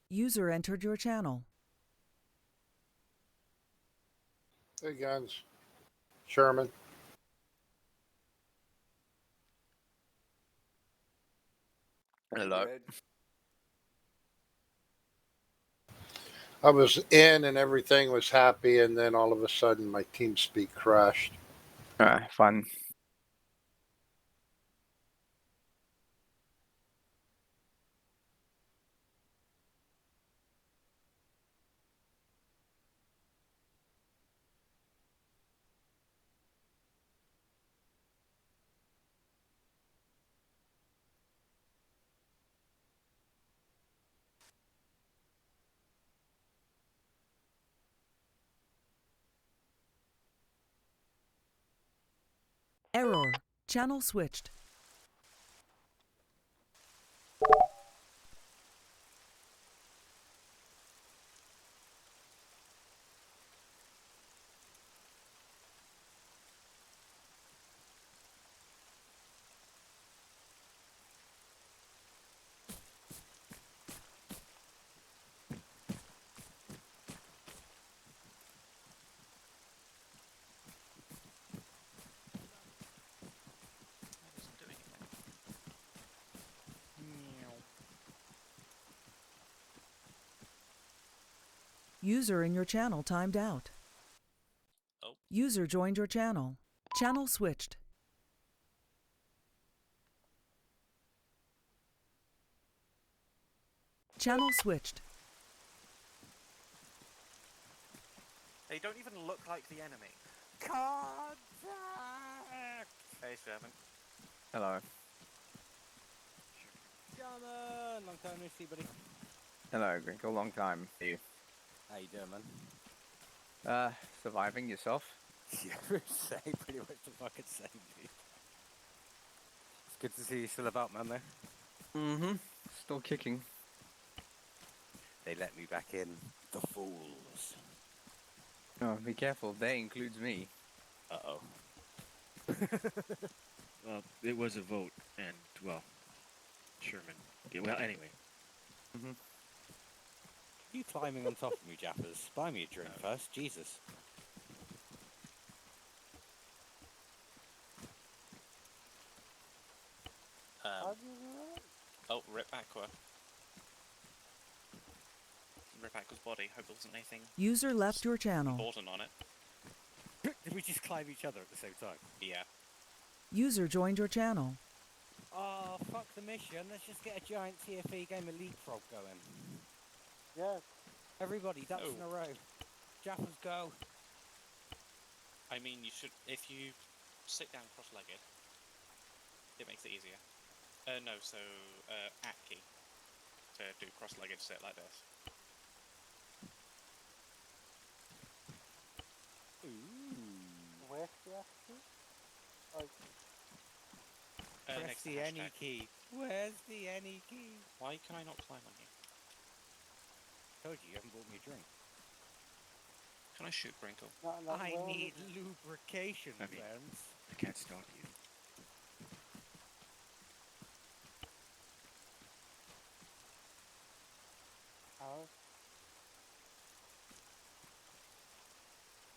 User entered your channel. Hey guys, Sherman. Hello. I was in and everything was happy, and then all of a sudden my TeamSpeak crashed. Fun. Error. Channel switched. User in your channel timed out. Oh. User joined your channel. Channel switched. Channel switched. They don't even look like the enemy. Contact! Hey, Sherman. Hello. Sherman! Long time no see, buddy. Hello, Grinkle. Long time. You. How you doing, man? Surviving yourself? Yeah, same, pretty much the fucking same, dude. It's good to see you still about, man, though. Mm-hmm. Still kicking. They let me back in. The fools. Oh, be careful. They includes me. Uh-oh. Well, it was a vote, and, well, Sherman. Yeah, well, anyway. Mm-hmm. You climbing on top of me, Jappers. Buy me a drink first, Jesus. Oh, Rip Aqua. Rip Aqua's body. Hope there wasn't anything User left your channel. important on it. Did we just climb each other at the same time? Yeah. User joined your channel. Oh, fuck the mission. Let's just get a giant TFE game of Leapfrog going. Yeah. Everybody, ducks in a row. Jappers, go. I mean, you should... If you sit down cross-legged, it makes it easier. No, so... at key. To do cross-legged sit like this. Ooh. Where's the key? Press next to the any hashtag. key. Where's the any key? Why can I not climb on you? Told you haven't bought me a drink. Can I shoot Brinkle? I need lubrication, I mean- friends. I can't stop you.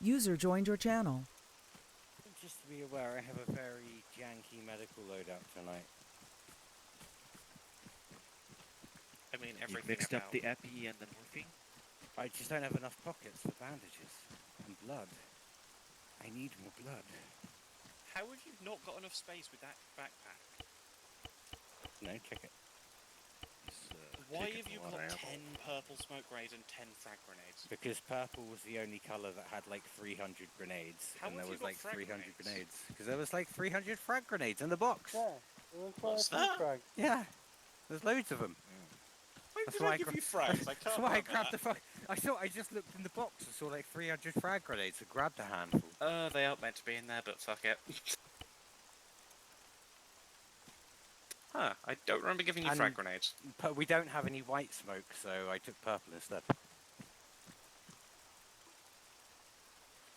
User joined your channel. Just to be aware, I have a very janky medical loadout tonight. I mean, You everything mixed about... up the epi and the morphine? I just don't have enough pockets for bandages and blood. I need more blood. How have you not got enough space with that backpack? No, check it. Why Taking have you a lot got of ammo. 10 purple smoke grenades and 10 frag grenades? Because purple was the only colour that had like 300 grenades. How and have there you was got like frag 300 grenades? grenades. Because there was like 300 frag grenades in the box. What's that? Yeah. There's loads of them. Why That's did why I I give gra- you frags? I That's can't why I remember grabbed that. the fuck. I just looked in the box and saw like 300 frag grenades and grabbed a handful. They aren't meant to be in there, but fuck it. Huh, I don't remember giving you frag And- grenades. But we don't have any white smoke, so I took purple instead.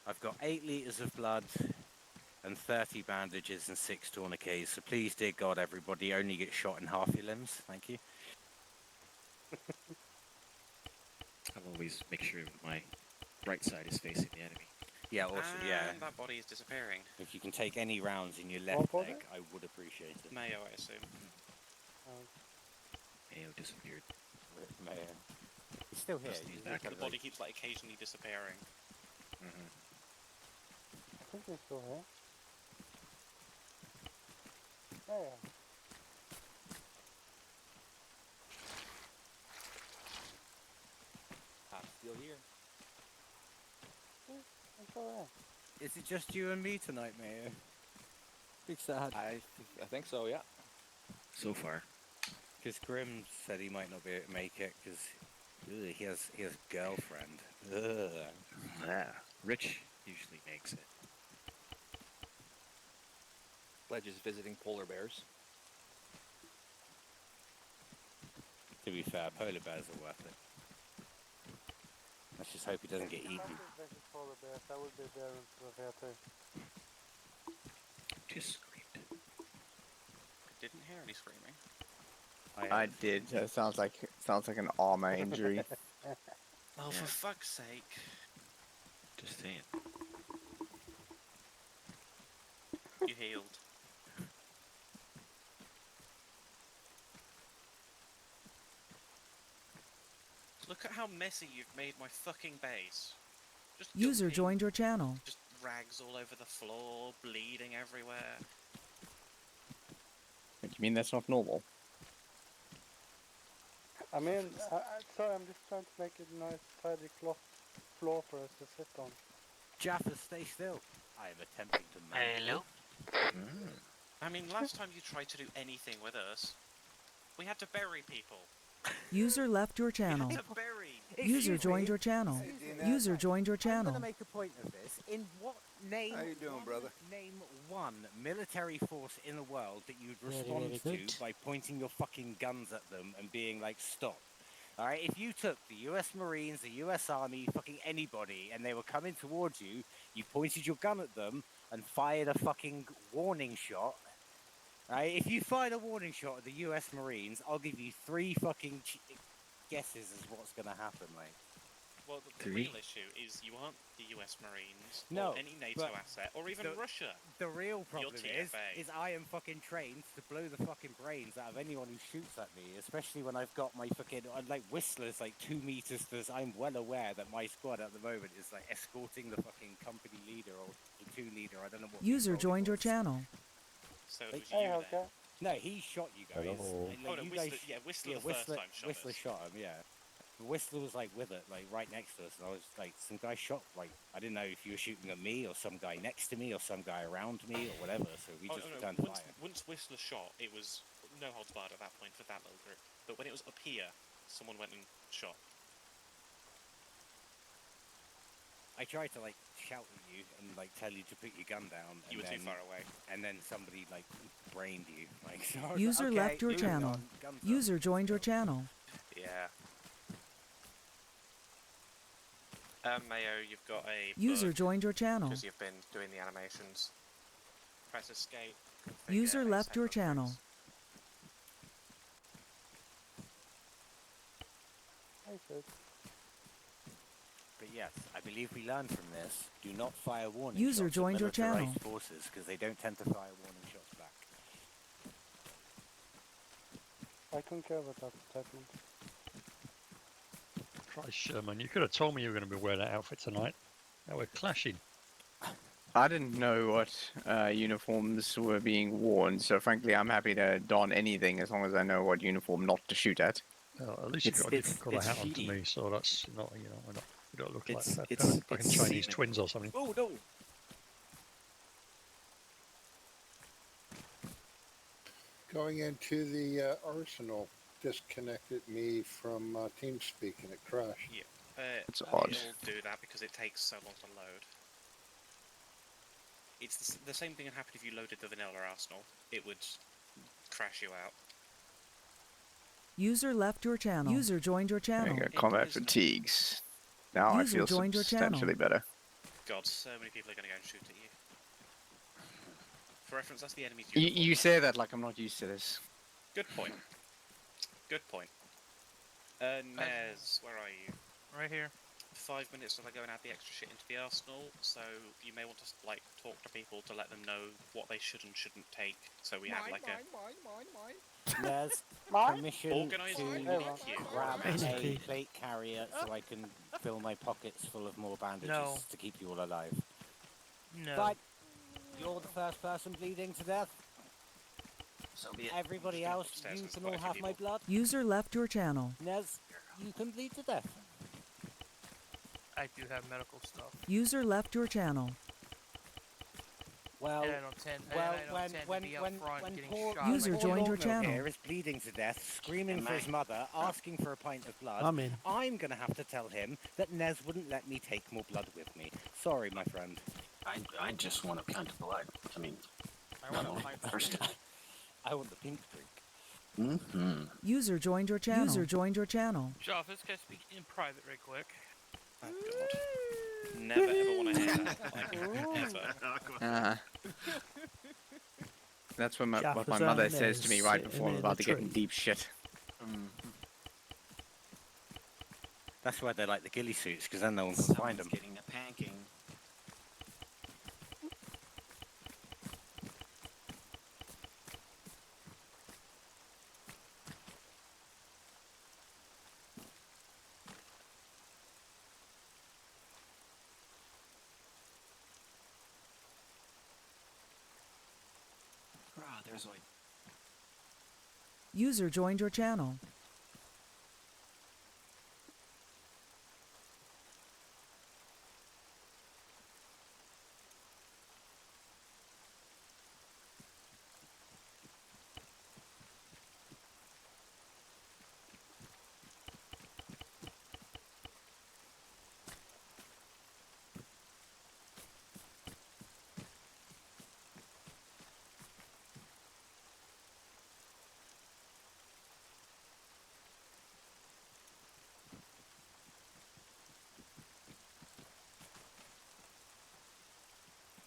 I've got 8 litres of blood and 30 bandages and 6 tourniquets. So please, dear God, everybody, only get shot in half your limbs. Thank you. I'll always make sure my right side is facing the enemy. Yeah, also, yeah. And that body is disappearing. If you can take any rounds in your left body? leg, I would appreciate it. Mayo, I assume. Mayo disappeared. Rip Mayo. He's still here. He's He's back. kind The of body like- keeps like occasionally disappearing. Mm-hmm. I think he's still here. Yeah. I'm still here. It's alright. Is it just you and me tonight, Mayo? Big sad. I think so, yeah. So far. Because Grim said he might not be able to make it because he has girlfriend. Ugh. Yeah. Rich usually makes it. Pledge is visiting polar bears. To be fair, polar bears are worth it. Let's just hope he doesn't get eaten. That would be there here too. Just screamed. Didn't hear any screaming. I did. That sounds like an armor injury. Oh, for fuck's sake. Just saying. You healed. Look at how messy you've made my fucking base. Just User gumpy, joined your channel. Just rags all over the floor, bleeding everywhere. You mean that's not normal? I mean, sorry, I'm just trying to make it a nice, tidy floor for us to sit on. Jaffa, stay still. I am attempting to manage. Hello? I mean, last time you tried to do anything with us, we had to bury people. User left your channel. We had to bury. User joined your channel. User joined your I'm channel. going to make a point of this. In what name? How you doing, brother? Name one military force in the world that you'd Very, respond very to good. by pointing your fucking guns at them and being like, stop. All right, if you took the U.S. Marines, the U.S. Army, fucking anybody, and they were coming towards you, you pointed your gun at them and fired a fucking warning shot. Right? If you fired a warning shot at the U.S. Marines, I'll give you 3 fucking guesses as what's gonna happen, mate. Well, the Three. real issue is you aren't the US Marines, No, or any NATO but asset, or even the- Russia. The real problem TFA. is I am fucking trained to blow the fucking brains out of anyone who shoots at me, especially when I've got my fucking, like, Whistler's like 2 meters to, I'm well aware that my squad at the moment is like escorting the fucking company leader or platoon leader, I don't know what. User role it joined your was. channel. So it Hey, was Hey, you then. okay. No, he shot you guys. Hello. Like, Oh, no, you Whistler, guys, yeah, Whistler yeah, the first Whistler, time shot Whistler us. shot him, yeah. But Whistler was like with it, like right next to us, and I was like, some guy shot, like, I didn't know if you were shooting at me or some guy next to me or some guy around me or whatever, so we Oh, just no, returned once, fire. once Whistler shot, it was no holds barred at that point for that little group. But when it was up here, someone went and shot. I tried to like shout at you and like tell you to put your gun down. You were and too then, far away. And then somebody like brained you. Like, so I was User like, left your moving channel. on, guns up. User joined your channel. Yeah. Mayo, you've got a User joined your channel. because you've been doing the animations. Press escape. User configure left your asynchronous channel. frames. Hey, sis. But yes, I believe we learned from this. Do not fire warning User shots at joined your militarized channel. forces because they don't tend to fire warning shots back. I concur with that statement. Christ, Sherman, you could have told me you were going to be wearing that outfit tonight. Now we're clashing. I didn't know what uniforms were being worn, so frankly, I'm happy to don anything as long as I know what uniform not to shoot at. Well, at least you've got a different colour hat on to feeding. me, so that's not, you know, we don't look It's- like it's- fucking it's Chinese semen. twins or something. Oh no! Going into the arsenal disconnected me from TeamSpeak and it crashed. It's odd. It'll do that because it takes so long to load. It's the same thing that happened if you loaded the vanilla arsenal. It would crash you out. User left your channel. User joined your There channel. you go, It combat isn't. fatigues. Now I User feel joined your channel. substantially better. God, so many people are going to go and shoot at you. For reference, that's the enemy's You, uniform. you say that like I'm not used to this. Good point. Good point. Nez, where are you? Right here. 5 minutes till I go and add the extra shit into the arsenal, so you may want to like talk to people to let them know what they should and shouldn't take. So we have like There's Mine? permission Organise to your unique queue. grab a Basically. plate carrier so I can fill my pockets full of more bandages No. to keep you all alive. No. But you're the first person bleeding to death. So be it. Everybody Just go else, upstairs, you there's can quite all a few have my people. blood. User left your channel. Nez, you can bleed to death. I do have medical stuff. User left your channel. Well, And I don't tend, well, and I don't tend to be up front when getting poor, shot. User poor joined your Lorno channel. here is bleeding to death, screaming for his mother, asking for a pint of blood. I'm in. I'm gonna have to tell him that Nez wouldn't let me take more blood with me. Sorry, my friend. I just want a pint of blood. I mean, I want a pint of first. I want the pink drink. Mm-hmm. User joined your channel. User joined your channel. Joff, this guy speak in private right quick. Oh god. Never ever want to hear that. Like, ever. That's what my Gaffer's mother own says to me is right sitting before I'm in about the to get in tree. deep shit. That's why they like the ghillie suits, because then no one can find them. Getting a panking. Ah, there's like. User joined your channel.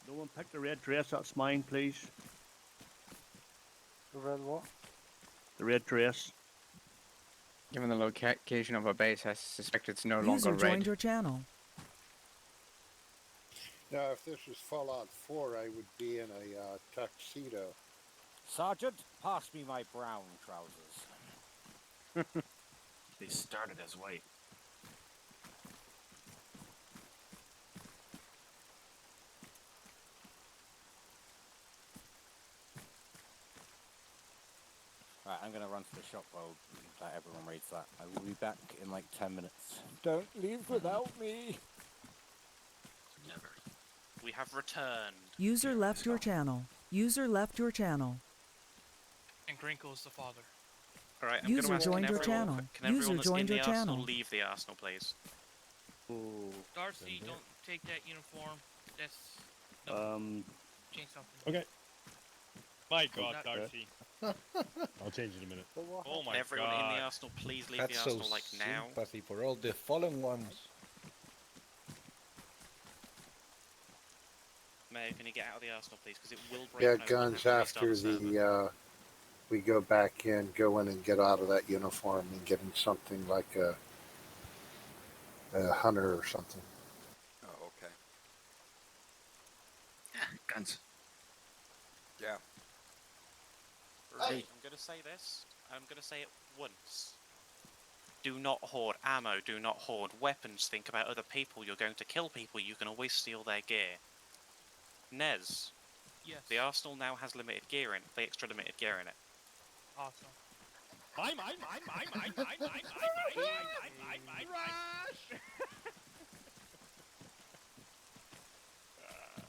No one pick the red dress, that's mine, please. The red what? The red dress. Given the location of our base, I suspect it's no User longer joined red. your channel. Now, if this was Fallout 4, I would be in a tuxedo. Sergeant, pass me my brown trousers. They started as white. Right, I'm gonna run to the shop while everyone reads that. I will be back in like 10 minutes. Don't leave without me. Never. We have returned. User left your channel. User left your channel. And Grinkle is the father. Alright, I'm User going to ask, joined your channel. can everyone User that's in joined the your arsenal channel. leave the arsenal, please? Darcy, don't take that uniform. That's no, change something. Okay. My God, God, Darcy. I'll change in a minute. Oh my Everyone god. in the arsenal, please leave That's the so arsenal like now. sympathy for all the fallen ones. Mayor, can you get out of the arsenal, please? Because it will break. Yeah, and I will guns have to restart after server. we go back in, go in and get out of that uniform and get in something like a hunter or something. Oh, okay. Guns. Yeah. Right, I'm going to say this. I'm going to say it once. Do not hoard ammo. Do not hoard weapons. Think about other people. You're going to kill people. You can always steal their gear. Nez. Yes. The arsenal now has limited gear in it. The extra limited gear in it. Awesome. Mine.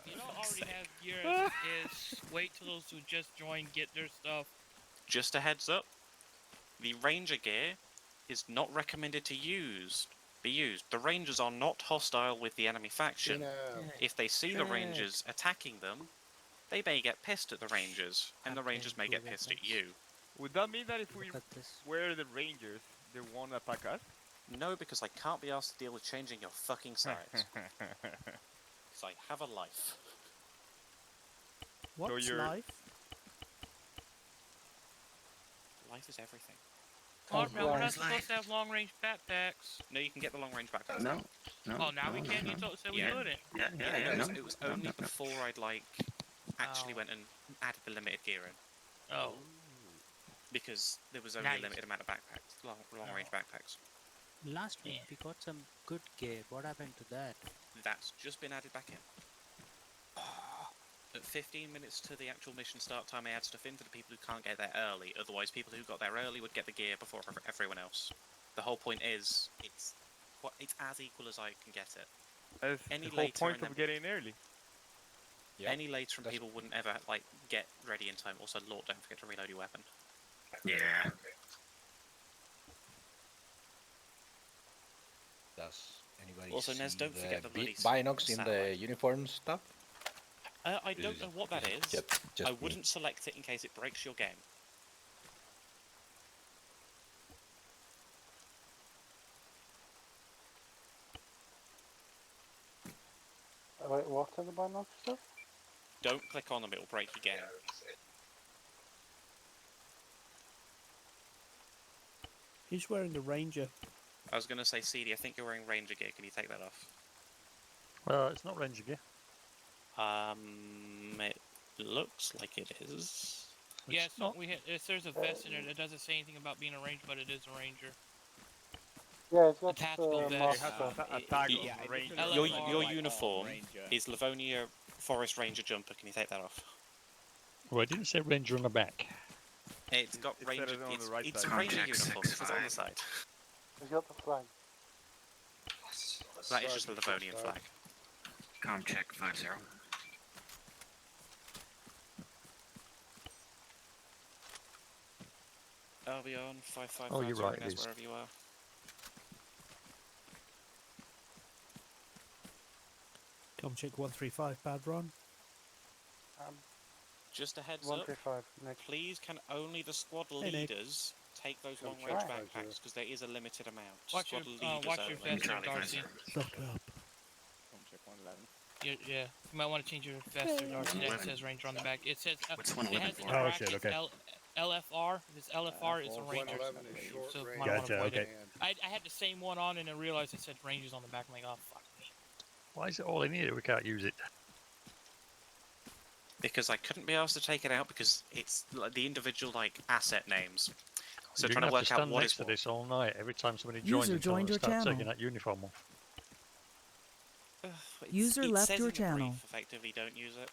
You don't already have gear as it is. Wait till those who just joined get their stuff. Just a heads up. The ranger gear is not recommended to be used. The rangers are not hostile with the enemy faction. If they see the rangers attacking them, they may get pissed at the rangers, and the rangers may get pissed at you. Would that mean that if we wear the rangers, they won't attack us? No, because I can't be asked to deal with changing your fucking sides. Because I have a life. What's you're- life? Life is everything. Mark, now we're not It's supposed like- to have long range backpacks. No, you can get the long range backpacks. No, no. Oh, now we no, can? no, You no. told said we Yeah. couldn't. Yeah, no, no. it was no, only no, no. before I'd like actually Oh. went and added the limited gear in Oh. because there was only Nice. a limited amount of backpacks, long range backpacks. Last week we got some good gear. What happened to that? That's just been added back in. At 15 minutes to the actual mission start time, I add stuff in for the people who can't get there early. Otherwise, people who got there early would get the gear before everyone else. The whole point is, it's as equal as I can get it. That's Any the whole later point and of then- getting in early. Yep. Any later and That's- people wouldn't ever like get ready in time. Also, Lord, don't forget to reload your weapon. Yeah. Does anybody Also, Nez, see don't forget the bloody binocs in the satellite. uniform stuff? I don't know what that is. Yep, just I me. wouldn't select it in case it breaks your game. Wait, what are the binoculars stuff? Don't click on them; it will break your game. He's wearing the Ranger. I was going to say, CD, I think you're wearing Ranger gear. Can you take that off? Well, it's not Ranger gear. It looks like it is. Yeah, It's so not. there's a vest in it. It doesn't say anything about being a ranger, but it is a ranger. Yeah, it's got The tactical vest. mask It has stuff. a tag yeah, on the range. LFR. Your uniform is Livonia Forest Ranger jumper. Can you take that off? Well, it didn't say Ranger on the back. It's got It said Ranger. it on It's, the right it's side. a Ranger Contact uniform. It says on the 6-5. side. It's got the flag. That is just the Livonian flag. Com check 50. Albion 555. Oh, you're right, it is. Wherever you are. Comcheck 135, Padron. Just a heads up. 135. Next. Please, can only the squad Hey, Nick. leaders take those Come long-range check. backpacks because there is a limited amount. Watch your, Squad leaders watch your only. vest, Charlie Darcy. Visor. Lock up. Check 111. Yeah, you might want to change your vest, Darcy. That 111. says ranger on the back. It says What's it 111 has in for? the Oh, brackets shit, okay. LFR. If it's LFR, it's a ranger. 111 is short So range. might wanna Gotcha, avoid okay. it. I had the same one on and I realized it said rangers on the back. I'm like, oh fuck me. Why is it all in here? We can't use it. Because I couldn't be asked to take it out because it's like the individual like asset names. So You're trying to gonna have work to out stand what next is to what. this all night. Every time somebody joins, User until joined they your start channel. taking that uniform off. User it left says your in the channel. brief, effectively, don't use it.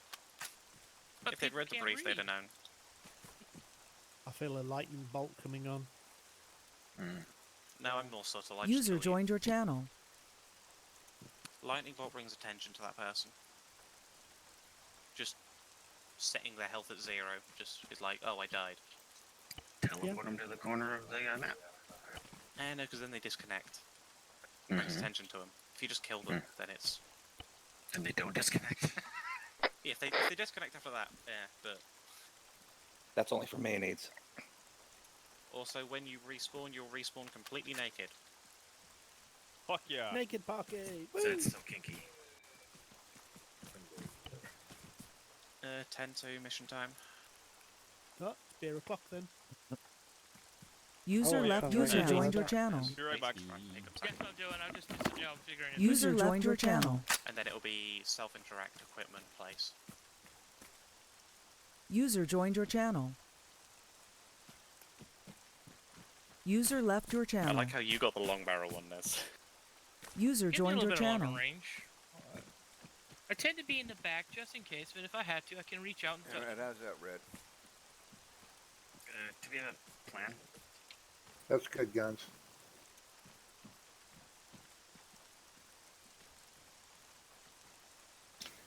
But If they'd people read the can't brief, they'd read. have known. I feel a lightning bolt coming on. No, I'm more subtle. I just User kill you. joined your channel. Lightning bolt brings attention to that person. Just setting their health at 0 just is like, oh, I died. Teleport them to the corner of the map. No, because then they disconnect. Brings Mhm. attention to them. If you just kill them, then it's And they don't disconnect. yeah. If they disconnect after that, yeah. But That's only for mayonnaise. also, when you respawn, you'll respawn completely naked. Fuck yeah. Naked pocket. So it's so kinky. 10 to mission time. Oh, it's beer o'clock then. User Oh, left. yeah. User Yeah. joined your channel. Be right back. Guess I'm doing. I'm just figuring it. User joined your channel. And then it'll be self-interact equipment place. User joined your channel. User left your I channel. like how you got the long barrel one, Nez. User Gives me a joined little your bit of longer channel. range. I tend to be in the back just in case, but if I had to, I can reach out and touch. how's that, Red? Do we have a plan? That's good, Guns.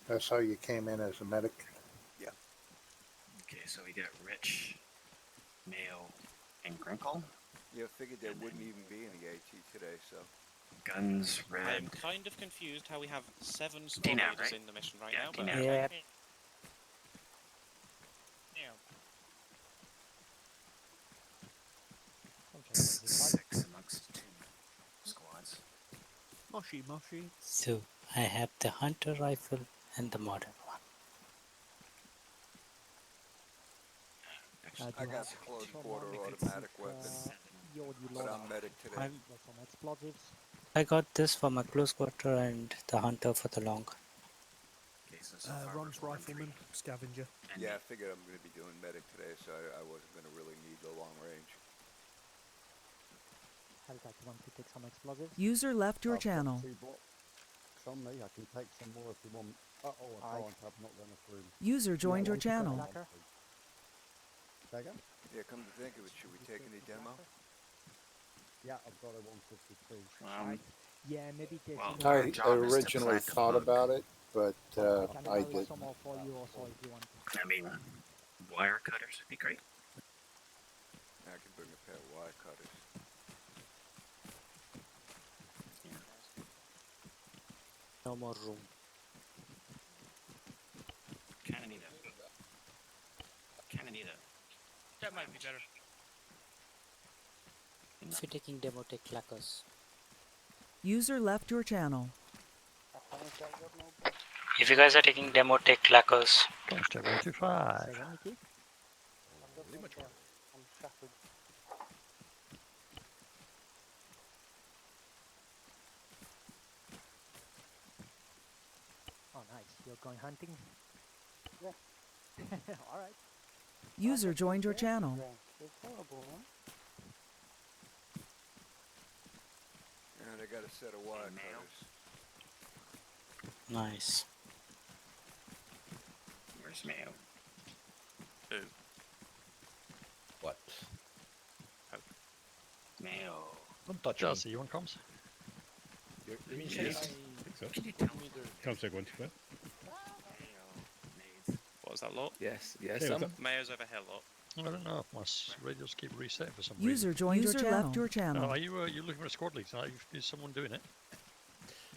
That's how you came in as a medic? Okay, so we got Rich, Nail, and Grinkle. Yeah, I figured there wouldn't even be any AT today, so. Guns, I'm Red. kind of confused how we have 7 squad D-Nav, leaders right? in the mission right Yeah, now, but D-Nav. okay. Yep. Six amongst 2 squads. Moshi, moshi. So I have the hunter rifle and the modern one. I got the close quarter automatic weapon. But I'm medic today. I got this for my close quarter and the hunter for the long. Ron's rifleman, scavenger. Yeah, I figured I'm going to be doing medic today, so I wasn't going to really need the long range. User left your channel. On me, I can take some more if you want. I can't. I've not run a room. User joined your channel. Say again? Yeah, come to think of it, should we take any demo? Yeah, I've got a 152. Yeah, maybe take I originally thought about it, but I didn't. I mean, wire cutters would be great. I can bring a pair of wire cutters. No more room. Kinda need a. That might be better. If you're taking demo, take clackers. User left your channel. If you guys are taking demo, take clackers. Constable 125. Oh, nice. You're going hunting? Yeah. Alright. User joined your channel. It's horrible, huh? And I got a set of wire cutters. Nice. Where's Mayo? Who? What? Mayo. Don't touch Chelsea, you want comms? Yes. Can you tell me Comms check 125. What was that lot? Yes, Hey, what's up? Mayor's over here lot. I don't know. My radios keep resetting for some User reason. joined your channel. Left your channel. Are you looking for a squad lead tonight? Is someone doing it?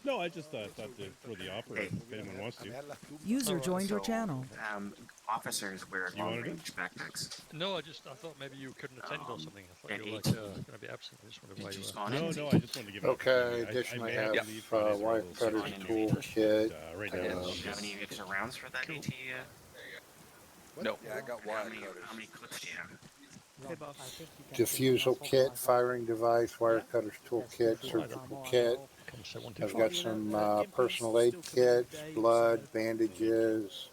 No, I just thought to throw the operator if anyone wants to. User joined your channel. Officers wear You wanna long do? range backpacks. No, I thought maybe you couldn't attend or something. I thought at you were like 18. going to be absent. I just wondered why Did you you were. spawn No, in? I just wanted to give it Okay, I additionally may have to leave for this wire little cutters session, toolkit. but, right Do now, you it's have any extra rounds for that AT? No. Yeah, I got wire How cutters. many clips do you have? Diffusal kit, firing device, wire cutters toolkit, surgical kit. I've got some personal aid kits, blood, bandages.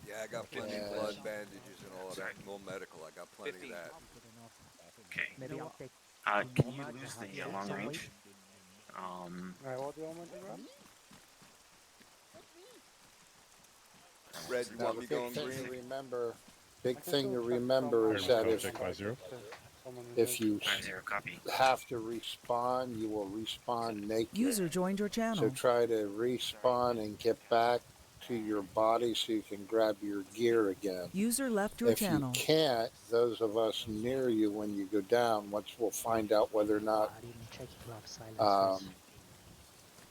Yeah, I got plenty of blood, bandages, and all of that. More medical, I got plenty of that. Okay. Can you lose the long range? Right, what do you want me to run? Red, you Now, want the me big going thing green? to remember, big thing to remember is that if you 50 copy. have to respawn, you will respawn naked. User joined your So channel. try to respawn and get back to your body so you can grab your gear again. User left your If you channel. can't, those of us near you when you go down, once we'll find out whether or not,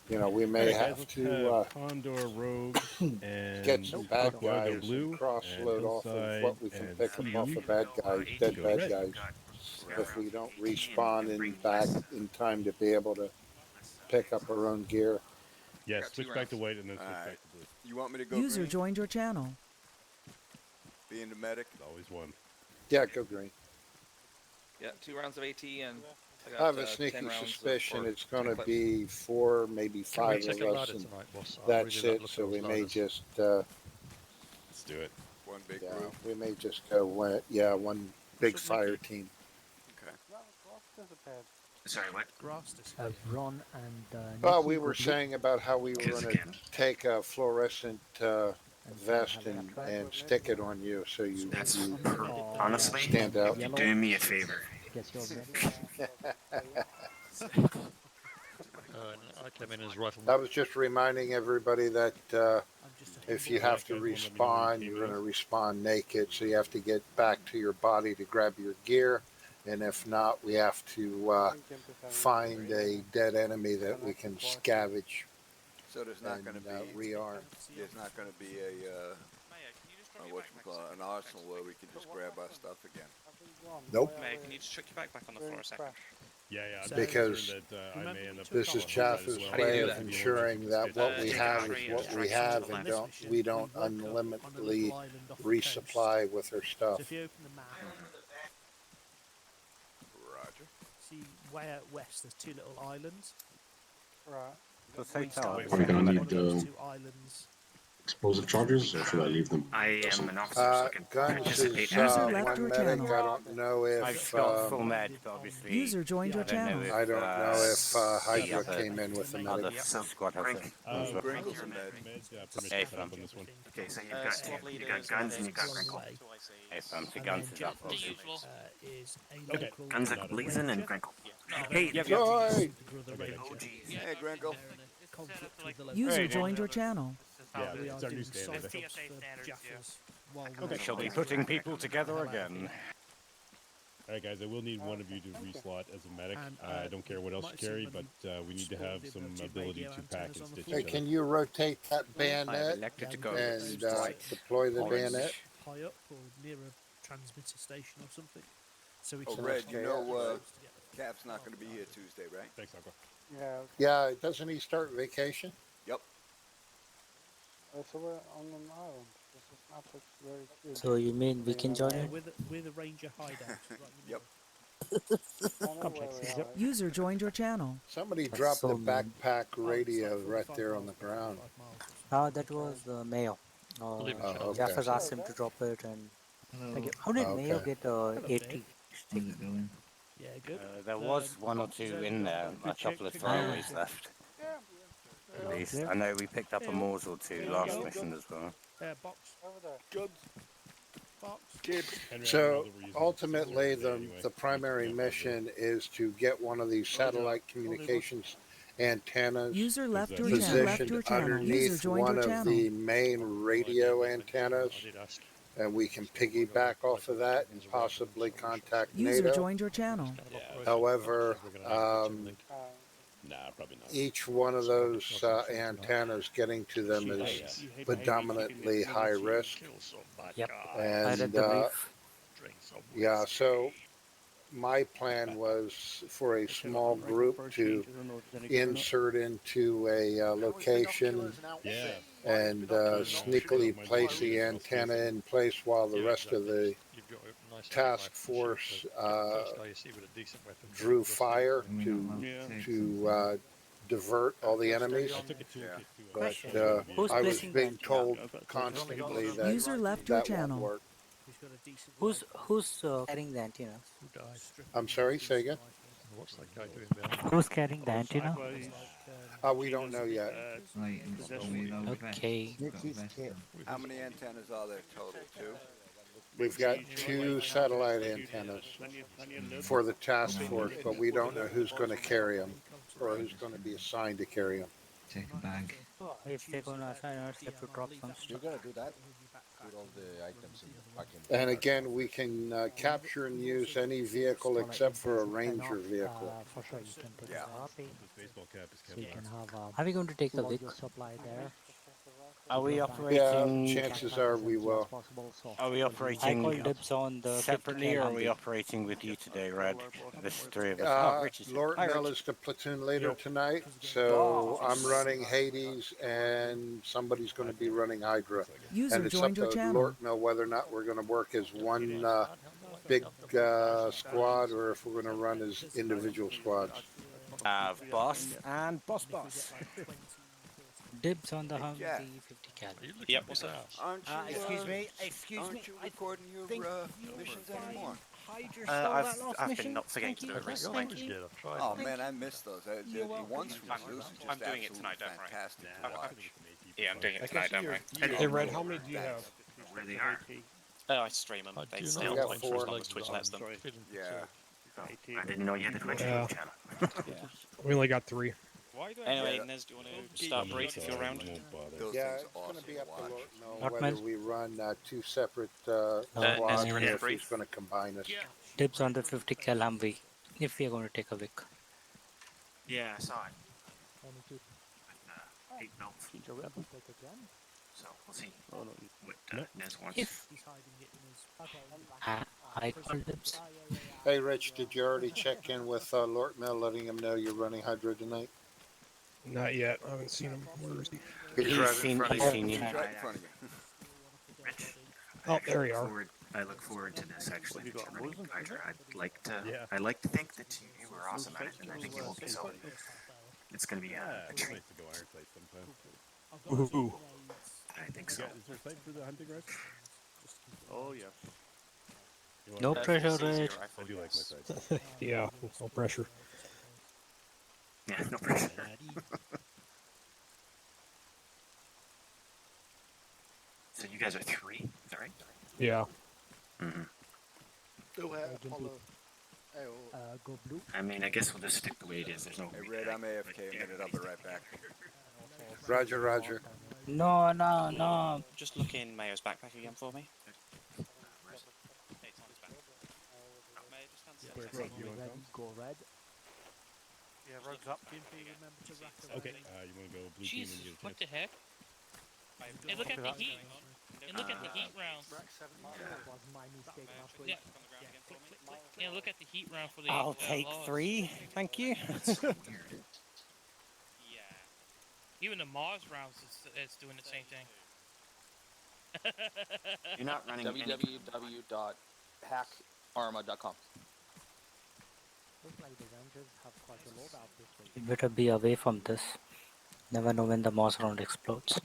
we may Alright, have guys, to Condor, Rogue, and get some bad Buckwagon guys Blue, and cross-load off of Hillside, what we can and pick up Siege. off of bad guys, dead Go bad red. guys. If we don't respawn and back in time to be able to pick up our own gear. Yeah, Got switch two back to rounds. white and then switch Alright. back to blue. You want me to go User green? joined your channel. Being the medic? Always one. Yeah, go green. Yeah, 2 rounds of AT and I have a sneaky suspicion it's going to 10 be 4, maybe Can we 5 take of a us, ladder and tonight, boss? I that's really it. love So those we may ladders. just, Let's do it. One big yeah, group. we may just go, one big fire team. Okay. No, grass disappeared. Sorry, what? Grass disappeared. Ron and Well, we were saying about how we were Kids going to again. take a fluorescent vest and stick it on you so you, That's you honestly, stand out. you're doing me a favor. I came in as rifleman. I was just reminding everybody that if you have to respawn, you're going to respawn naked, so you have to get back to your body to grab your gear. And if not, we have to find a dead enemy that we can scavenge So there's not and going to be rearm. there's not going to be an arsenal where we can just grab our stuff again. Nope. Mayor, can you just chuck your back on the floor a second? Yeah, I'm just Because concerned that, I may end up this is with that as Chaff's well. way of ensuring that what we have is what we have, and we don't unlimitedly resupply with our stuff. So if you open the map, Roger. see way out west. There's 2 little islands. Right. So say Are we gonna need one of those 2 islands. explosive charges, or should I leave them? I am an officer, so I can Guns participate. is User left one your medic. channel. I don't know if I've got full med, but obviously User joined your I don't know channel. if, I don't know if the Hydra other- came in with a other medic. squad has it. Sprinkles and med. Hey, fam. Okay, so Squad you got leaders, guns and you got medics, Frankel. Hey, fam, the And guns then is up, The obviously. usual. Is a Okay. local Guns are blazing and ranger. Frankel. Hey, Yep, Joy! Brother Okay. ranger. Hey, Granko. Conflict with the local User ranger. joined your channel. Yeah, We are it's our new doing standard. soft jobs for Jaffers while We we're shall be putting people together again. Alright guys, I will need one of you to reslot as a medic. And, I don't care what else you might see carry, when but we need to have some exploded ability radio to pack antennas and on the stitch floor. Hey, each can other. you rotate that I've bayonet elected to go and right. deploy the Orange. bayonet? high up or near a transmitter station or something. So we Oh, can Red, you know, together. Cap's not going to be here Tuesday, right? Thanks, Uncle. Yeah. Yeah, doesn't he start vacation? Yep. So we're on an island. This is not very good. So you mean we can join it? We're the ranger hideout. Right in the Yep. Complex. User joined your channel. Somebody That's dropped so the mean. backpack Oh, radio right there on the ground. That was Mayo. Believe it, Oh, okay. Jaffers asked him to drop it, and how did Mayo Okay. get 80? Yeah, good. There was one or two in there, a couple of throwaways left. At least. I know we picked up a Mors or two last mission as well. Box. Over there. Good. Box. Henry, I know So that we're using ultimately, today the anyway. the primary Yeah, mission is to get one of these satellite communications antennas User left your User channel. Left positioned your channel. User underneath joined one your of channel. the main radio antennas, I did ask. and we can piggyback off of that and possibly contact User NATO. joined your channel. However, Nah, probably not. each one of those antennas getting to them is predominantly high risk. Yep. I read And the brief. yeah, so my plan was for a small group to insert into a location Yeah. and sneakily place the antenna in place while the rest of the You've got a nice task automatic force machine gun, first IC with a decent weapon. drew fire to divert all the enemies. I took a toolkit too. But Who's I was placing being that? told constantly that User left your that won't channel. work. Who's carrying the antennas? Who died? I'm sorry, say again? What's that guy doing behind? Who's carrying the antenna? We don't know yet. Okay. How many antennas are there total? Two? We've got 2 satellite antennas for the task force, but we don't know who's going to carry them or who's going to be assigned to carry them. If they're gonna assign us, they have to drop some You're stuff. gonna do that? Put all the items in the packing. And again, we can capture and use any vehicle except for a Ranger vehicle. For sure, you can put Yeah. This baseball cap is So you kept can on. have. Are we going to take a look? Are we Yeah, operating? chances are we will. Are we I call operating dibs on the separately, or are we 50K operating with you today, Red? This is 3 of us. Oh, Rich is here. Lord Hi, Mill Rich. is the platoon leader tonight, so I'm running Hades, and somebody's going to be running Hydra. User And it's up joined to your channel. Lord Mill whether or not we're going to work as one big squad or if we're going to run as individual squads. Boss and Boss. Dibs on the Hey, Humvee Jack. 50 cal. Yep, what's that? Aren't you, Excuse me. Excuse me. aren't you recording your missions anymore? I've been not forgetting to do it recently. Thank you. I've tried. Oh man, I missed those. The ones from Zeus are just I'm doing it absolutely tonight, don't worry. fantastic I'm- to I'm- watch. Yeah, I'm doing it tonight, don't worry. Hey, Red, how many do you have? Where they are. I stream them. Do They you still know got on four. Twitch, Twitch lets them. Yeah. I didn't know you had a Twitch Yeah. channel. We only got 3. Anyway, Yeah. Nez, do you want to start brief if you're around? Those Yeah, things it's are going to awesome be to up to watch. Lord Mill What, whether man? we run 2 separate squads you're or in if brief. he's going to combine us. Dibs on the 50 cal Humvee. If we are going to take a look. Yeah, I saw it. 8 belts. So we'll see what Nez wants. If I call dibs. Hey, Rich, did you already check in with Lord Mill, letting him know you're running Hydra tonight? Not yet. I haven't seen him. Where is he? He's right in front of he's you. seen you. He's right in front of you. Rich, Oh, there we are. forward I look forward to this actually. The German fighter. I like to think that you are awesome at it, and I think you will be so. It's going to be a treat. Nice to go iron sight sometime. Woohoo! I think so. Is there a site for the hunting rifle? Oh yeah. No pressure, Red. I do like my sights. Yeah, no pressure. Yeah, no pressure. So you guys are 3, is that right? Yeah. Mm-hmm. Go ahead, Apollo. Go blue. I mean, I guess we'll just stick the way it is. There's no. Hey, Red, I'm AFK a minute. I'll be right back. Roger, Roger. No. Just look in Mayo's backpack again for me. Hey, Tom's back. Mayo, just stand still. Red, go red. Yeah, Rogue's up. Remember to wrap Okay, you want to go blue team Jesus, and get a what chance? the heck? Hey, look at the heat. And look at the heat rounds. Was my mistake last week. Yeah, look at the heat round for the. I'll take laws. 3, thank you. Yeah. Even the Mars rounds is doing the same thing. You're not running www.hackarma.com. Looks like the Rangers have quite a lot out this week. You better be away from this. Never know when the Moss round explodes.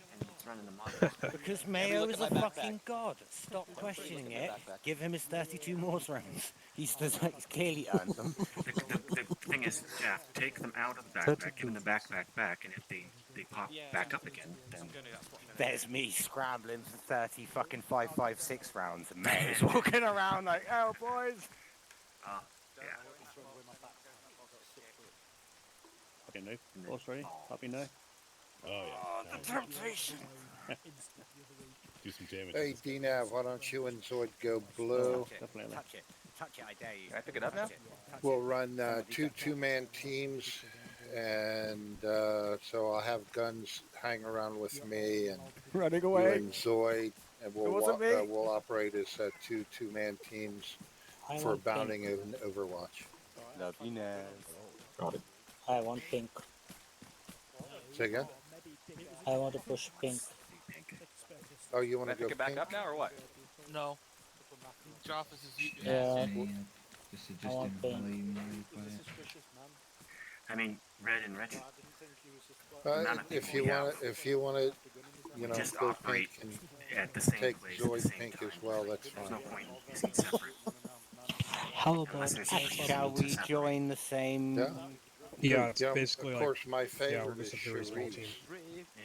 Because Mayo is a fucking god. Stop questioning it. Give him his 32 Morse rounds. He's clearly earned them. The thing is, Jeff, take them out of the backpack, give them the backpack back, and if they pop back up again, then... There's me scrambling for 30 fucking 5.56 rounds, and Mayo's walking around like, oh, boys. Yeah. Okay, no. Boss ready? Happy now? Oh, yeah. The temptation. Do some damage. Hey, DNAV, why don't you and Zoid go blue? Touch it, I dare you. Can I pick it up now? We'll run two-man teams, and so I'll have guns hang around with me, and running you away. and Zoid, and we'll operate as two-man teams for bounding in Overwatch. Love you, Naz. I want pink. Say again? I want to push pink. Oh, you want Can I to go pick it back pink? up now or what? No. Joffus is. Yeah. I want pink. I mean, red and red. If you want to, just go operate pink and at the same take place at the Zoid same pink time. as well, that's There's fine. no point in using separate. How about Unless there's Shall we join the same... Yeah. Yeah, it's basically of like. course, my Yeah, favorite we're is just a very small Cherise. team.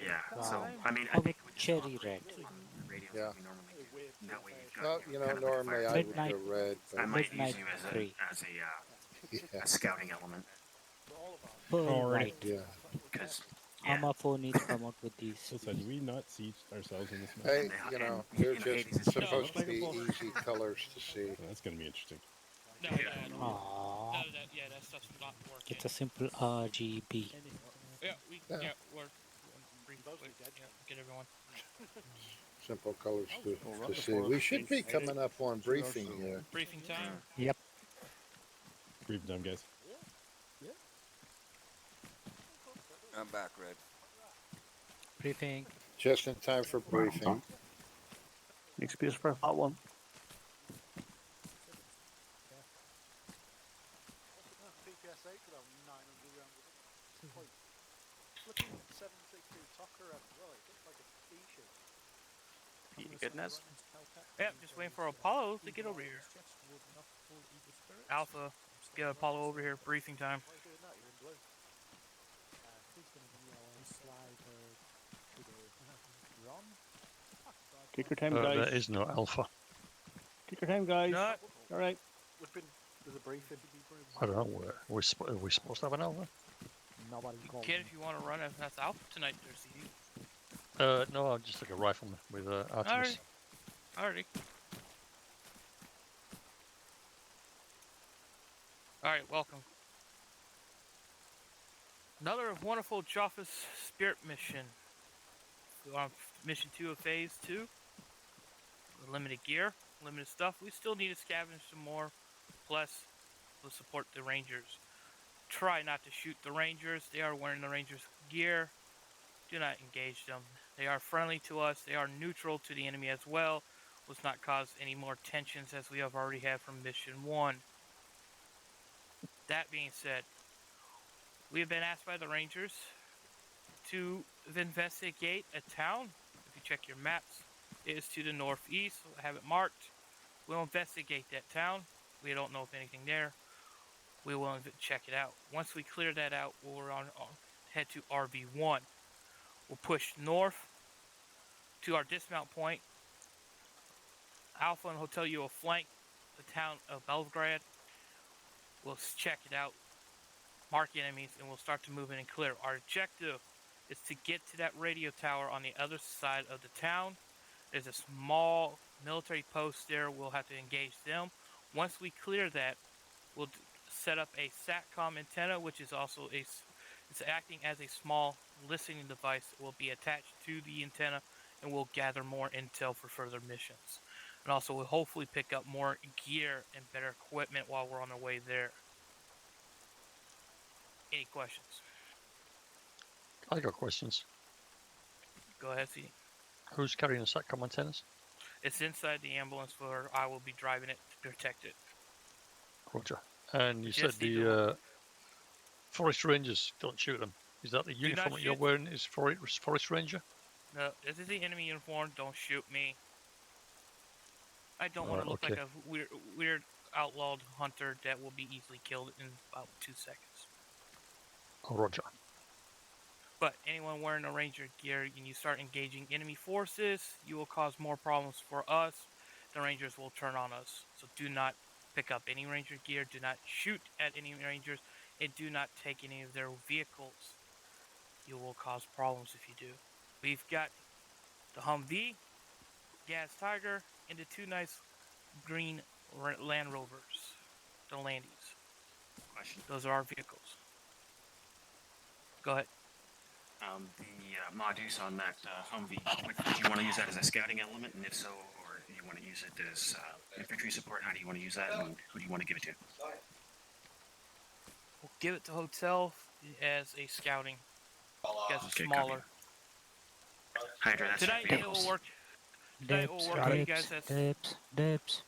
Yeah, so, I mean, I How think about we just cherry operate red? the radios Yeah. that we normally do. And that way you've got Well, kind of like a normally fire I team. would go red, I but might use Midnight you three. as yeah, a scouting element, Pearl Alright. white. yeah. because Arma 4 needs to come out with these. So, do we not see ourselves in this match? Hey, they're in the 80s, just it's supposed to be easy colors to see. Oh, that's going to be interesting. No, Aww. that stuff's not working. It's a simple RGB. Yeah, we're get everyone. Simple colors to see. We should be coming up on briefing here. Briefing time. Yep. Brief them, guys. I'm back, Red. Briefing. Just in time for briefing. Make space for a hot one. You good, Naz? Yeah, just waiting for Apollo to get over here. Alpha, get Apollo over here. Briefing time. Kicker time, guys. There is no alpha. Kicker time, guys. Not. All right. There's a briefing. I don't know. Are we supposed to have an alpha? Nobody called Kid, me. if you want to run, that's Alpha tonight, there, CD. No, I'm just like a rifleman with Artemis. Alrighty. Alright, welcome. Another wonderful Joffus Spirit mission. We're on mission 2 of phase 2. Limited gear, limited stuff. We still need to scavenge some more. Plus, we'll support the Rangers. Try not to shoot the Rangers. They are wearing the Rangers gear. Do not engage them. They are friendly to us. They are neutral to the enemy as well. Let's not cause any more tensions as we have already had from Mission 1. That being said, we have been asked by the Rangers to investigate a town. If you check your maps, it is to the northeast. We'll have it marked. We'll investigate that town. We don't know if anything there. We will check it out. Once we clear that out, we'll head to RV1. We'll push north to our dismount point. Alpha and Hotel U will flank the town of Belgrade. We'll check it out, mark enemies, and we'll start to move in and clear. Our objective is to get to that radio tower on the other side of the town. There's a small military post there. We'll have to engage them. Once we clear that, we'll set up a SATCOM antenna, which is also it's acting as a small listening device that will be attached to the antenna, and we'll gather more intel for further missions. And also, we'll hopefully pick up more gear and better equipment while we're on our way there. Any questions? I got questions. Go ahead, CD. Who's carrying the SATCOM antennas? It's inside the ambulance where I will be driving it to protect it. Roger. And you Just said the forest rangers don't shoot them. Is that the uniform that you're wearing? Is forest ranger? No, this is the enemy uniform. Don't shoot me. I don't want to look like a weird outlawed hunter that will be easily killed in about 2 seconds. Oh, roger. But anyone wearing a ranger gear and you start engaging enemy forces, you will cause more problems for us. The rangers will turn on us. So do not pick up any ranger gear, do not shoot at any rangers, and do not take any of their vehicles. You will cause problems if you do. We've got the Humvee, Gas Tiger, and the 2 nice green Land Rovers, the Landies. Question. Those are our vehicles. Go ahead. The Modus on that Humvee, do you want to use that as a scouting element, and if so, or do you want to use it as infantry support? How do you want to use that, and who do you want to give it to? We'll give it to Hotel as a scouting. As Okay, smaller. Hydra, that's Tonight your it will vehicles. work. Tonight it will work for you guys. Dips.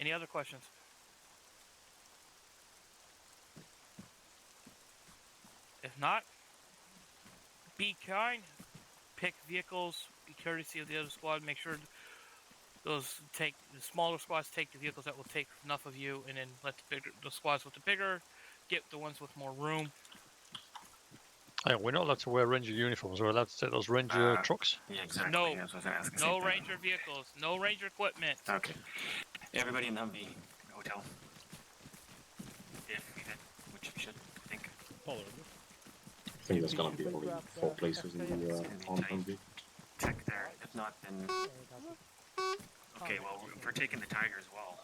Any other questions? If not, be kind, pick vehicles, be courtesy of the other squad, make sure the smaller squads take the vehicles that will take enough of you, and then let the squads with the bigger get the ones with more room. Hey, we're not allowed to wear ranger uniforms. We're allowed to take those ranger trucks. Yeah, exactly. No, That's what I was asking. no ranger vehicles, no ranger equipment. Okay. Everybody in the Humvee Hotel. If we did, which we should, I think. I think there's gonna be only 4 places in the on Humvee. Check there. If not, then. Okay, well, if we're taking the Tiger as well,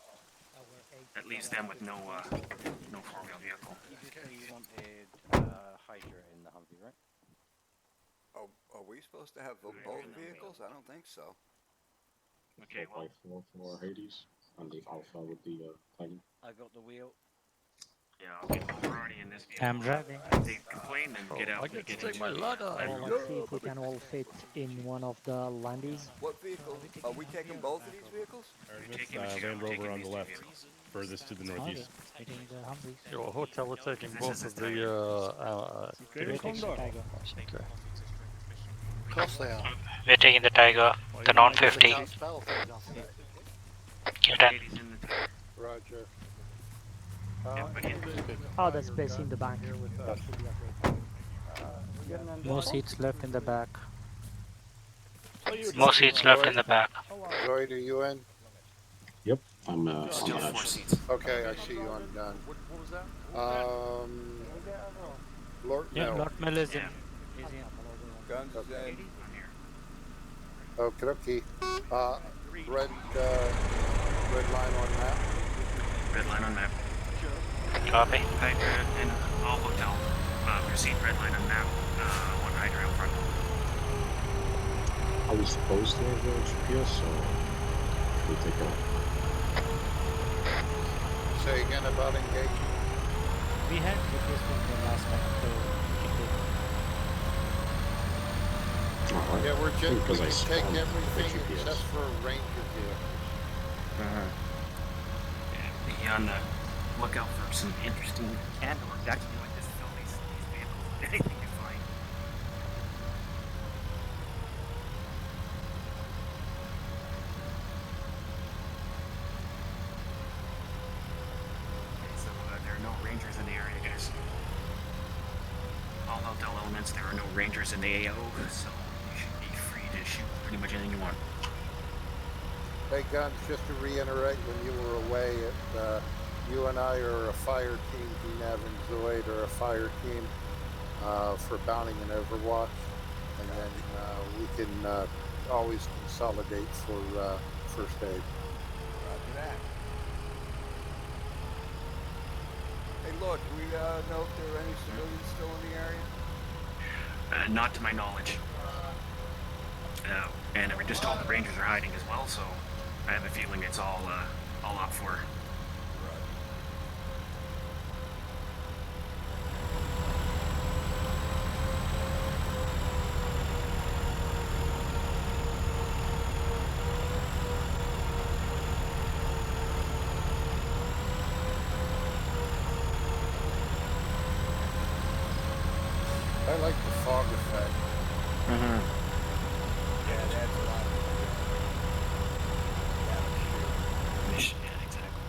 that leaves them with no 4-wheel vehicle. You wanted Hydra in the Humvee, right? Oh, are we supposed to have both vehicles? I don't think so. Okay, well. 4 for Hades, and the Alpha with the Tiger. I got the wheel. Yeah, okay, well, we're already in this vehicle. I'm driving. They complain and get out. I get to take my ladder. Let's see if we can all fit in one of the Landies. What vehicle? Are we taking both of these vehicles? Land Rover on the left, furthest to the northeast. Taking the Humvees. Your hotel, we're taking both of the vehicles. Tiger. Okay. Of course they are. We're taking the Tiger, the non-50. Roger. Oh, there's space in the back. More seats left in the back. More seats left in the back. Lloyd, are you in? Yep, I'm on Still the 4 edge. seats. Okay, I see you on done. Lord Yeah, Mel. Lord Mel is in. Guns Okay. in. Okay, okay. Red line on map. Red line on map. Copy. Hydra and all hotel. Proceed red line on map. One Hydra out front. Are we supposed to have GPS, so we take it off? Say again about engagement. We had GPS from the last time, so Yeah, we can because I take spawned the everything GPS. except for ranger vehicles. Be on the lookout for some interesting candor. Actually, like this is all these vehicles. Anything you find. Okay, so there are no rangers in the area, guys. All hotel elements, there are no rangers in the AO, so you should be free to shoot pretty much anything you want. Hey, Guns, just to reiterate, when you were away, you and I are a fire team, DNAV and Zoid are a fire team for Bounty and Overwatch, and then we can always consolidate for first aid. Roger that. Hey, look, do we know if there are any civilians still in the area? Not to my knowledge. And we're just told the Rangers are hiding as well, so I have a feeling it's all up for. I like the fog effect. Yeah, that's a lot of Yeah, exactly.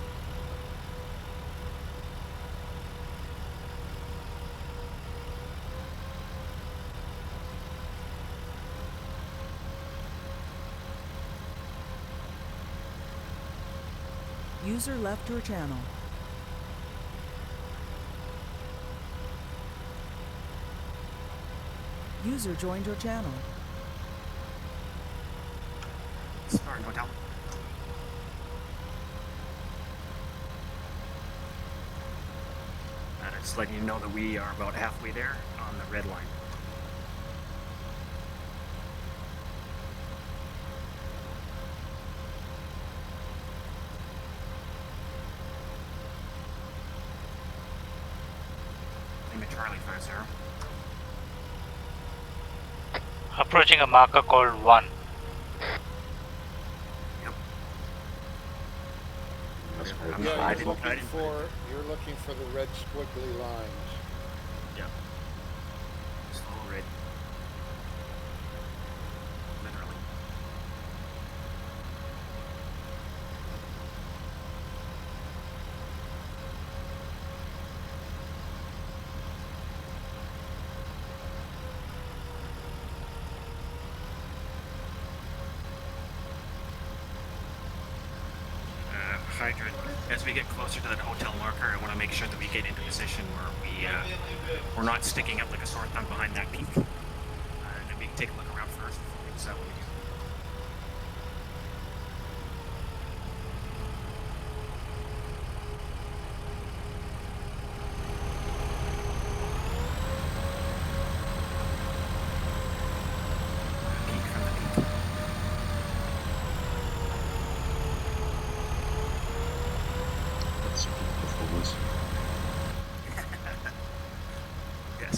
User left your channel. User joined your channel. Spartan Hotel. Just letting you know that we are about halfway there on the red line. Name it Charlie 50. Approaching a marker called 1. Yeah, you're looking for the red squiggly lines. Yeah. Just all red. Literally. Hydra, as we get closer to that hotel marker, I want to make sure that we get into position where we're not sticking up like a sore thumb behind that peak. And then we can take a look around first before we decide what we do. Peek from the peak. That's peak performance. Yes.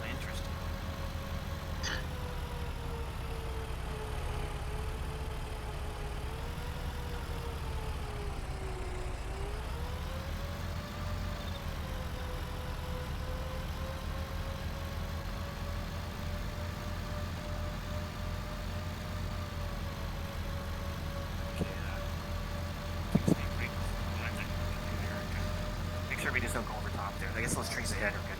Interesting. Make sure we just don't go over top there. I guess those trees ahead are good.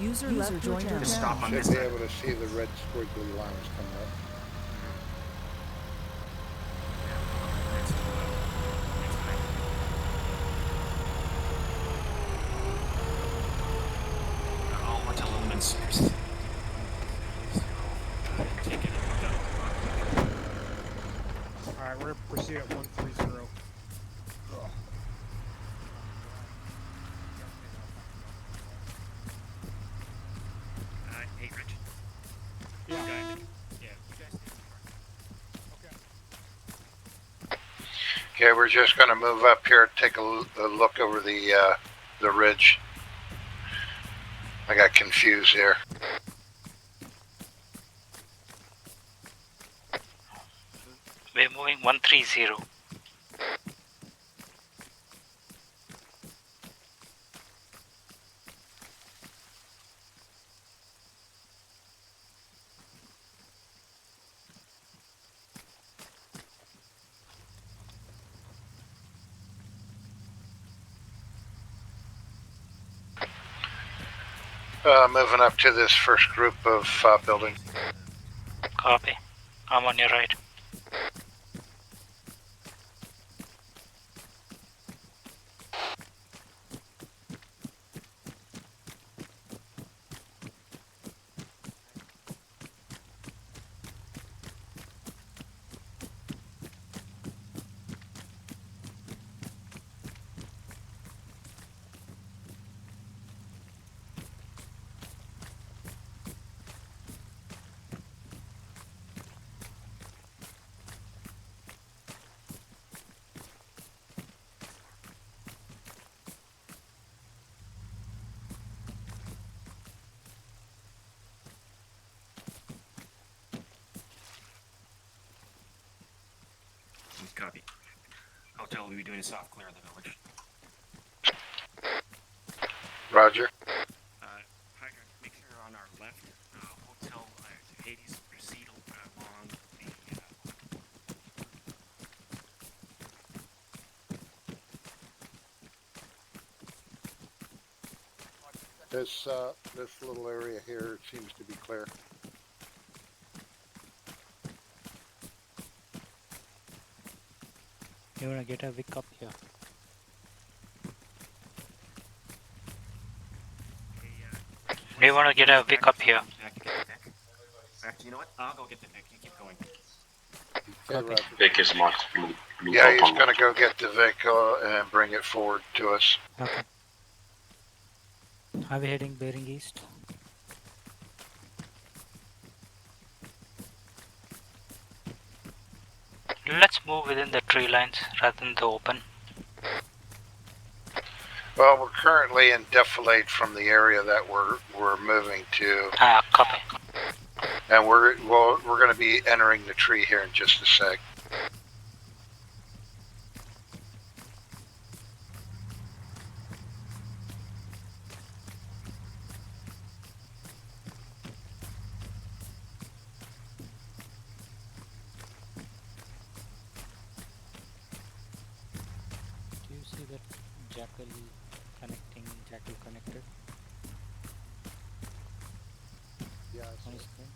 User left your joined channel. Just stop on Should this be side. able to see the red squiggly lines coming up. All hotel elements. Alright, we're going to proceed at 130. Hey, Rich. Yeah. Okay, we're just going to move up here, take a look over the ridge. I got confused there. We're moving 130. Moving up to this first group of building. Copy. I'm on your right. Copy. Hotel will be doing a soft clear of the village. Roger. Hydrant, make sure you're on our left. Hotel Hades, proceed along the... This little area here seems to be clear. You wanna get a Vic up here? We wanna get a Vic up here. Actually, you know what? I'll go get the Vic. You keep going. Vic is marked. Yeah, he's gonna go get the vehicle and bring it forward to us. Okay. Are we heading bearing east? Let's move within the tree lines rather than the open. Well, we're currently in defilade from the area that we're moving to. Copy. And we're going to be entering the tree here in just a sec. Do you see that jackal connected? Yeah, on his screen?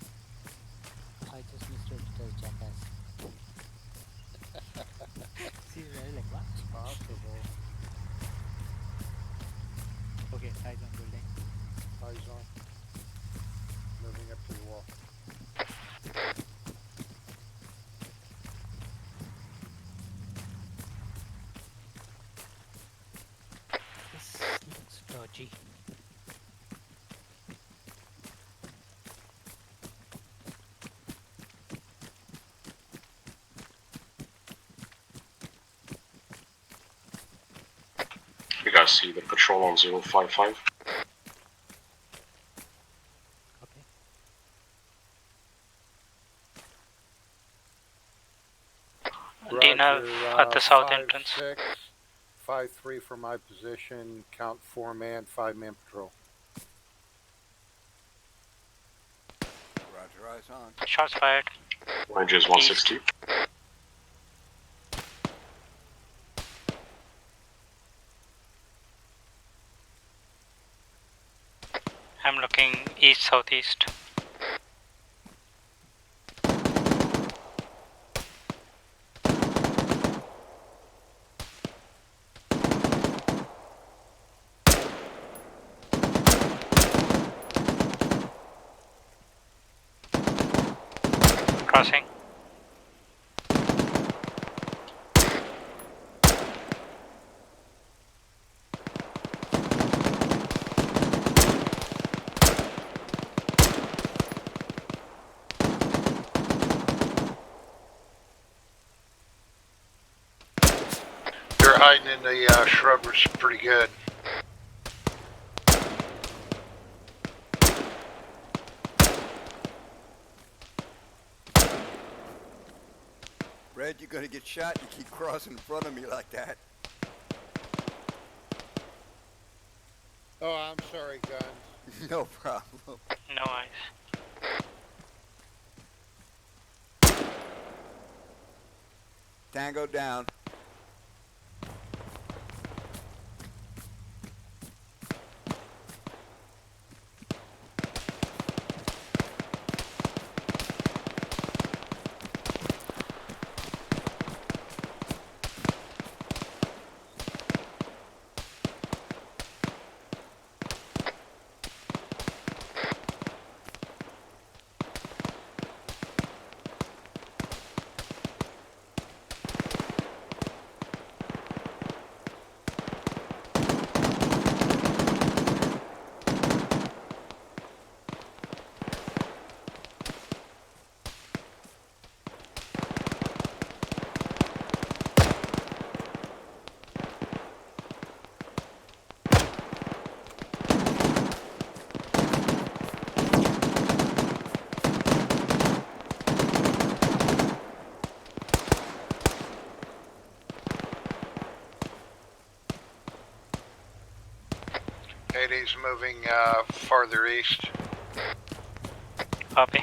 I just missed it as jackass. See, really like what? Possible. Okay, eyes on building. Eyes on. Moving up to the wall. This looks dodgy. You guys see the patrol on 055? Dina at the south entrance. 5-3 for my position. Count 4-man, 5-man patrol. Roger, eyes on. Shots fired. Rangers 160. I'm looking east southeast. Crossing. They're hiding in the shrubberies pretty good. Red, you're gonna get shot. You keep crossing in front of me like that. Oh, I'm sorry, Guns. No problem. No worries. Tango down. Hades moving farther east. Copy.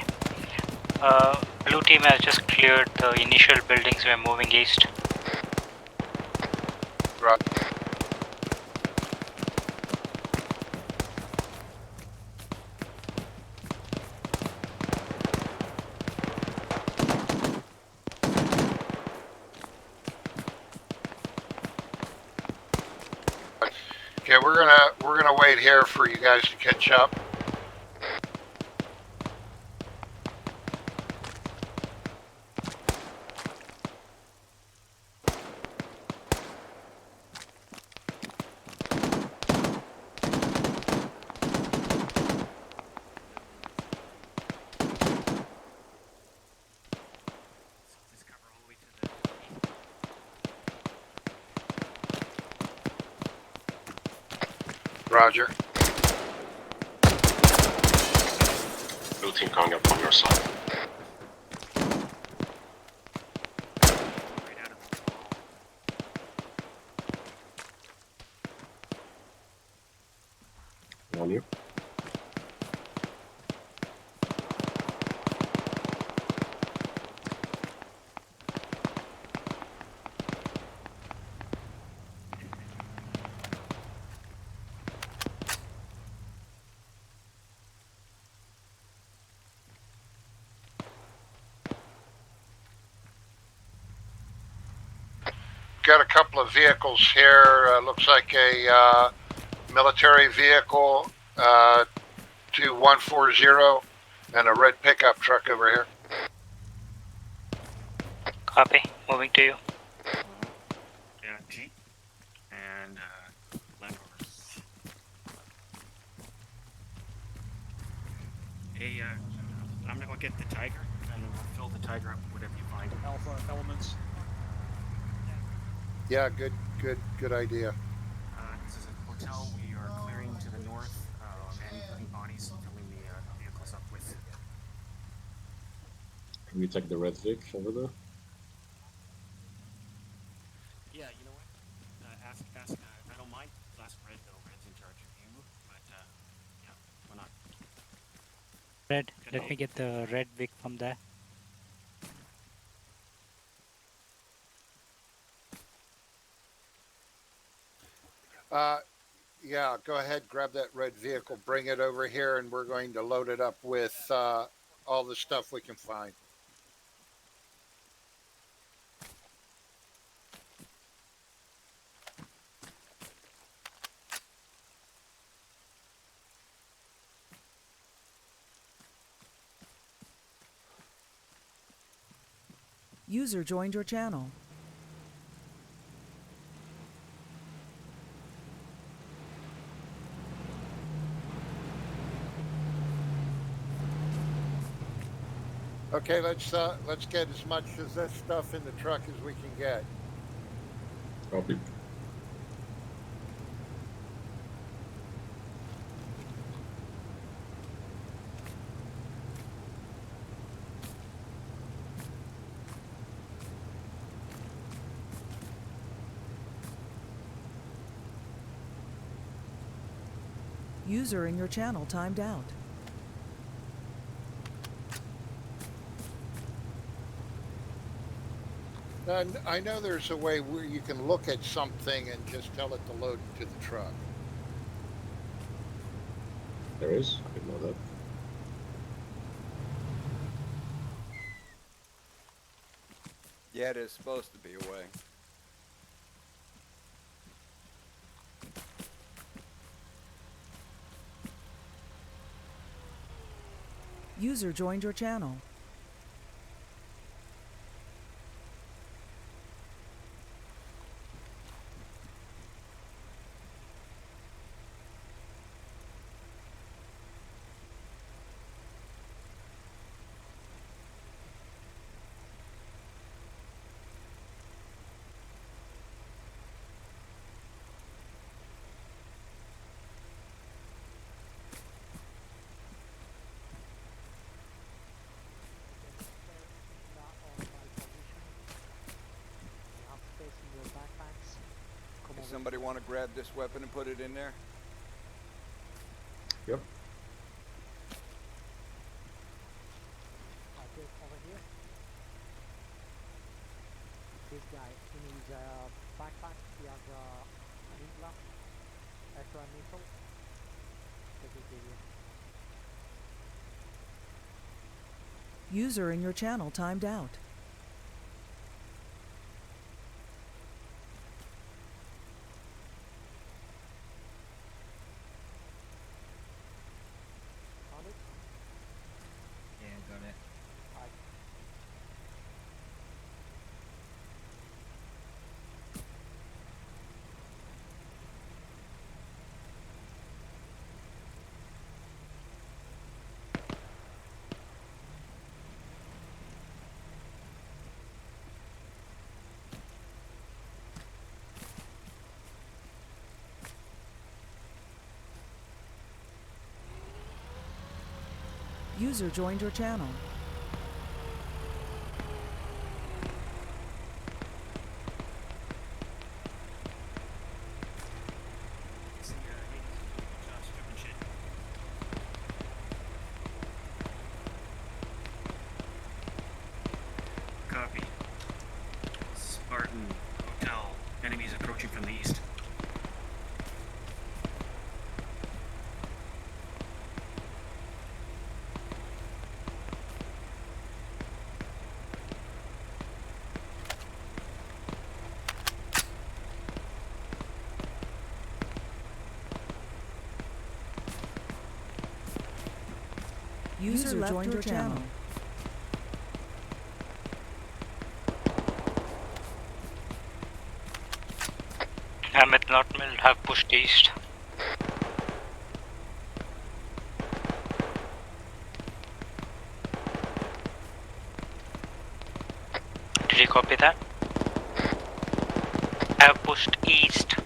Blue team has just cleared the initial buildings. We're moving east. Right. Okay, we're gonna wait here for you guys to catch up. Roger. Blue team coming up on your side. On you. Got a couple of vehicles here. Looks like a military vehicle, 2140, and a red pickup truck over here. Copy. Moving to you. Yeah, Jeep and Land Rovers. Hey, I'm gonna go get the Tiger, and we'll fill the Tiger up with whatever you find. Alpha elements. Yeah, good idea. This is a hotel. We are clearing to the north and putting bodies, filling the vehicles up with. Can we take the red Vic over there? Yeah, you know what? Ask. I don't mind. Last Red though. Red's in charge of you, but yeah, why not? Red, let me get the red Vic from there. Yeah, go ahead, grab that red vehicle, bring it over here, and we're going to load it up with all the stuff we can find. User joined your channel. Okay, let's get as much of this stuff in the truck as we can get. Copy. User in your channel timed out. And I know there's a way where you can look at something and just tell it to load into the truck. There is? I didn't know that. Yeah, there's supposed to be a way. User joined your channel. Does somebody want to grab this weapon and put it in there? Yep. Over here. This guy, in his backpack, he has an Igla, extra missile. Take it with you. User in your channel timed out. User joined your channel. Copy. Spartan Hotel. Enemies approaching from the east. User joined your channel. I'm at Northmill, have pushed east. Did you copy that? I have pushed east.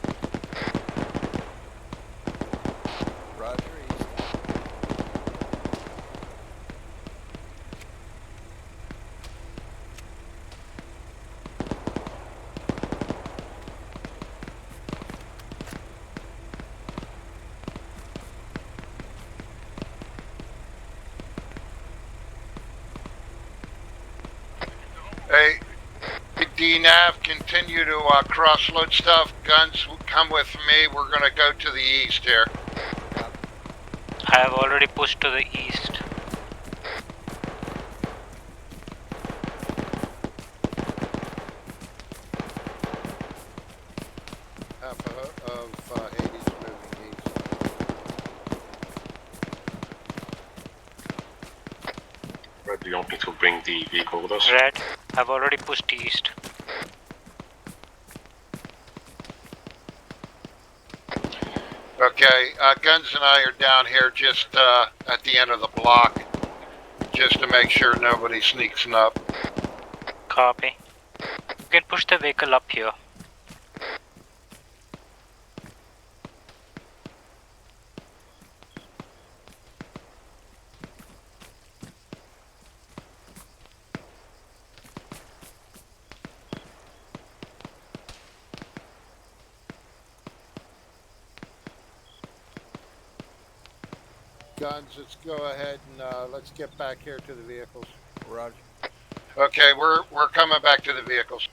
Roger, east. Hey, DNAV, continue to cross-load stuff. Guns, come with me. We're going to go to the east here. I have already pushed to the east. Half of Hades moving east. Red, do you want me to bring the vehicle with us? Red, I've already pushed east. Okay, Guns and I are down here just at the end of the block, just to make sure nobody sneaks up. Copy. You can push the vehicle up here. Guns, let's go ahead and let's get back here to the vehicles. Roger. Okay, we're coming back to the vehicles.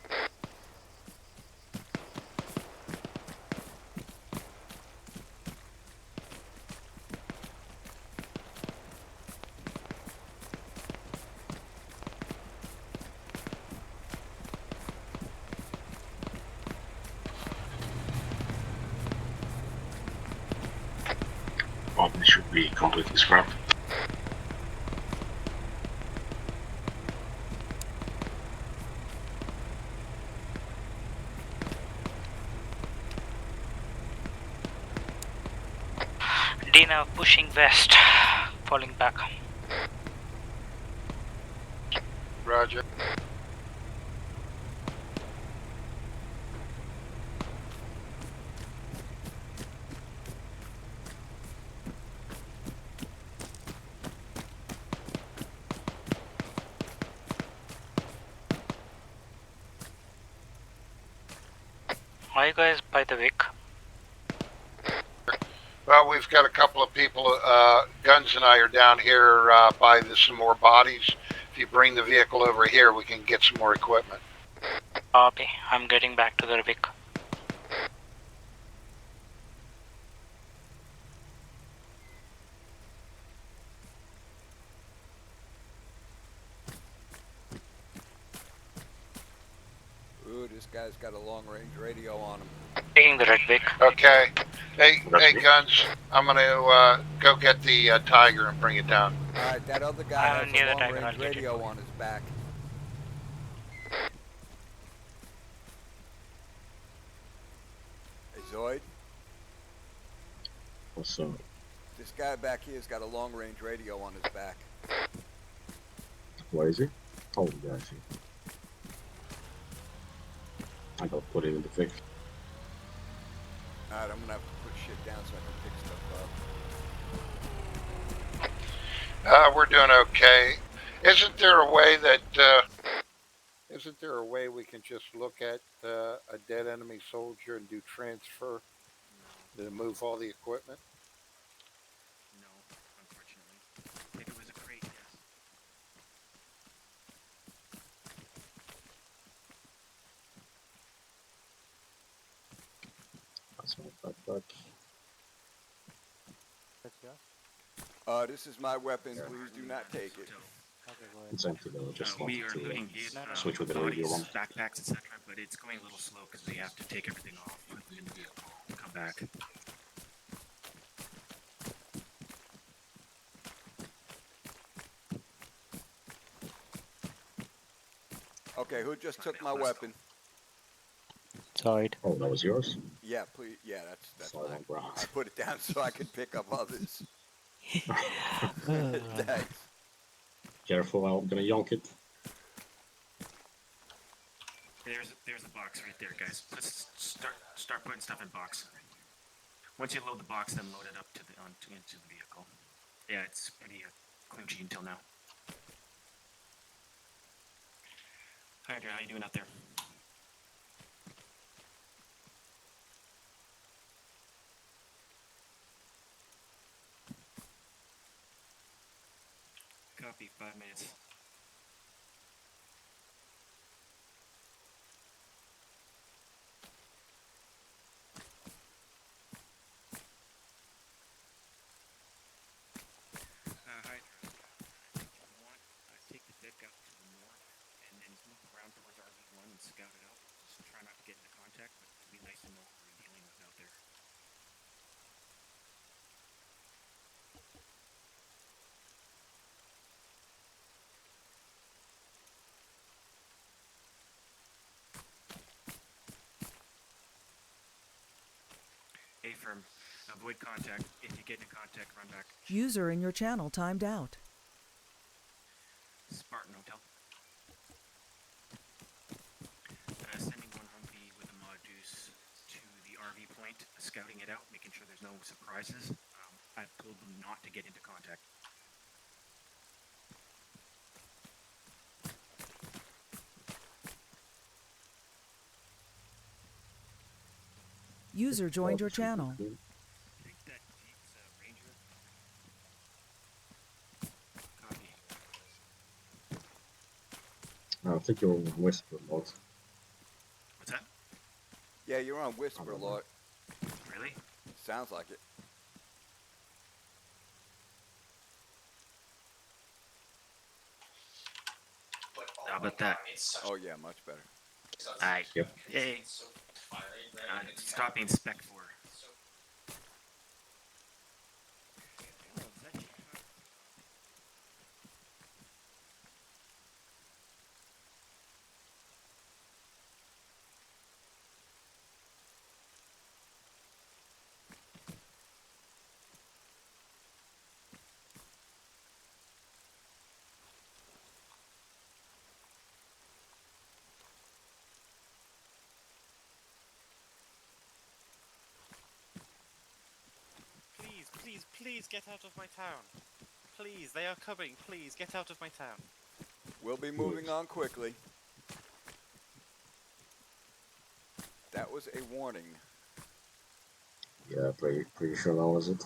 Body should be completely scrapped. Dina pushing west, falling back. Roger. Are you guys by the Vic? Well, we've got a couple of people, Guns and I are down here by some more bodies. If you bring the vehicle over here, we can get some more equipment. Copy. I'm getting back to the Vic. Ooh, this guy's got a long-range radio on him. Taking the Red Vic. Okay. Hey, Guns, I'm gonna go get the Tiger and bring it down. Alright, that other guy has a long-range radio on his back. Hey, Zoid? What's up? This guy back here's got a long-range radio on his back. Where is he? Oh, yeah, I see. I gotta put it in the fix. Alright, I'm gonna have to put shit down so I can pick stuff up. We're doing okay. Isn't there a way we can just look at a dead enemy soldier and do transfer to move all the equipment? No, unfortunately. If it was a crate, yes. That's my backpack. That's yours? This is my weapon. Please do not take it. It's empty though, just want We are to looting it, switch with the radio bodies, one. backpacks, etc., but it's going a little slow because we have to take everything off, put them in the vehicle, come back. Okay, who just took my weapon? Side. Oh, that was yours? Yeah, please. Yeah, that's Sorry, mine. bro. I put it down so I could pick up others. Thanks. Careful, I'm gonna yonk it. There's a box right there, guys. Let's start putting stuff in box. Once you load the box, then load it up to into the vehicle. Yeah, it's pretty clingy until now. Hi, Andrew, how you doing out there? Copy, 5 minutes. Hi. If you want, take the Vic out to the north and then move around towards RV1 and scout it out. Just try not to get into contact, but it'd be nice to know what we're dealing with out there. A firm, avoid contact. If you get into contact, run back. User in your channel timed out. Spartan Hotel. Sending one Humvee with a Mod Deuce to the RV point, scouting it out, making sure there's no surprises. I've told them not to get into contact. User joined your channel. I think that Jeep's Ranger. I think you're on Whisper mode. What's that? Yeah, you're on Whisper, Lord. Really? Sounds like it. How about that? Oh yeah, much better. Alright. Yep. Hey. Stop being spec for. Please get out of my town. Please, they are coming. Please get out of my town. We'll be moving on quickly. That was a warning. Yeah, pretty sure that was it.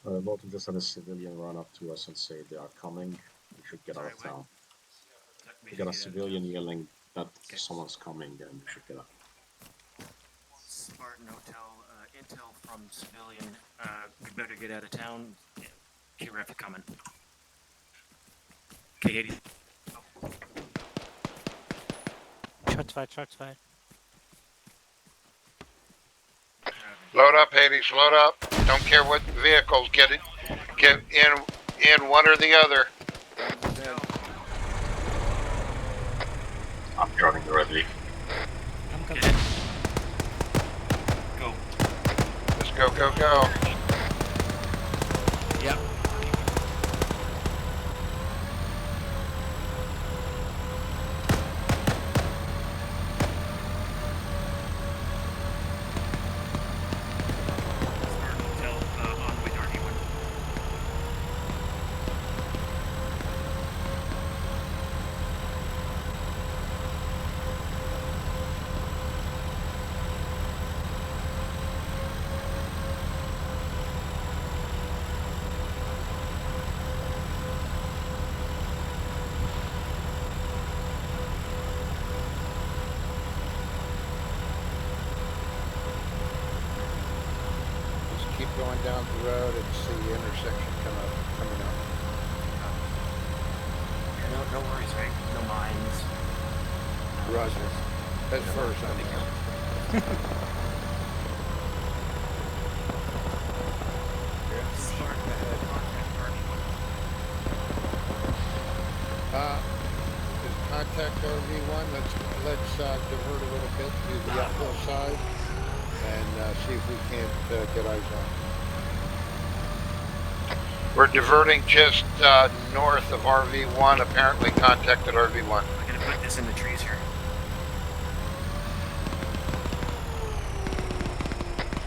But we just had a civilian run up to us and say they are coming. We should get out of town. We got a civilian yelling that someone's coming, and we should get out. Spartan Hotel, intel from civilian. We better get out of town. Yeah, QRF coming. K80. Shots fired. Load up, Hades, load up. Don't care what vehicles, get in one or the other. I'm driving the red leaf. I'm coming. Go. Let's go. Yep. Keep going down the road and see the intersection coming up. No worries, right? No mines. Roger. As far as I know. Contact RV1. Let's divert a little bit to the uphill side and see if we can't get eyes on. We're diverting just north of RV1. Apparently contacted RV1. I'm gonna put this in the trees here.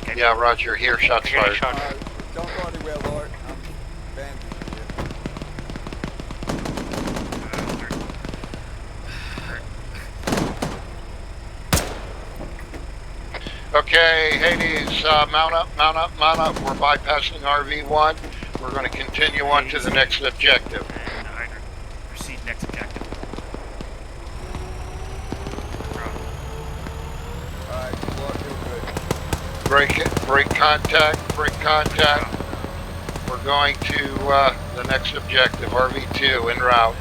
Okay. Yeah, Roger. Here, shots fired. Don't go anywhere, Lord. I'm bandaging you. Okay, Hades, mount up. We're bypassing RV1. We're going to continue on to the next objective. And Hydra, proceed next objective. Alright, Lord, you're good. Break contact. We're going to the next objective, RV2, en route.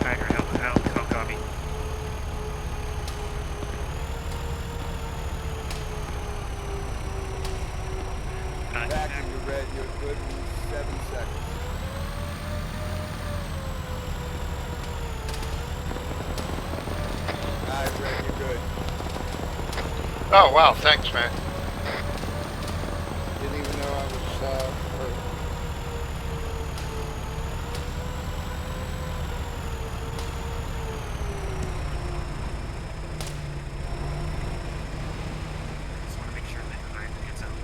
Hydra, how copy? Back in your red, you're good in 7 seconds. Alright, red, you're good. Oh, wow, thanks, man. Didn't even know I was hurt. Just want to make sure that Hydra gets out.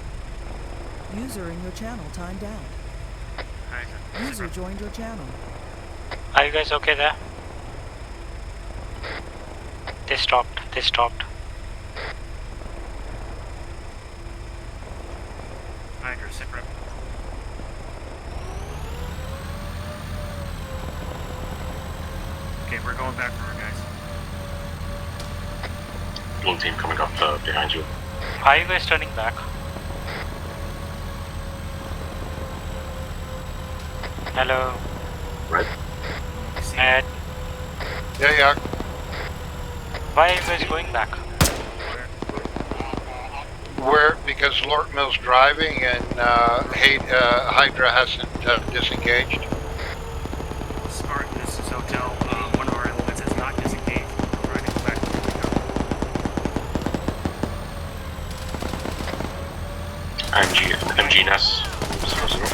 User in your channel timed out. Hydra. User joined your channel. Are you guys okay there? They stopped. Hydra, sit rep. Okay, we're going back for our guys. Blue team coming up behind you. Are you guys turning back? Hello. Right. Ed. Yeah. Why are you guys going back? Because Lort Mill's driving and Hydra hasn't disengaged. Spartan, this is Hotel. One of our elements is not disengaged. We're trying to go back to where we MG Ness. 0-0.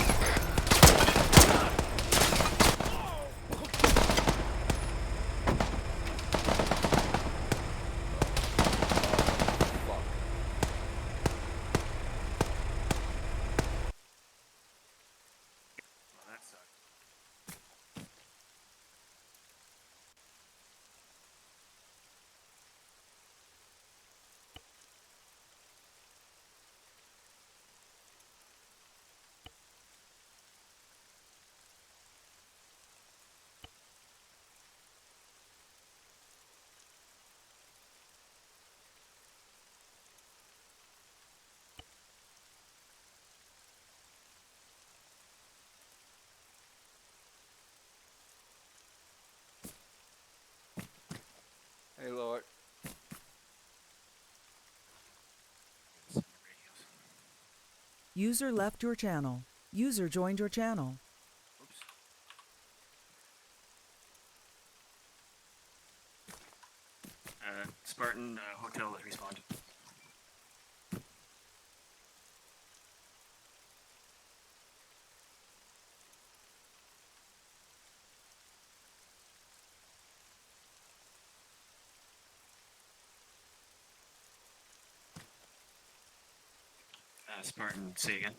Hey, Lord. User left your channel. User joined your channel. Spartan, Hotel has respawned. Spartan, say again.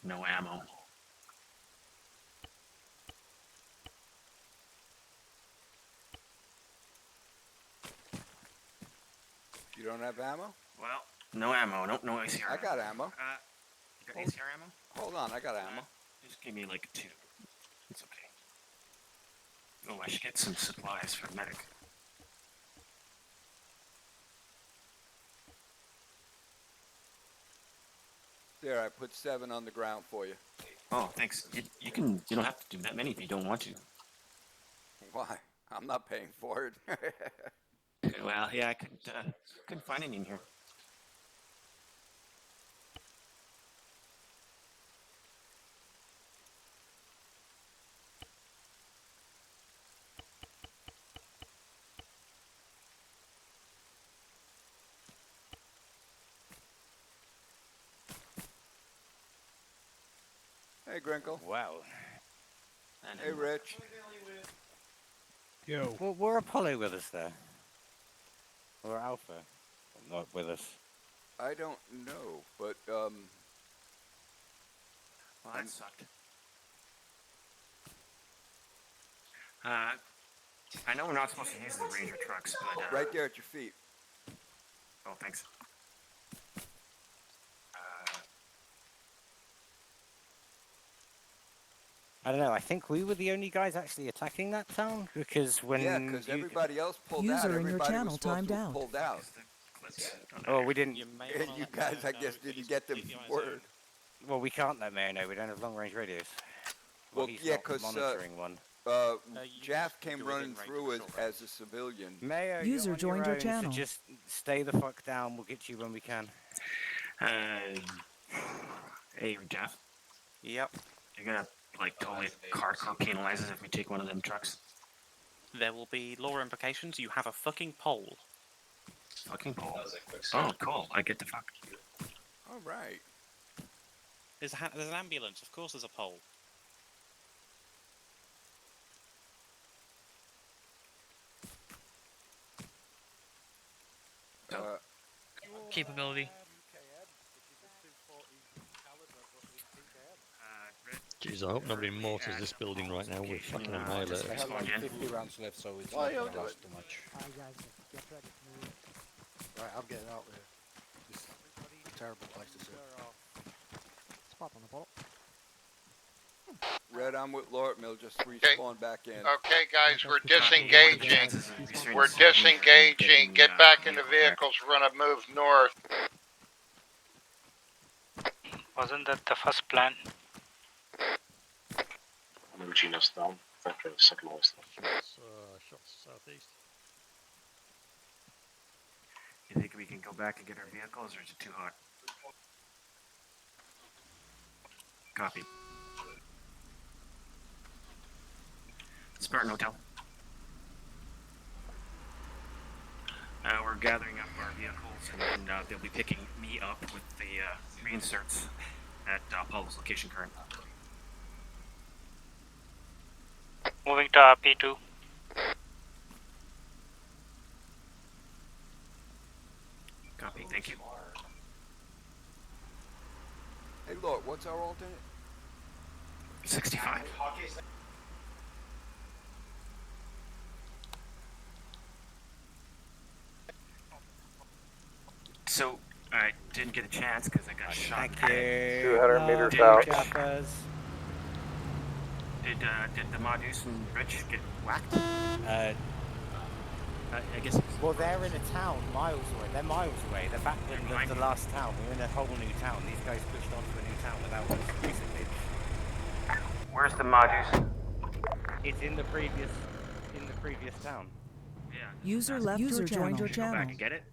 No ammo. You don't have ammo? Well, no ammo. No ACR. I got ammo. You got ACR ammo? Hold on, I got ammo. Just give me like 2. It's okay. Oh, I should get some supplies for medic. There, I put 7 on the ground for you. Oh, thanks. You don't have to do that many if you don't want to. Why? I'm not paying for it. Well, yeah, I couldn't find any in here. Hey, Grinkle. Wow. Hey, Rich. Yo. Well, were Apollo with us there? Or Alpha? Not with us. I don't know, but, Well, that sucked. I know we're not supposed to use the Ranger trucks, but... right there at your feet. Oh, thanks. I don't know, I think we were the only guys actually attacking that town, because when... Yeah, because everybody else pulled out. User in your Everybody channel was supposed timed to have out. pulled out. Oh, we didn't... You guys, I guess, didn't get the word. Well, we can't let Mayo know, we don't have long-range radios. Well, he's yeah, not because monitoring one. Jaff came running through as a civilian. Mayo, User you're on joined your own, channel. So just stay the fuck down, we'll get you when we can. Hey, Jeff. Yep. You're gonna, like, totally hardcore penalize us if we take one of them trucks. There will be law implications. You have a fucking pole. Fucking pole. Oh, cool. I get the fuck. All right. There's an ambulance. Of course there's a pole. capability. Jeez, I hope nobody mortars this building right now. We're fucking annihilated. I have like 50 rounds left, so it's Why not you gonna do last it? too much. Alright guys, get ready to move. Right, I'm getting out there. This is a terrible place to sit. Spot on the bottle. Red, I'm with Lord Mill. Just respawn back in. Okay, guys, we're disengaging. We're disengaging. Get back in the vehicles. We're gonna move north. Wasn't that the first plan? Gina's down. Factory, second lowest. Shots southeast. You think we can go back and get our vehicles, or is it too hot? Copy. Spartan Hotel. We're gathering up our vehicles, and then they'll be picking me up with the reinserts at Apollo's location current. Moving to RP2. Copy, thank you. Hey, Lord, what's our alternate? 65. So, I didn't get a chance because I got shot. Thank you. 200 meters Did out. Did the Modus and Rich get whacked? I guess. Well, they're in a town miles away. They're miles away. They're back in the last town. We're in a whole new town. These guys pushed onto a new town without us recently. Where's the Modus? It's in the previous town. Yeah. User left or joined your Go channel. back and get it.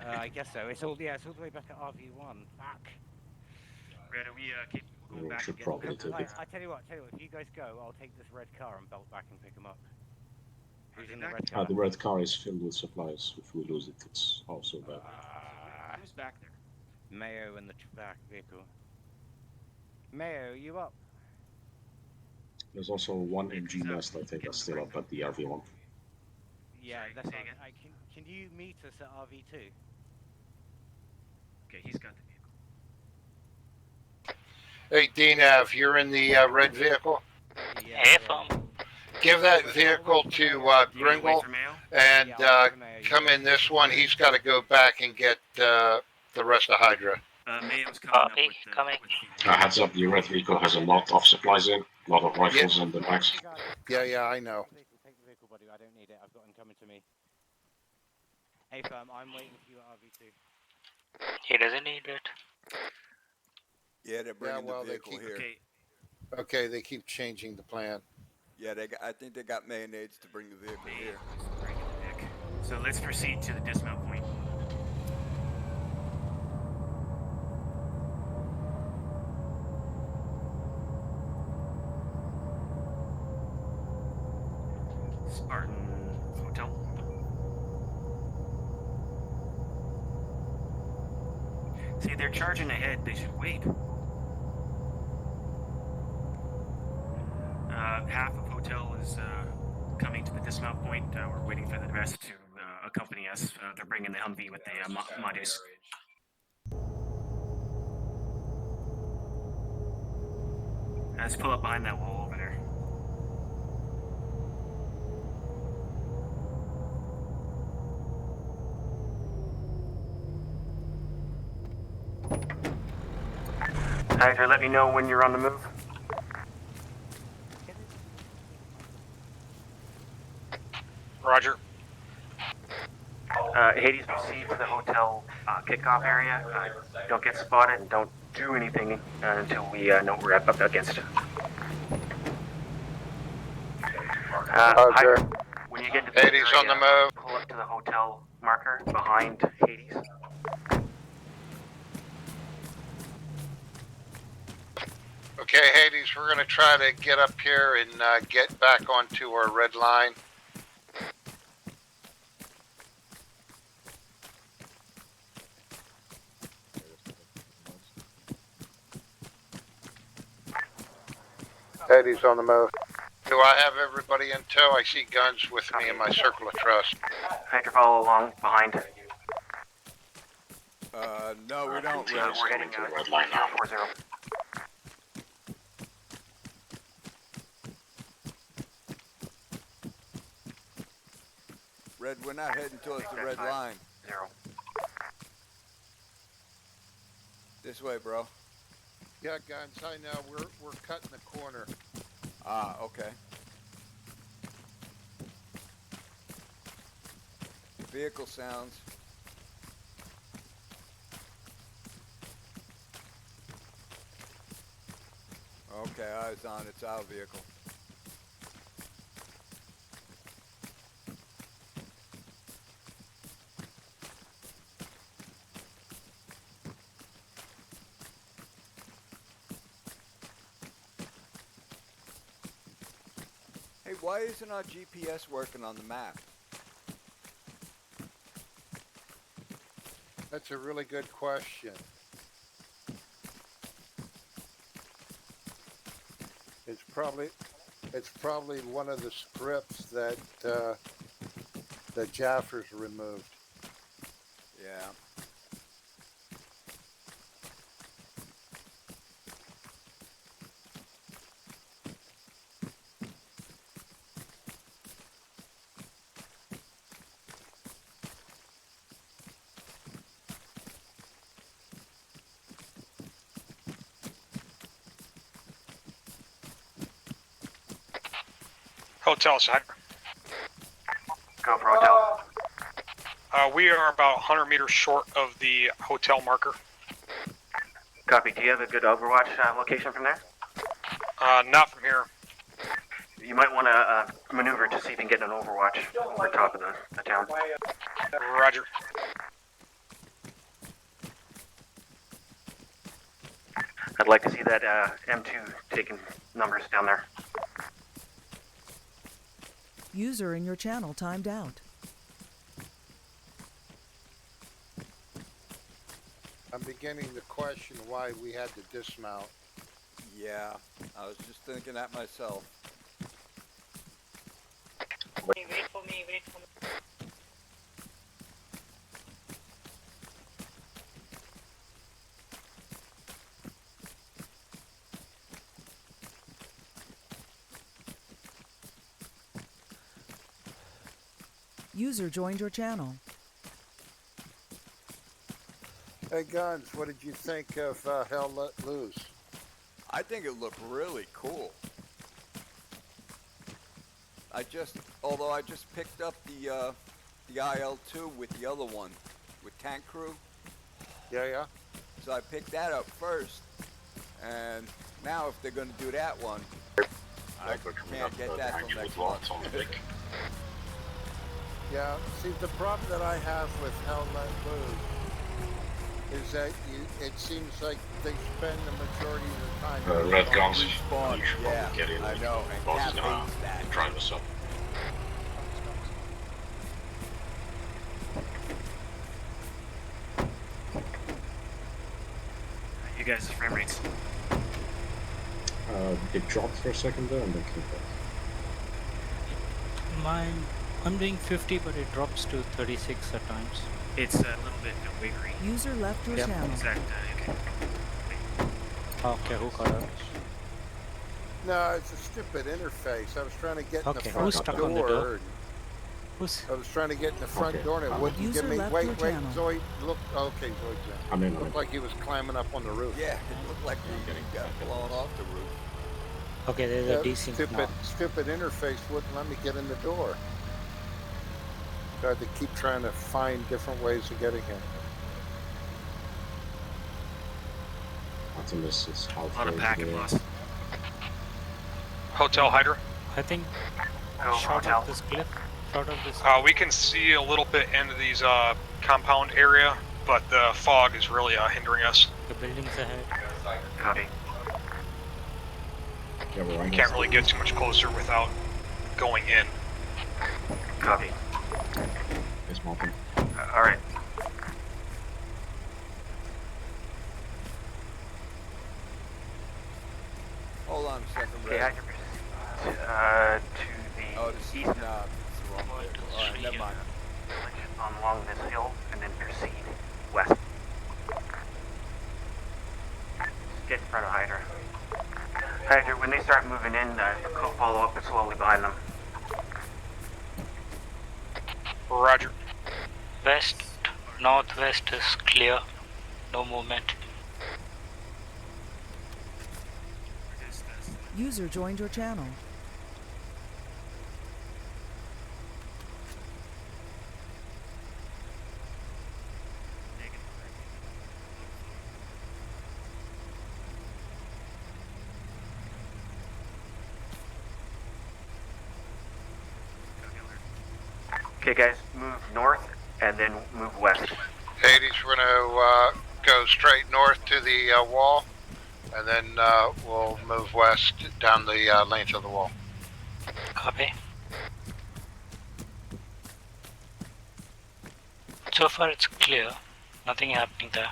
I guess so. It's all the way back at RV1. Fuck. Red, are we capable of going We back should and probably getting take it. I tell you what. If you guys go, I'll take this red car and belt back and pick them up. Who's in the red car? The red car is filled with supplies. If we lose it, it's also bad. Who's back there? Mayo in the back vehicle. Mayo, you up? There's also one MG nest, I think, that's still up at the RV1. Yeah, Sorry, that's say right. again? Can you meet us at RV2? Okay, he's got the vehicle. Hey, DNAV, you're in the red vehicle. Hey, phone. Give that vehicle to Gringle and come in this one. He's got to go back and get the rest of Hydra. Mayo's coming Copy, coming. Heads up, the red vehicle has a lot of supplies in, a lot of rifles and the mags. Yeah, I know. Take the vehicle, buddy. I don't need it. I've got him coming to me. Hey, fam, I'm waiting for you at RV2. He doesn't need it. Yeah, they're bringing well, the they vehicle keep- here. Okay, they keep changing the plan. Yeah, I think they got mayonnaise to bring the vehicle here. So let's proceed to the dismount point. Spartan Hotel. See, they're charging ahead. They should wait. Half of Hotel is coming to the dismount point. We're waiting for the rest to accompany us. They're bringing the Humvee with the Modus. Let's pull up behind that wall over there. Hydra, let me know when you're on the move. Roger. Hades, proceed to the hotel kickoff area. Don't get spotted and don't do anything until we know what we're up against. Hydra, when you get to the Hades area, on the move. pull up to the hotel marker behind Hades. Okay, Hades, we're going to try to get up here and get back onto our red line. Hades on the move. Do I have everybody in tow? I see guns with me in my circle of trust. Hydra, follow along behind. No, we don't. We're heading to red line now. 040. Red, we're not heading towards the red line. 0. This way, bro. Yeah, guns, I know. We're cutting the corner. Ah, okay. Vehicle sounds. Okay, eyes on. It's our vehicle. Hey, why isn't our GPS working on the map? That's a really good question. It's probably one of the scripts that that Jaffers removed. Yeah. Hotel side. Go for hotel. We are about 100 meters short of the hotel marker. Copy. Do you have a good Overwatch location from there? Not from here. You might want to maneuver to see if you can get an Overwatch over top of the town. Roger. I'd like to see that M2 taking numbers down there. User in your channel timed out. I'm beginning to question why we had to dismount. Yeah, I was just thinking that myself. Wait for me. User joined your channel. Hey, Guns, what did you think of Hell Let Loose? I think it looked really cool. Although I just picked up the IL-2 with the other one, with Tank Crew. Yeah. So I picked that up first, and now if they're going to do that one, I can't get that till next month. Yeah, see, the problem that I have with Hell Let Loose is that it seems like they spend the majority of the time... Red Guns, respawn. Yeah, get in. I know, and Boss Cap is gonna hates that. try this up. You guys' frame rates. It dropped for a second there and then came back. Mine, I'm doing 50, but it drops to 36 at times. It's a little bit wiggery. User left your channel. Exact, Okay, who got out? No, it's a stupid interface. I was trying to get in the Okay, front who's stuck on the door? and Who's... I was trying to get in the front Okay. door and it wouldn't User give me... left Wait, your channel. Zoe, look... Okay, Zoe. I'm in. Looked like he was climbing up on the roof. Yeah, it looked like he got blown off the roof. Okay, there's a decent Stupid interface wouldn't let me get in the door. So I had to keep trying to find different ways of getting in. Artemis is A lot of halfway packet there. loss. Hotel Hydra. I think Go for short hotel. of this cliff, short of this. We can see a little bit into these compound area, but the fog is really hindering us. The buildings ahead. Copy. Yeah, we're right Can't next really to get too much closer without going in. Copy. this mountain. Alright. Hold on a second, Okay, Red. to the Oh, this is east not. It's the wrong way. Alright, never mind. along this hill and then proceed west. get in front of Hydra. Hydra, when they start moving in, follow up and slowly behind them. Roger. West, northwest is clear. No movement. User joined your channel. Okay, guys, move north and then move west. Hades, we're going to go straight north to the wall, and then we'll move west down the length of the wall. Copy. So far it's clear. Nothing happening there.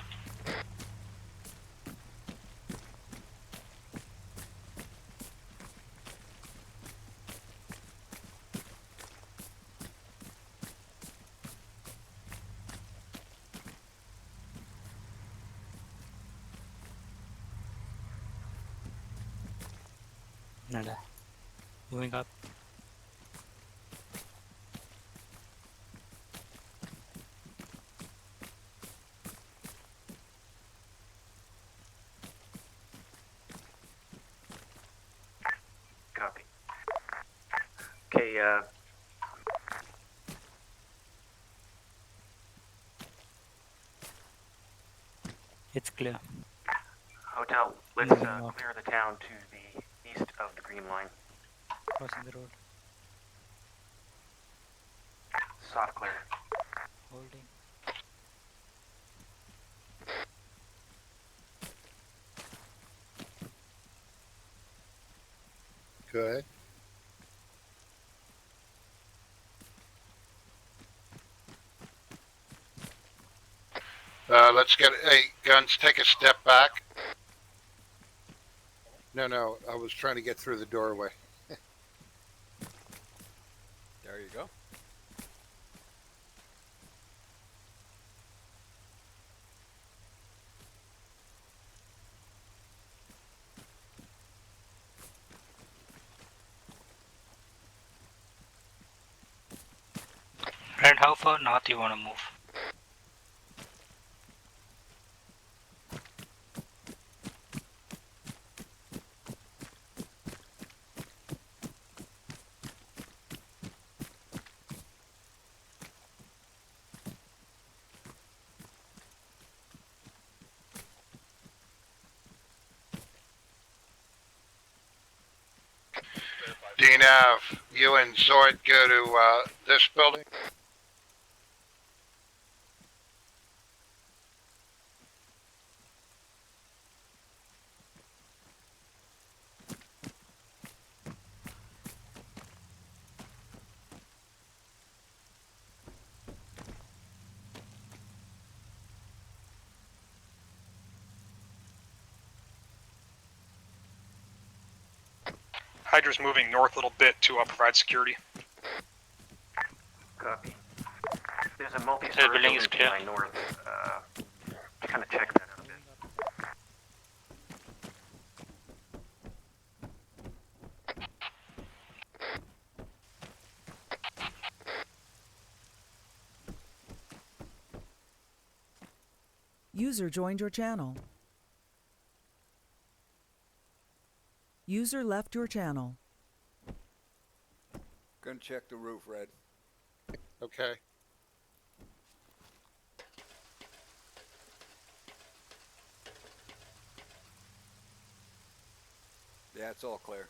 Nada. Moving up. Copy. Okay, It's clear. Hotel, let's Moving north. clear the town to the east of the green line. Crossing the road. Soft clear. Holding. Go ahead. Let's get, hey, guns, take a step back. No, I was trying to get through the doorway. There you go. Red, how far north you want to move? DNAV, you and Zoid go to this building. Hydra's moving north a little bit to provide security. Copy. There's a multi-story building is building to clear. my north. Kind of check that out a bit. User joined your channel. User left your channel. Gonna check the roof, Red. Okay. Yeah, it's all clear.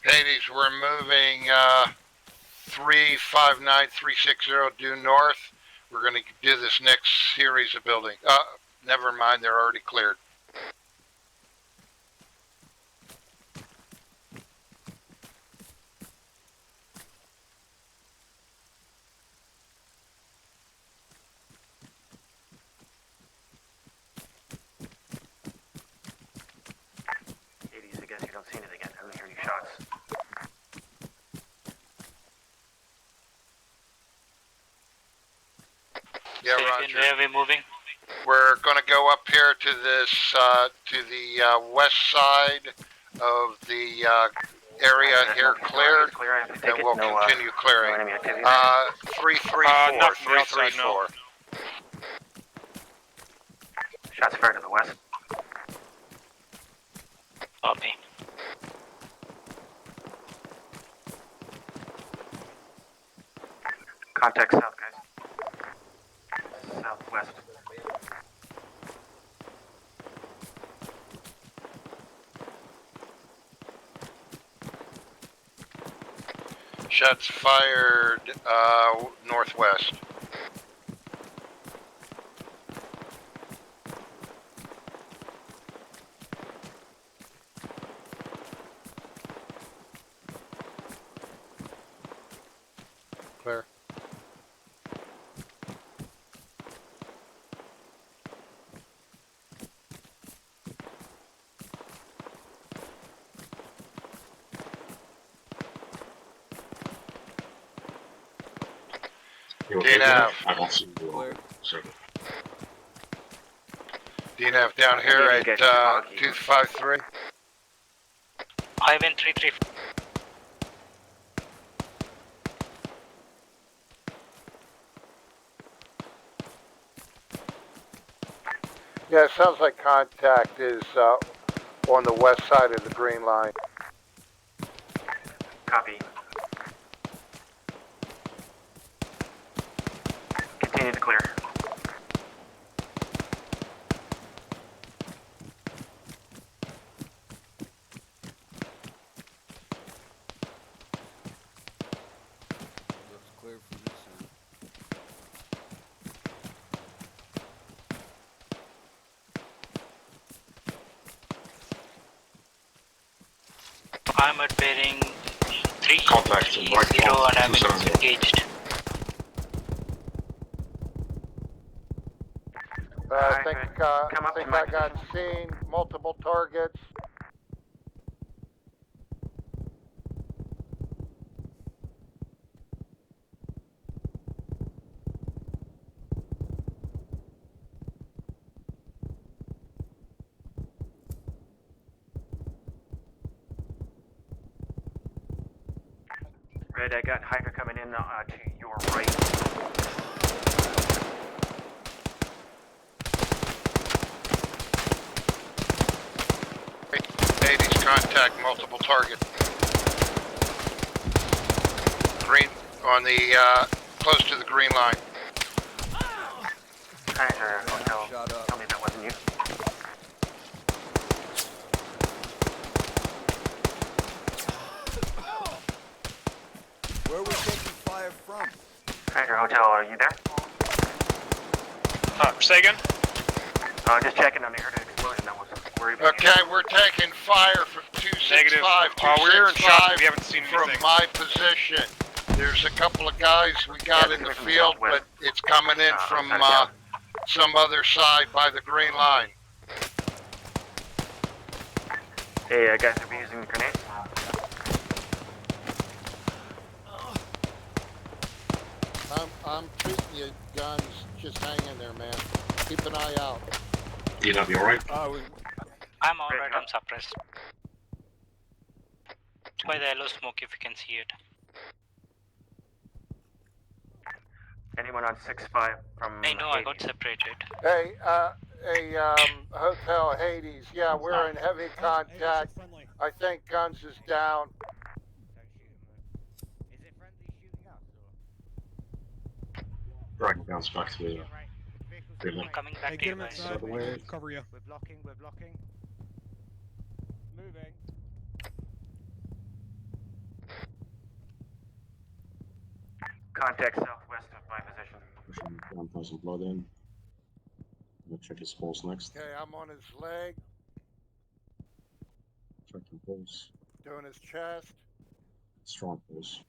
Hades, we're moving 359360 due north. We're going to do this next series of building. Never mind, they're already cleared. Yeah, Fabian, Roger. where are we moving? We're going to go up here to this, to the west side of the area here cleared, and we'll continue clearing. 334, Not from the outside, no. 334. Shots fired to the west. Copy. Contact south, guys. Southwest. Shots fired northwest. Clear. DNAV. DNAV down here at 253. Highway 33. Yeah, it sounds like contact is on the west side of the green line. Copy. Continue to clear. Looks clear from this end. I'm at bearing 3 Contact, 0 right and I'm 270. engaged. I think I got seen multiple targets. Red, I got Hydra coming in to your right. Hades, contact multiple targets. Green on the close to the green line. Hydra, hotel. Tell me that wasn't you. Where are we taking fire from? Hydra Hotel, are you there? Say again? Just checking on the air explosion that was worried about. Okay, we're taking fire from 265. We're here in shots, we haven't seen from anything. my position. There's a couple of guys we got in the field, but it's coming in from some other side by the green line. Hey, guys are using grenades. I'm treating you, guns. Just hang in there, man. Keep an eye out. DNAV, you alright? I'm alright, I'm suppressed. It's by the yellow smoke if you can see it. Anyone on 6-5 from... I know, I got separated. Hey, Hotel Hades. Yeah, we're in heavy contact. I think Guns is down. Dragging guns back to the building. Coming back to you guys. Cover you. We're blocking. Moving. Contact southwest of my position. Pushing 1000 blood in. I'm gonna check his pulse next. Okay, I'm on his leg, Checking pulse. doing his chest. Strong pulse.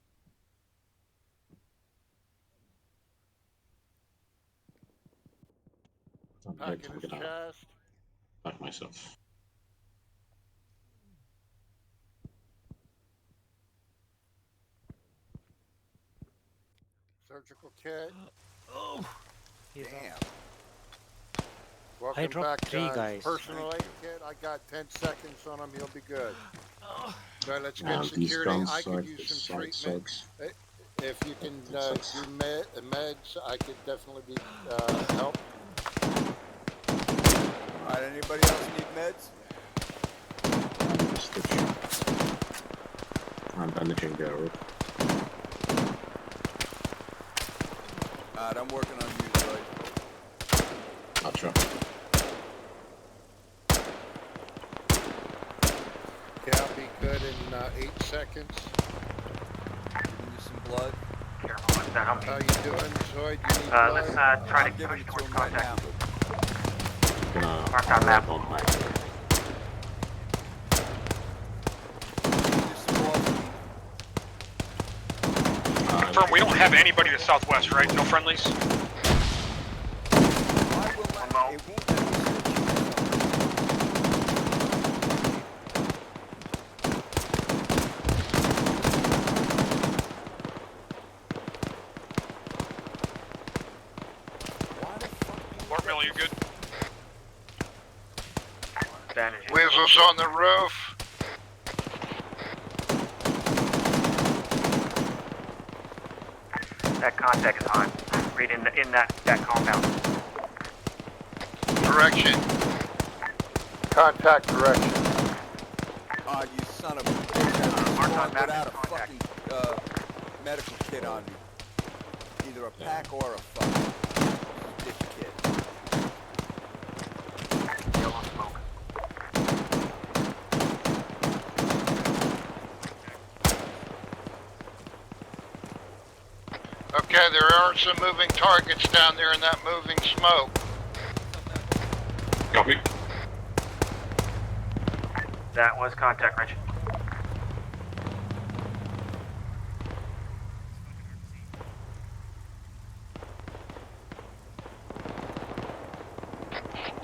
I'm dead, Packing I'm his gonna chest. back myself. Surgical kit. Oh. He's Damn. Welcome dropped back, 3 guys. Personal aid kit, I got 10 seconds on him. He'll be good. So let's get Yeah, these security. guns I could suck. use This some site treatment. sucks. If you can It sucks. do meds, I could definitely be help. Alright, anybody else need meds? I'm bandaging the roof. Alright, I'm working on you, Zoid. Gotcha. Okay, I'll be good in 8 seconds. Give you some blood. Careful with that hump. How you doing, Zoid? You need blood? Let's try I'm to giving push it to towards him right contact. Gonna Mark on map. on my Confirm we don't have anybody to southwest, right? No friendlies? Lord Mill, you good? Weasel's on the roof. That contact is on. Read in that compound. Direction. Contact direction. Ah, you son of a bitch. Mark I on map without a contact. fucking medical kit on me. Either a pack or a fucking stitch kit. Yellow smoke. Okay, there are some moving targets down there in that moving smoke. Copy. That was contact, Rich.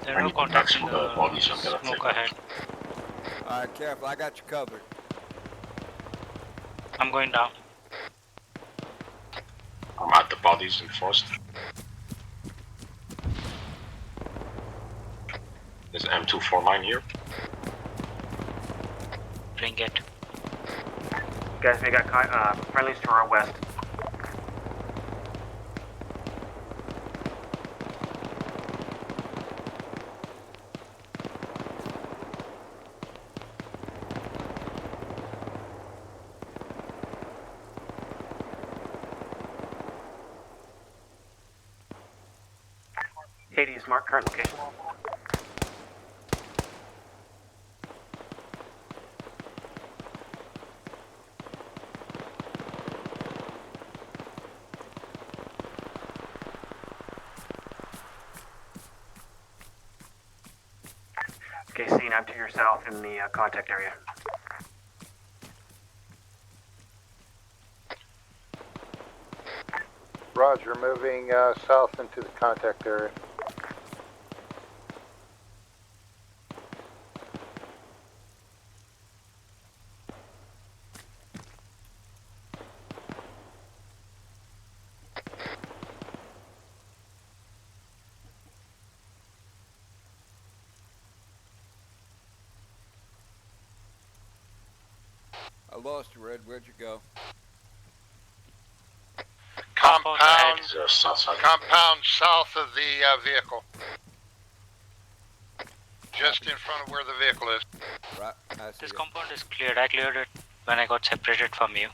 There are no contacts in the bodies. I'm gonna smoke take ahead. Alright, careful. I got you covered. I'm going down. I'm at the bodies in first. There's M249 here. Bring it. Guys, we got friendlies to our west. Hades, mark current location. Okay, scene, I'm to your south in the contact area. Roger, moving south into the contact area. I lost you, Red. Where'd you go? Compound south of the vehicle. Just in front of where the vehicle is. Right. I see This you. compound is cleared. I cleared it when I got separated from you.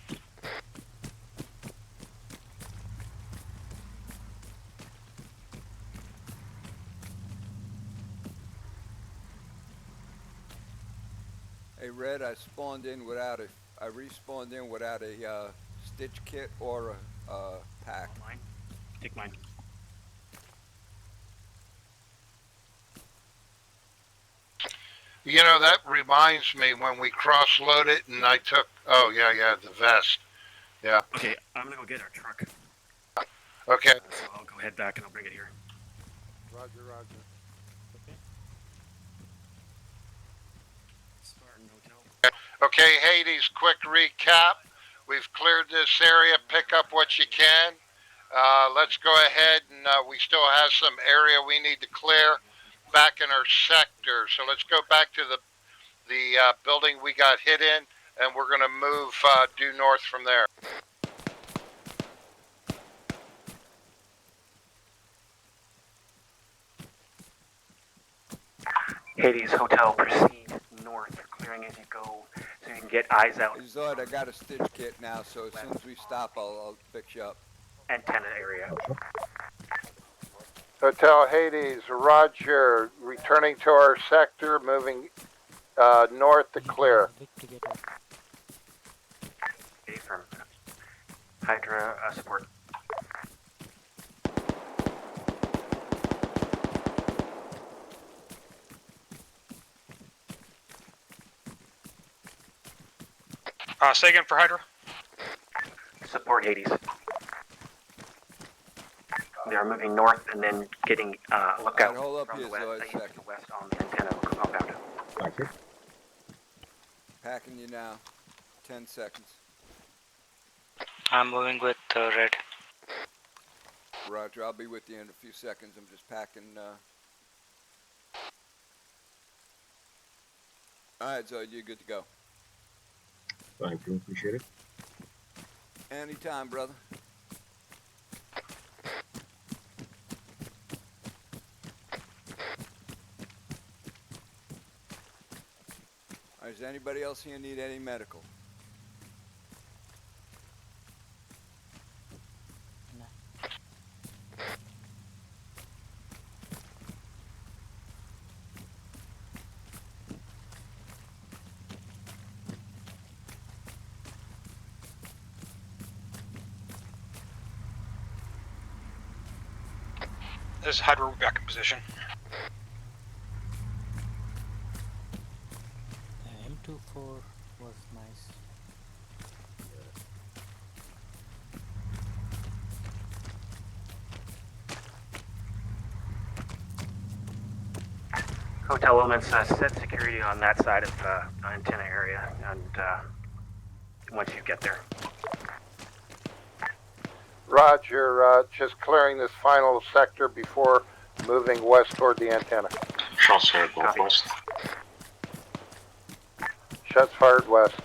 Hey, Red, I spawned in without a... I respawned in without a stitch kit or a pack. Mine. Take mine. You know, that reminds me when we cross-loaded and I took, oh, yeah, the vest. Yeah. Okay, I'm gonna go get our truck. Okay. So I'll go head back and I'll bring it here. Roger. Spartan Hotel. Okay, Hades, quick recap. We've cleared this area. Pick up what you can. Let's go ahead and we still have some area we need to clear back in our sector. So let's go back to the building we got hit in, and we're going to move due north from there. Hades Hotel, proceed north, clearing as you go, so you can get eyes out. Zod, I got a stitch kit now, so as soon as we stop, I'll fix you up. Antenna area. Hotel Hades, Roger, returning to our sector, moving north to clear. Affirm. Hydra, support. Say again for Hydra. Support Hades. They are moving north and then getting lookout hold up from here, the west, Zoid, east to second. west on the antenna compound. Thank you. Packing you now. 10 seconds. I'm moving with red. Roger, I'll be with you in a few seconds. I'm just packing. Alright, Zoid, you're good to go. Thank you, appreciate it. Anytime, brother. Is anybody else here need any medical? This is Hydra, we're back in position. M24 was nice. Hotel elements, set security on that side of the antenna area, and once you get there. Roger, just clearing this final sector before moving west toward the antenna. Shots fired northwest. Shots fired west.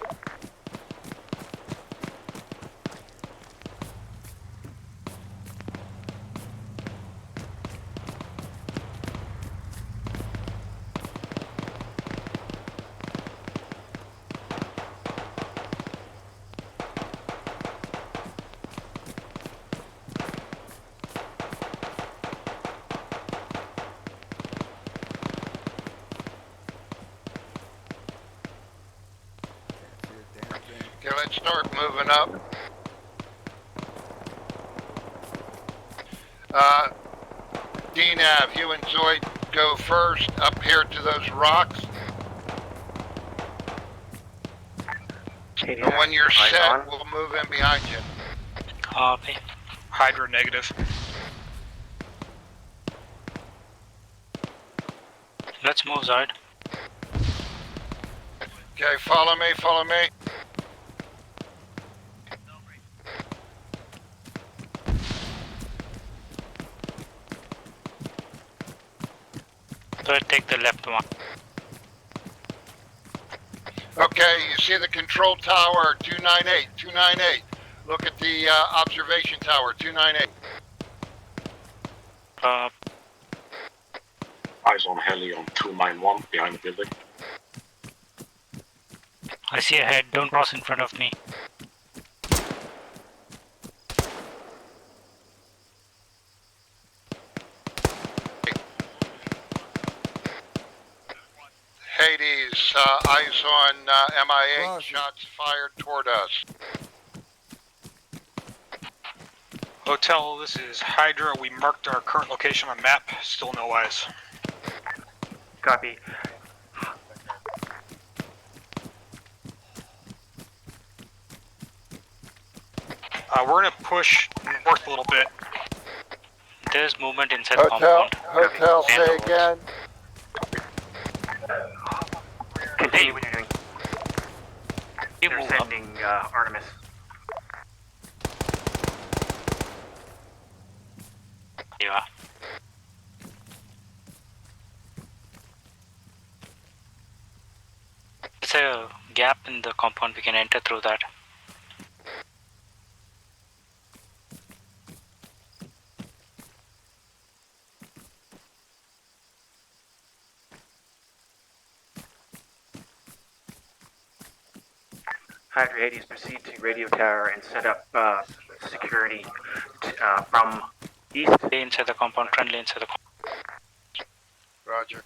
Okay, let's start moving up. DNAV, you and Zoid go first up here to those rocks. And when you're set, we'll move in behind you. Copy. Hydra, negative. Let's move, Zard. Okay, follow me, follow me. So I take the left one. Okay, you see the control tower, 298, 298. Look at the observation tower, 298. Eyes on heli on 291 behind the building. I see a head, don't cross in front of me. Hades, eyes on MI8, shots fired toward us. Hotel, this is Hydra. We marked our current location on map. Still no eyes. Copy. We're gonna push north a little bit. There's movement inside Hotel, compound. hotel, say again. Continue what you're doing. They're sending Artemis. You are. There's a gap in the compound, we can enter through that. Hydra Hades, proceed to radio tower and set up security from east. Inside the compound, friendly inside the compound. Roger.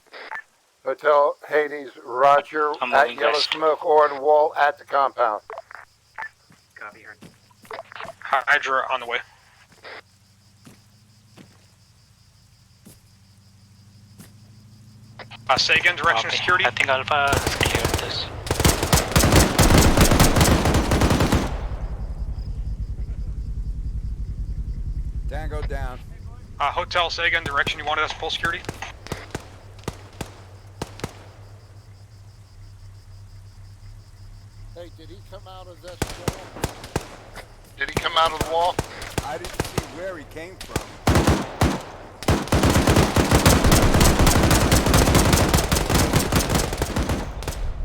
Hotel Hades, Roger, at Yellow west. Smoke, Orden Wall, at the compound. Copy, heard. Hydra on the way. Say again, direction of security? I think Alpha has cleared this. Tango down. Hotel, say again, direction you wanted us full security? Hey, did he come out of this wall? Did he come out of the wall? I didn't see where he came from.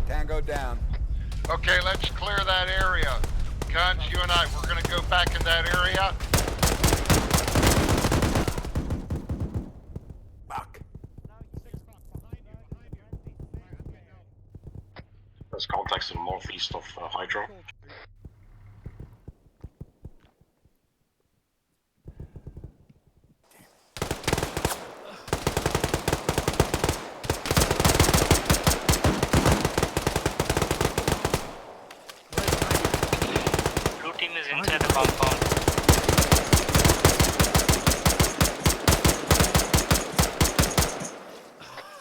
Tango down. Okay, let's clear that area. Guns, you and I, we're gonna go back in that area. There's contacts to the northeast of Hydro. Blue team is inside the compound.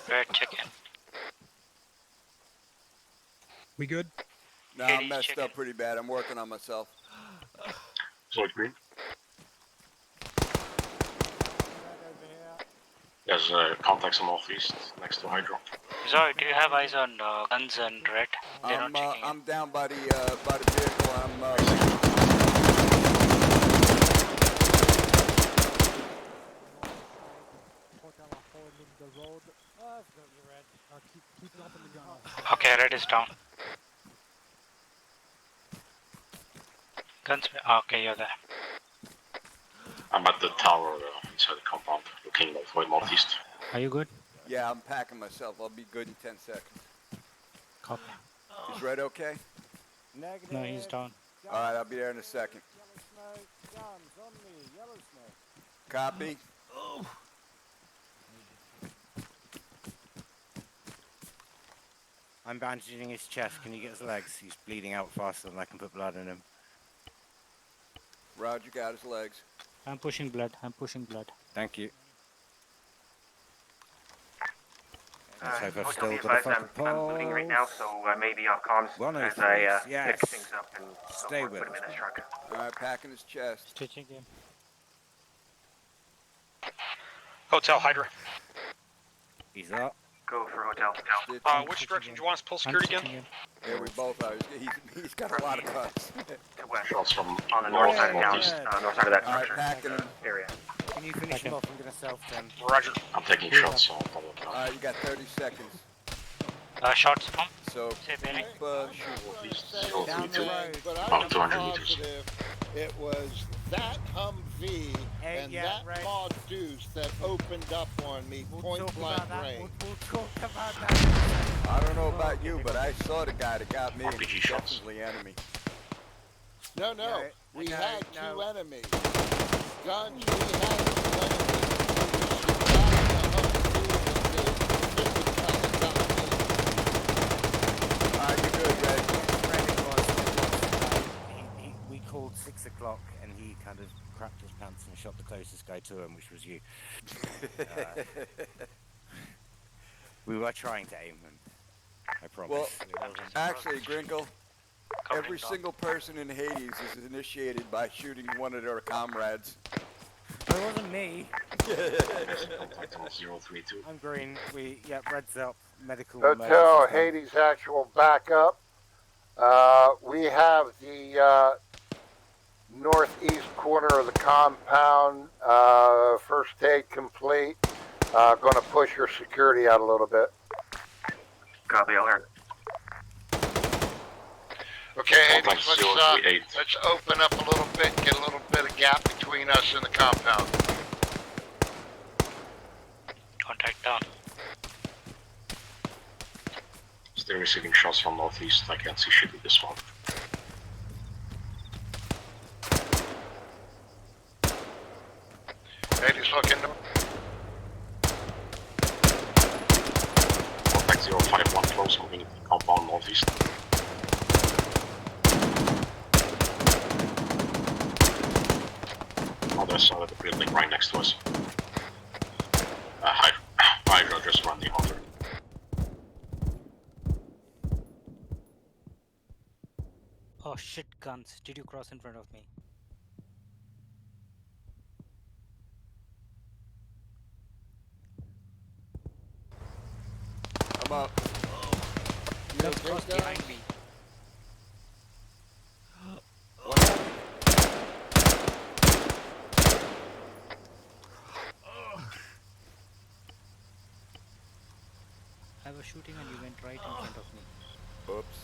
Red, check in. We good? No, I'm messed up pretty bad. I'm working on myself. Zoid green. There's contacts on northeast next to Hydro. Zoe, do you have eyes on guns and red? They're not checking. I'm down by the vehicle. I'm Okay, red is down. Guns. Okay, you're there. I'm at the tower inside the compound, looking for northeast. Are you good? Yeah, I'm packing myself. I'll be good in 10 seconds. Copy. Is Red okay? No, he's down. All right, I'll be there in a second. Copy. I'm bandaging his chest. Can you get his legs? He's bleeding out faster than I can put blood in him. Roger, got his legs. I'm pushing blood. I'm pushing blood. Thank you. Hotel, be advised, I'm moving right now, so I may be off comms as I yes. fix things up and Stay with put him us. in his truck. All right, packing his chest. Stitching him. Hotel, Hydra. He's up. Go for hotel. Which direction do you want us to pull security again? Yeah, we both are. He's got a lot of cuts. To west. Shots from On the north side of town, northeast. north side of that All right, structure packing him. area. Can you finish him off? I'm going to self-10. Roger. I'm taking shots, so I'll follow All right, you got 30 seconds. Shots from? So Say Benny. shoot. Down the road, but I'm About 200 meters. positive it was that Humvee and that Maud Deuce that opened up on me point blank range. We'll talk about that. I don't know about you, but I saw the guy that got me. And RPG he's shots. definitely enemy. No, Yeah, we no, had no. two enemies. Guns, we had two enemies. You're good, Red. We called 6 o'clock and he kind of crapped his pants and shot the closest guy to him, which was you. We were trying to aim him. I promise. Well, It wasn't- actually, Grinkle, every single person in Hades is initiated by shooting one of their comrades. It wasn't me. Contact on 032. I'm green. Red's up. Medical. Hotel emergency. Hades actual backup. We have the northeast corner of the compound. First aid complete. Gonna push your security out a little bit. Copy, alert. Okay, Hades, let's open up a little bit, get a little bit of gap between us and the compound. Contact down. Still receiving shots from northeast. I can't see shit with this one. Hades, looking. Contact 051 close, moving into the compound northeast. Other side of the building right next to us. Hydra just ran the order. Oh shit, guns. Did you cross in front of me? I'm up. You have crossed behind me. What happened? I was shooting and you went right in front of me. Oops.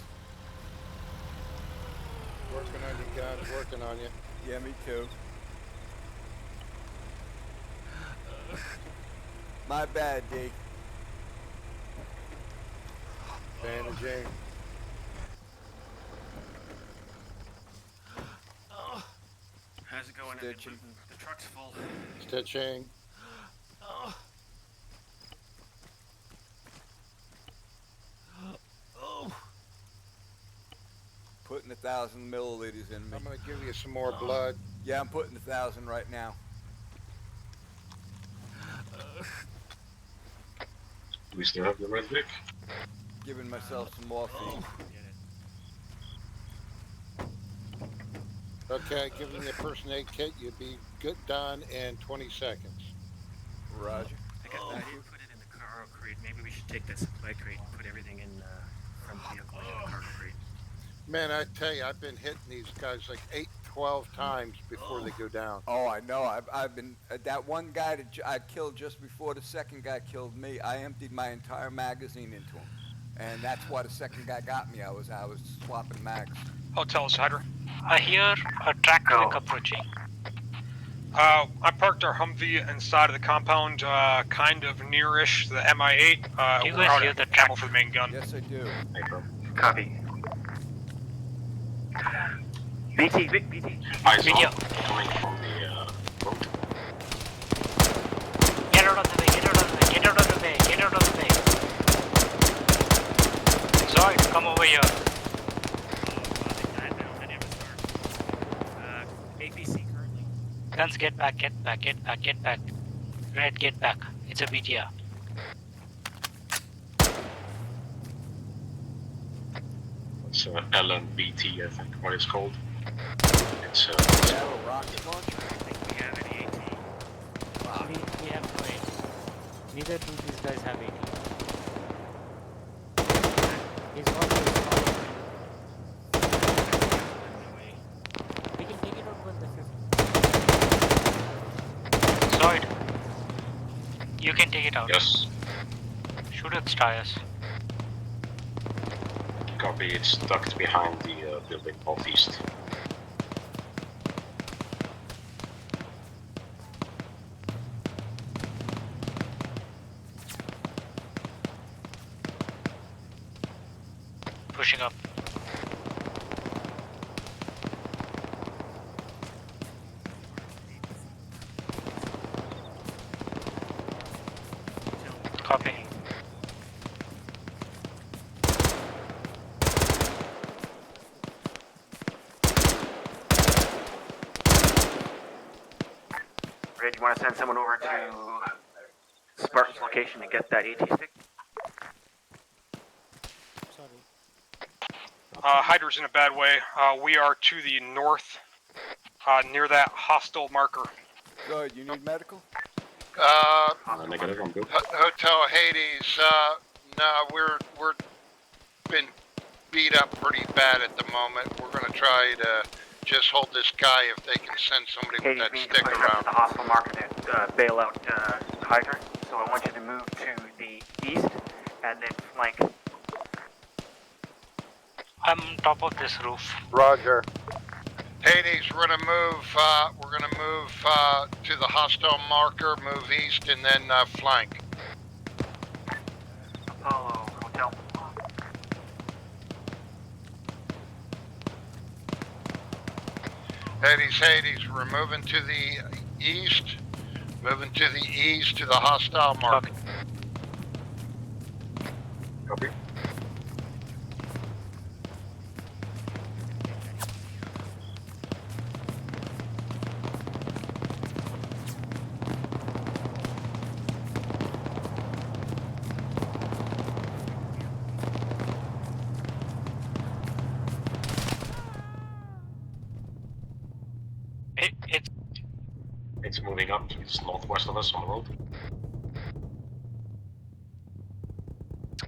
Working on you, guys. Working on you. Yeah, me too. My bad, D. Bandaging. How's it going? Stitching. The truck's full. Stitching. Putting 1,000 milliliters in me. I'm gonna give you some more blood. Yeah, I'm putting 1,000 right now. Do we still have the red Vic? Giving myself some morphine. Okay, giving you a first aid kit. You'll be good done in 20 seconds. Roger. I didn't put it in the cargo crate. Maybe we should take that supply crate and put everything in from the vehicle into the cargo crate. Man, I tell you, I've been hitting these guys like 8, 12 times before they go down. Oh, I know. I've been that one guy that I killed just before the second guy killed me. I emptied my entire magazine into him, and that's why the second guy got me. I was swapping mags. Hotel is Hydra. I hear a track truck approaching. I parked our Humvee inside of the compound, kind of nearish the MI8. Do you We're guys out hear at the ammo for the main gun. Yes, I do. Copy. BT, BT. Eyes Video. on, coming from the road. Get out of the way, get out of the way, get out of the way, get out of the way. Zoid, come over here. APC currently. Guns, get back, get back, get back, get back. Red, get back. It's a BTR. It's LNBT, I think, what it's called. It's Yeah, a rocket launcher. I think we have an AT. We have no AT. Neither do these guys have AT. He's got this. We can take it out with the 50. Zoid, you can take it out. Yes. Shoot its tires. Copy, it's tucked behind the building northeast. Pushing up. Copy. Red, you want to send someone over to Spartan's location to get that AT stick? Sorry. Hydra's in a bad way. We are to the north, near that hostile marker. Good. You need medical? Negative, I'm good. Hotel Hades. No, we're been beat up pretty bad at the moment. We're gonna try to just hold this guy if they can send somebody with that stick push up around. to the hostile marker to bail out Hydra. So I want you to move to the east and then flank. I'm on top of this roof. Roger. Hades, we're gonna move to the hostile marker, move east, and then flank. Apollo Hotel. Hades, we're moving to the east, to the hostile marker. Copy. It's moving up. It's northwest of us on the road.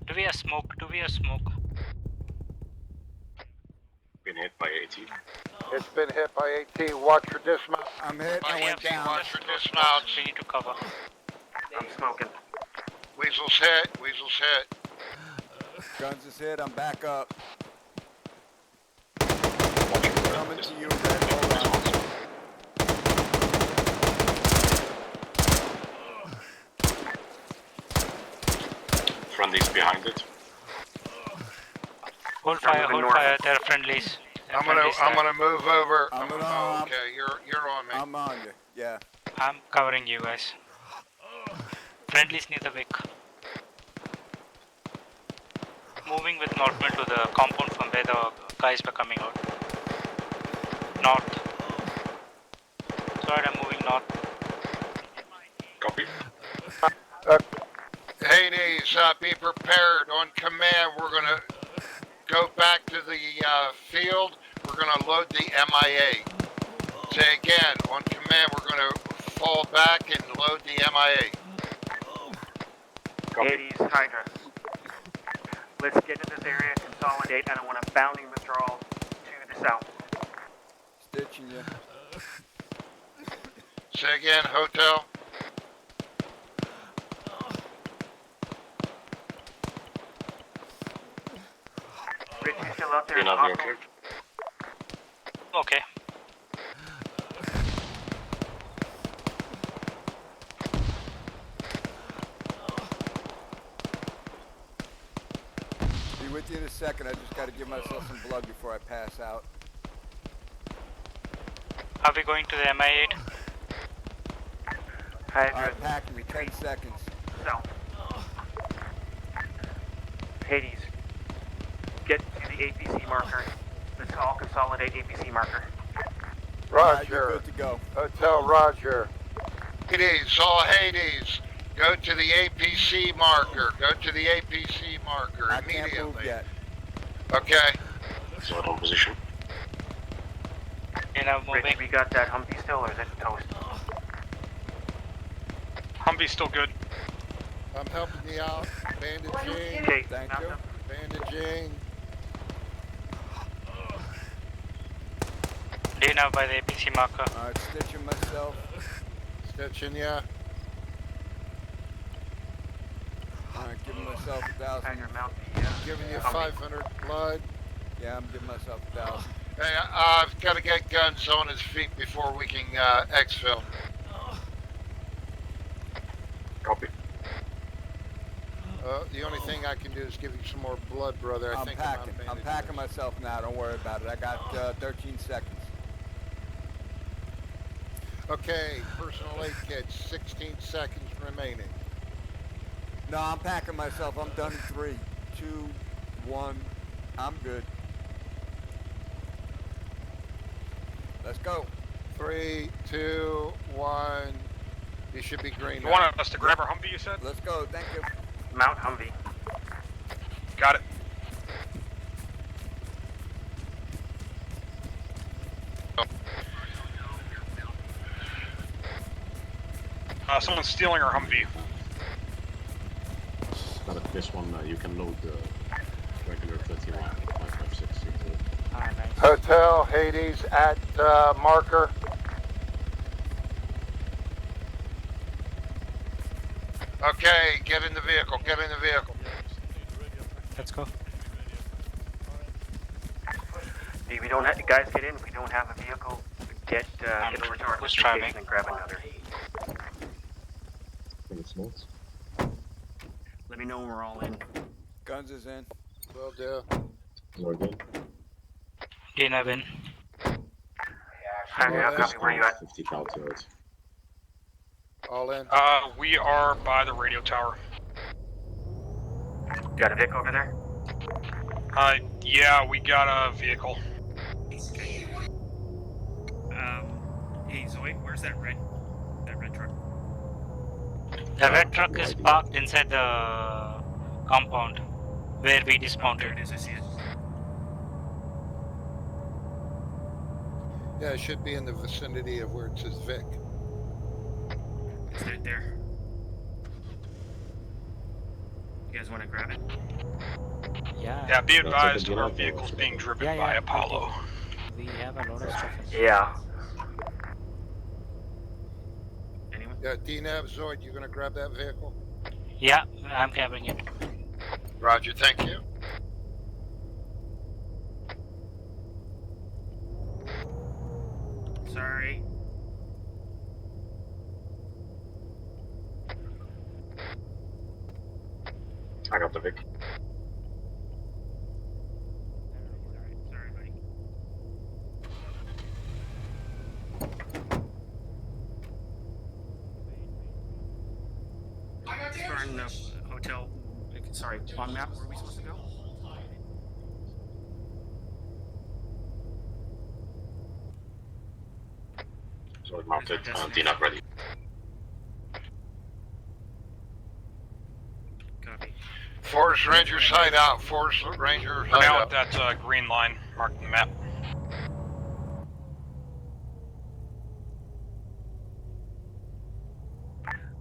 Do we have smoke? Been hit by AT. It's been hit by AT. Watch your dismount. I'm hit. I went down. Watch your dismount. We need to cover. I'm smoking. Weasel's hit. Guns is hit. I'm back up. Coming to you, Red. Hold on. Friendlies behind it. Hold fire, there are friendlies. I'm gonna move over. Okay, you're on me. I'm on you. Yeah. I'm covering you guys. Friendlies near the wick. Moving with Northman to the compound from where the guys were coming out. North. Sorry, I'm moving north. Copy. Hades, be prepared. On command, we're gonna go back to the field. We're gonna load the MIA. Say again, on command, we're gonna fall back and load the MIA. Hades, Hydra. Let's get to this area, consolidate, and I want a bounding withdrawal to the south. Stitching you. Say again, hotel. Rich, you still out there? You're not okay. Okay. Be with you in a second. I just got to give myself some blood before I pass out. Are we going to the MI8? Alright, pack me. 10 seconds. South. Hades, get to the APC marker. Let's all consolidate APC marker. Roger. You're good to go. Hotel Roger. Hades, all Hades. Go to the APC marker. I Immediately. can't move yet. Okay. So on position. You know, moving. Rich, we got that Humvee still, or is it toast? Humvee's still good. I'm helping you out. Bandaging. Okay, Thank you. Bandaging. Do you know by the APC marker? Alright, stitching myself. Stitching ya. Alright, giving myself 1,000. Hydra, mount the, Giving you Humvee. 500 blood. Yeah, I'm giving myself 1,000. Hey, I've got to get guns on his feet before we can exfil. Copy. The only thing I can do is give you some more blood, brother. I'm packing myself now. Don't worry about it. I got 13 seconds. Okay, personal aid kit, 16 seconds remaining. No, I'm packing myself. I'm done in 3, 2, 1. I'm good. Let's go. 3, 2, 1. You should be green. You want us to grab our Humvee, you said? Let's go. Thank you. Mount Humvee. Got it. Someone's stealing our Humvee. But at this one, you can load the regular 31 556 into Hotel Hades at marker. Okay, get in the vehicle. Get in the vehicle. Let's go. Hey, we don't have, guys, get in. We don't have a vehicle. Get over to our location and grab another. I think it's not. Let me know when we're all in. Guns is in. Will do. We're good. Dana win. Copy. Where you at? 50 cal to it. All in. We are by the radio tower. Got a Vic over there? Yeah, we got a vehicle. Hey Zoe, where's that red truck? The red truck is parked inside the compound where we dismounted. There it is, I see it. Yeah, it should be in the vicinity of where it says Vic. It's right there. You guys want to grab it? Yeah. Yeah, be advised our vehicle's being driven by Apollo. We have a lot of stuff. Yeah. Anyone? Yeah, DNAV, Zoid, you gonna grab that vehicle? Yeah, I'm grabbing it. Roger, thank you. Sorry. I got the Vic. Sorry, buddy. We're in the hotel. Sorry, on map. Where are we supposed to go? So it mounted, DNAV ready. Copy. Forest Ranger side out. Forest Ranger We're side now out. at that green line marked on the map.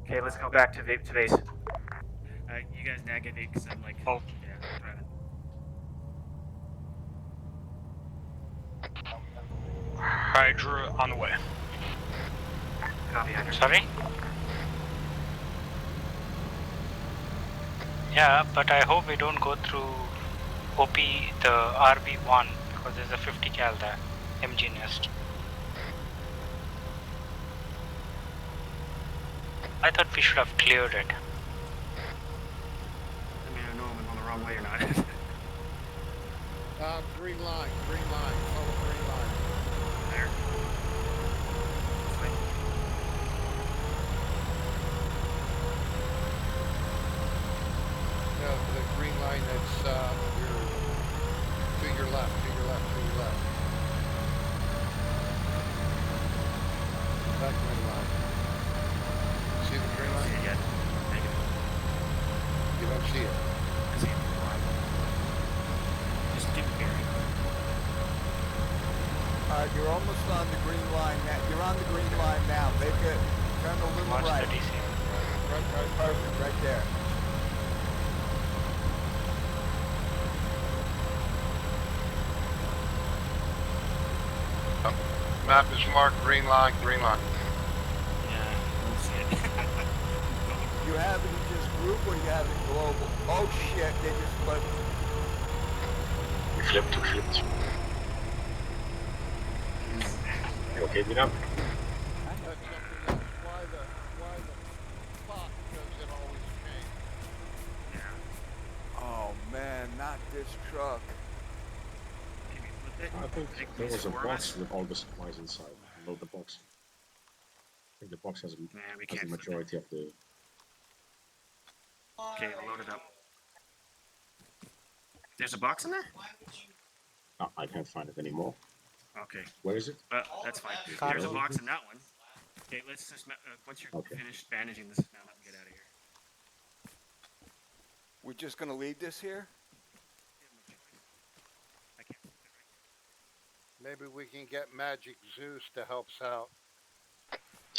Okay, let's go back to base. You guys nag at me because I'm like, yeah, driving. Hydra on the way. Copy, Hydra. Sorry? Yeah, but I hope we don't go through OP, the RB1, because there's a 50 cal there, MG nest. I thought we should have cleared it. I mean, I don't know if I'm going the wrong way or not. Green line, follow green line. There. This way. No, the green line that's to your left. That green line. See the green line? See it yet? Negative. You don't see it. I see it. Just keep it carrying. You're almost on the green line now. You're on the green line now. Make it turn a little Watch right. the DC. Right, perfect, right there. Map is marked green line. Yeah, I don't see it. You have it in just group or you have it global? Oh shit, they just flipped. We flipped. You okay, DNAV? Why the fuck does it always change? Oh man, not this truck. I think there was a box with all the supplies inside. Load the box. I think the box has the majority of the... Okay, I'll load it up. There's a box in there? Oh, I can't find it anymore. Okay. Where is it? That's fine. There's a box in that one. Okay, let's just, once you're finished bandaging this, now let me get out of here. We're just gonna leave this here? Maybe we can get Magic Zeus to help us out.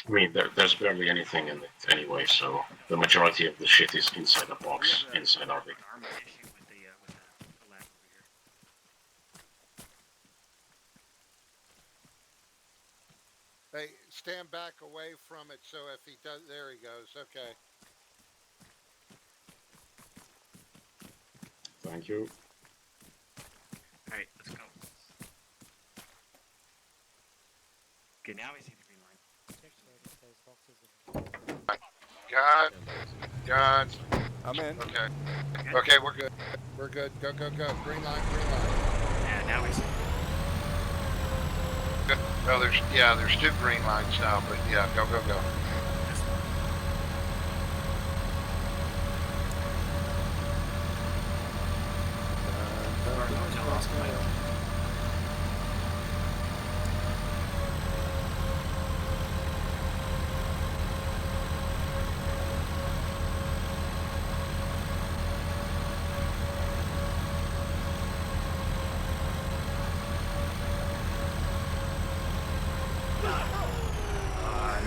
I mean, there's barely anything in it anyway, so the majority of the shit is inside the box, inside our Vic. Hey, stand back away from it so if he does, there he goes. Okay. Thank you. Alright, let's go. Okay, now we see the green line. Gun. I'm in. Okay. Okay, we're good. We're good. Go, go, go. Green line, green line. Yeah, now we see. Good. Well, there's 2 green lines now, but yeah, go, go, go.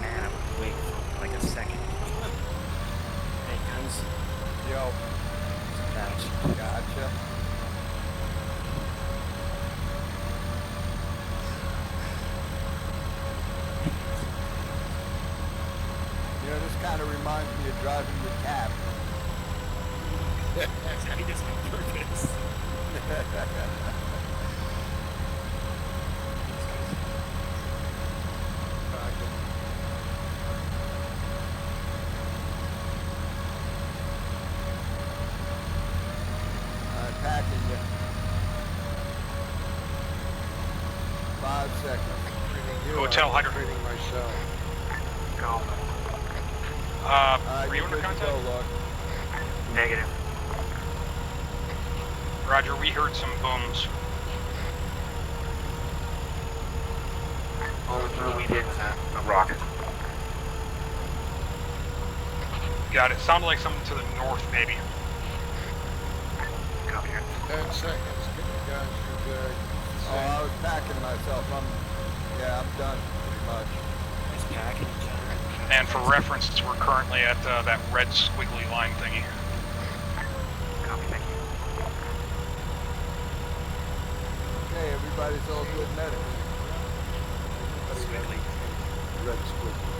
Man, I was waiting for like a second. Hey, guns. Yo. Gotcha. You know, this kind of reminds me of driving the cab. He does it on purpose. I'm packing you. 5 seconds. Hotel Hydro. Treating myself. Go. Were you under contact? Go, look. Negative. Roger, we heard some booms. Oh, we did a rocket. Got it. Sounded like something to the north, maybe. Copy here. 10 seconds. Get your guns. You're good. Oh, I was packing myself. I'm done, pretty much. Nice packing. And for reference, we're currently at that red squiggly line thingy. Copy, thank you. Okay, everybody's all good medics. Squiggly. Red squiggly.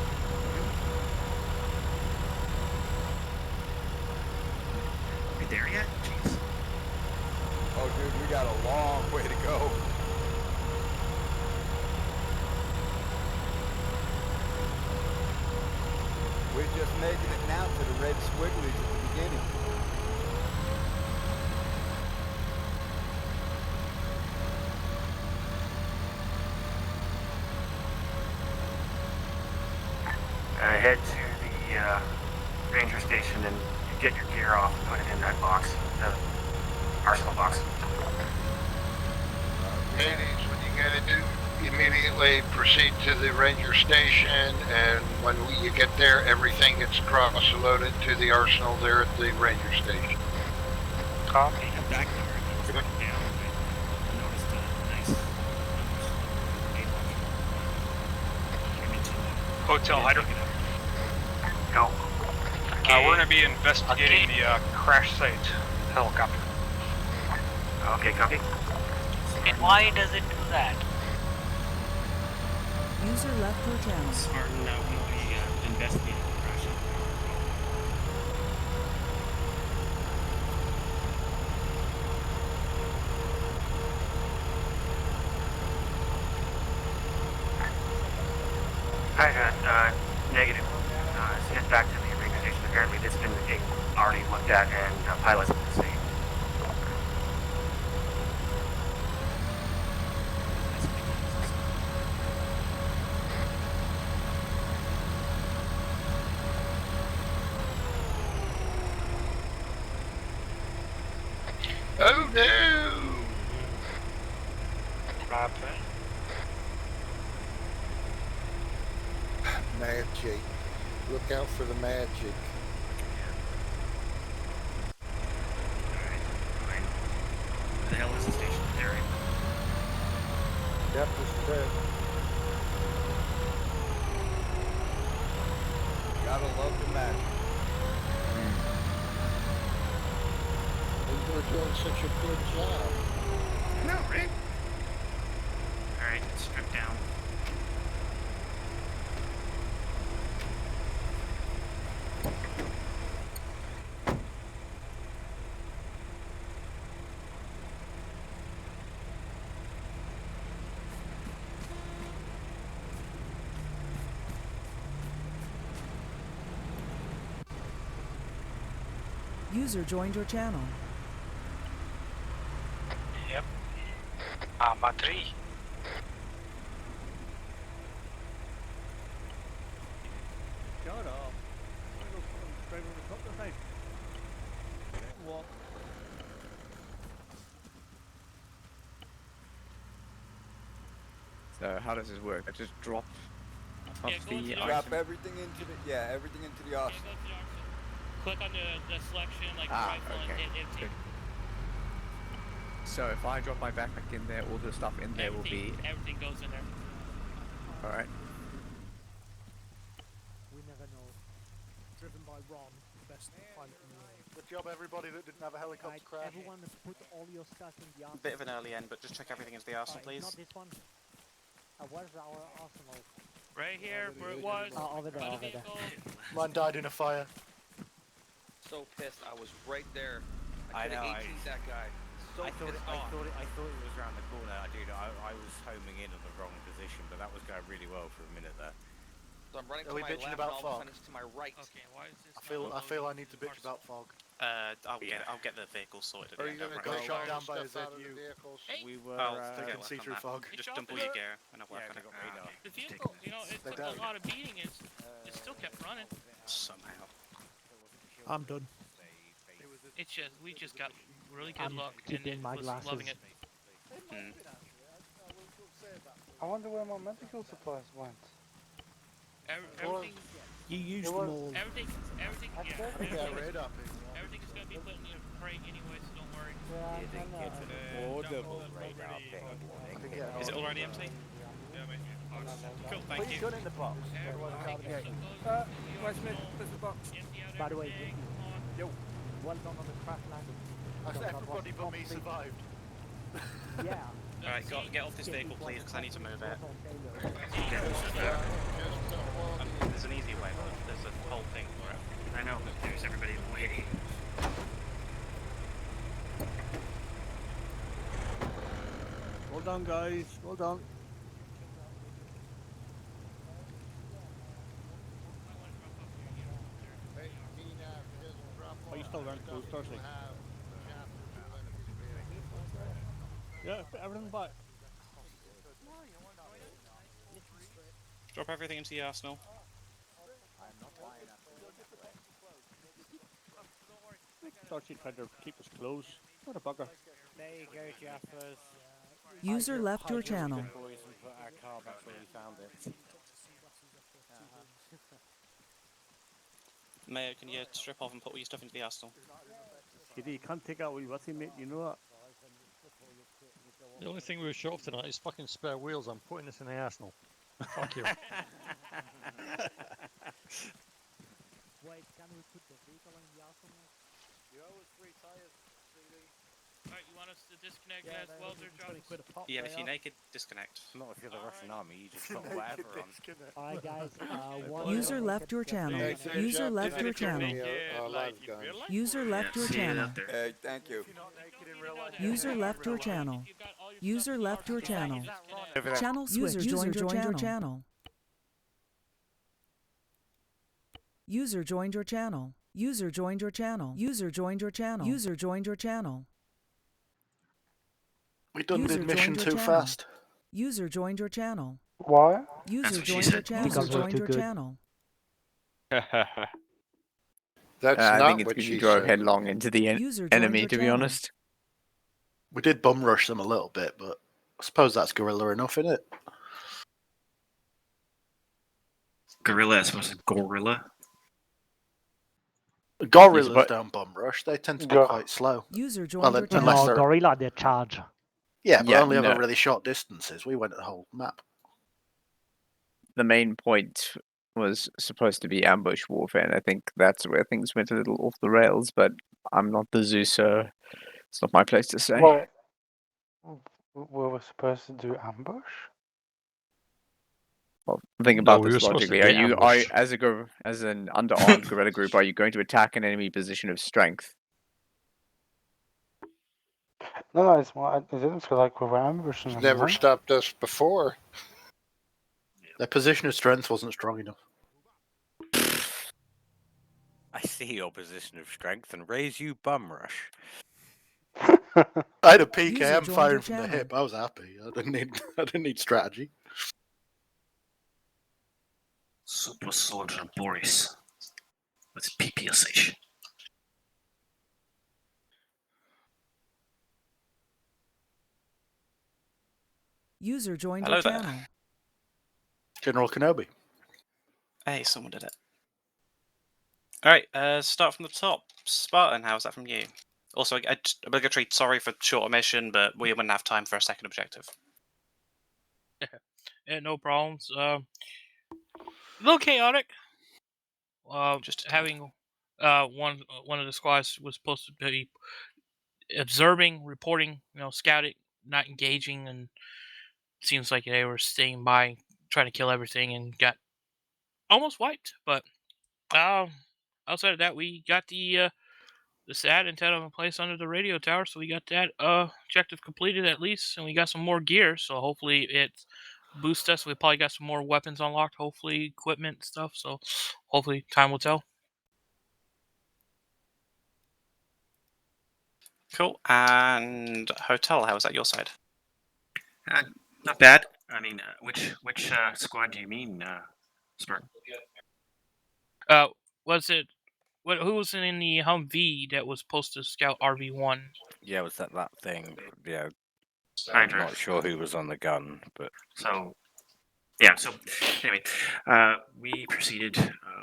We there yet? Jeez. Oh, dude, we got a long way to go. We're just making it now to the red squigglies at the beginning. Head to the ranger station and get your gear off and put it in that box, the arsenal box. Ladies, when you get it, immediately proceed to the ranger station, and when you get there, everything gets cross-loaded to the arsenal there at the ranger station. Copy. Back there, looking down, I noticed a nice Hotel Hydro. Go. We're going to be investigating the crash site helicopter. Okay, copy. And why does it do that? User left your channel. Spartan, when we investigated the crash. Hi, negative. Head back to the ranger station. Apparently this has been already looked at and pilots have been saved. Oh no! Magic. Look out for the magic. Where the hell is the station? There. Yep, this is it. Gotta love the magic. We're doing such a good job. No, right? Alright, strip down. User joined your channel. Yep. Arma 3. Shut up. I'm gonna go straight over the top of the thing. What? So how does this work? I just drop off the Drop everything into the everything into the arsenal. Click on the selection, like Ah, rifle okay. and hit empty. Good. So if I drop my backpack in there, all the stuff in there will be. Everything goes in there. All right. We never know. Driven by Ron, the best pilot in the world. Good job, everybody that didn't have a helicopter crash. Everyone put all your stuff in the arsenal. Bit of an early end, but just check everything into the arsenal, please. Not this one. Where's our arsenal? Right here, where it was. Over there, over there. Mine died in a fire. So pissed. I was right there. I I know. could have 18'd that guy. So I thought pissed it off. was around the corner, dude. I was homing in at the wrong position, but that was going really well for a minute there. So I'm running Are to we my bitching left, about and all of a fog? sudden it's to my right. Okay, why is this? I feel I need to bitch about fog. I'll get the vehicle sorted. Or are you going to get shot down by a ZU? We were. They can see through fog. Just dump all your gear and I'll work on it. The vehicle, you know, it took a lot of beating. It still kept running. Somehow. I'm done. It's just we just got really good I'm luck and keeping it my was glasses. loving it. I wonder where my medical supplies went. Everything. You used It them was- all. Everything. I Yeah. said Everything, it. Yeah, right up. everything is gonna be put in your crate anyway, so don't worry. Yeah, You didn't get an affordable radar ping. Is it already empty? Cool, thank Put you. your gun in the box. Where's the box? By the way, Yo. well done on the crash landing. Everybody but me survived. Yeah. Alright, get off this vehicle, please, because I need to move it. There's an easy way, but there's a whole thing for it. I know, but there's everybody in the way. Well done, guys. Well done. Oh, you still aren't close, Thursday. Yeah, put everything back. Drop everything into the arsenal. Darcy tried to keep us close. What a bugger. There you go, Jaffers. User left your channel. Boys and put our car back where we found it. Mayo, can you strip off and put all your stuff into the arsenal? Kitty, you can't take out what you with you, mate. You know that. The only thing we were short of tonight is fucking spare wheels. I'm putting this in the arsenal. Fuck you. Wait, can we put the vehicle in the arsenal? You owe us 3 tires, CD. Alright, you want us to disconnect Yeah, as that well, was there, 20 Jarvis? quid a pop. Yeah, they if you're are. naked, disconnect. Not if you're the Russian army, you just put whatever on. Alright, guys. User left your channel. User left your channel. User left your channel. Hey, thank you. User left your channel. User left your channel. Over there. Channel switch. User joined your channel. User joined your channel. User joined your channel. User joined your channel. User joined your channel. We done User did mission joined your too channel. fast. User joined your channel. Why? User what she joined your said. channel. Because User we're joined too your good. channel. That's I not think it's what because she you drove said. headlong into the User joined enemy, your to be channel. honest. We did bum rush them a little bit, but I suppose that's gorilla enough, isn't it? Gorilla as opposed to gorilla. Gorillas but- don't bum rush. They tend to be Go- quite slow. User joined Well, your unless channel. they're Gorilla, they charge. yeah, but Yeah, only over no. really short distances. We went the whole map. The main point was supposed to be ambush warfare, and I think that's where things went a little off the rails, but I'm not the Zeus, so it's not my place to say. Wait. We were supposed to do ambush? Well, think No, about we were this supposed to logically. get ambushed. As an underarmed guerrilla group, are you going to attack an enemy position of strength? No, it's more. It didn't feel like we were ambushing It's them. never no? stopped us before. Their position of strength wasn't strong enough. I see your position of strength and raise you bum rush. I had a User PKM joined your firing from the channel. hip. I was happy. I didn't need strategy. Super Soldier Boris with PPSH. User joined Hello your there. channel. General Kenobi. Hey, someone did it. Alright, start from the top. Spartan, how's that from you? Also, obligatory sorry for short omission, but we wouldn't have time for a second objective. Yeah, no problems. A little chaotic. Just having one of the squads was supposed to be observing, reporting, scouting, not engaging, and seems like they were staying by, trying to kill everything, and got almost wiped. But outside of that, we got the SAT antenna in place under the radio tower, so we got that objective completed at least, and we got some more gear. So hopefully it boosts us. We probably got some more weapons unlocked. Hopefully equipment stuff. So hopefully time will tell. Cool. And Hotel, how was that your side? Not bad. I mean, which squad do you mean, Spartan? Was it? Who was in the Humvee that was supposed to scout RV1? Yeah, was that thing? Yeah. Hydra. I'm not sure who was on the gun, but So, yeah. So, anyway, we proceeded.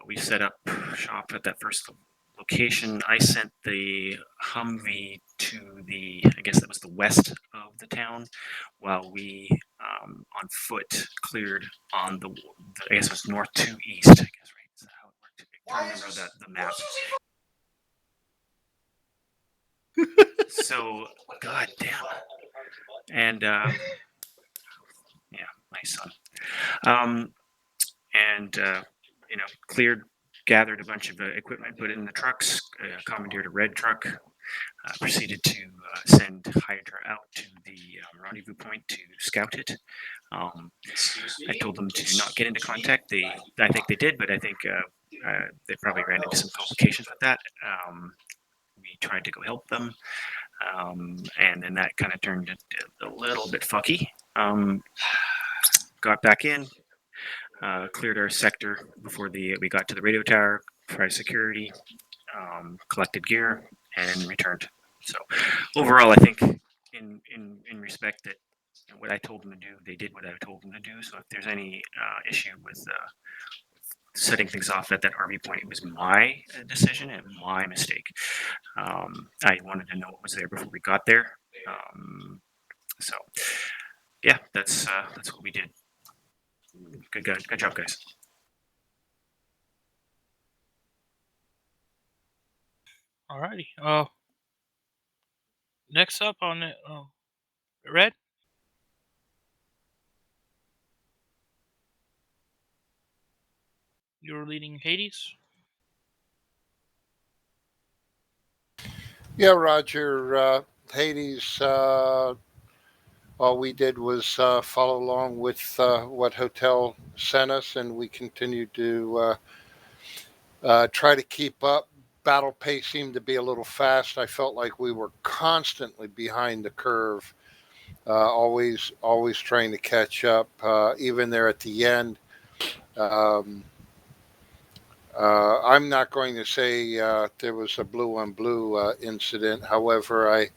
We set up shop at that first location. I sent the Humvee to I guess that was the west of the town, while we on foot cleared on the I guess it was north to east. I guess, right? Is that how it worked? I can't remember the map. So, god damn. And yeah, my son. And cleared, gathered a bunch of equipment, put it in the trucks, commandeered a red truck, proceeded to send Hydra out to the rendezvous point to scout it. I told them to not get into contact. I think they did, but I think they probably ran into some complications with that. We tried to go help them, and then that kind of turned it a little bit fucky. Got back in, cleared our sector before we got to the radio tower, tried security, collected gear, and returned. So overall, I think in respect that what I told them to do, they did what I told them to do. So if there's any issue with setting things off at that RV point, it was my decision and my mistake. I wanted to know what was there before we got there. So yeah, that's what we did. Good job, guys. Alrighty. Next up on it, Red. You're leading Hades. Yeah, Roger. Hades. All we did was follow along with what Hotel sent us, and we continued to try to keep up. Battle pace seemed to be a little fast. I felt like we were constantly behind the curve, always trying to catch up. Even there at the end, I'm not going to say there was a blue on blue incident. However,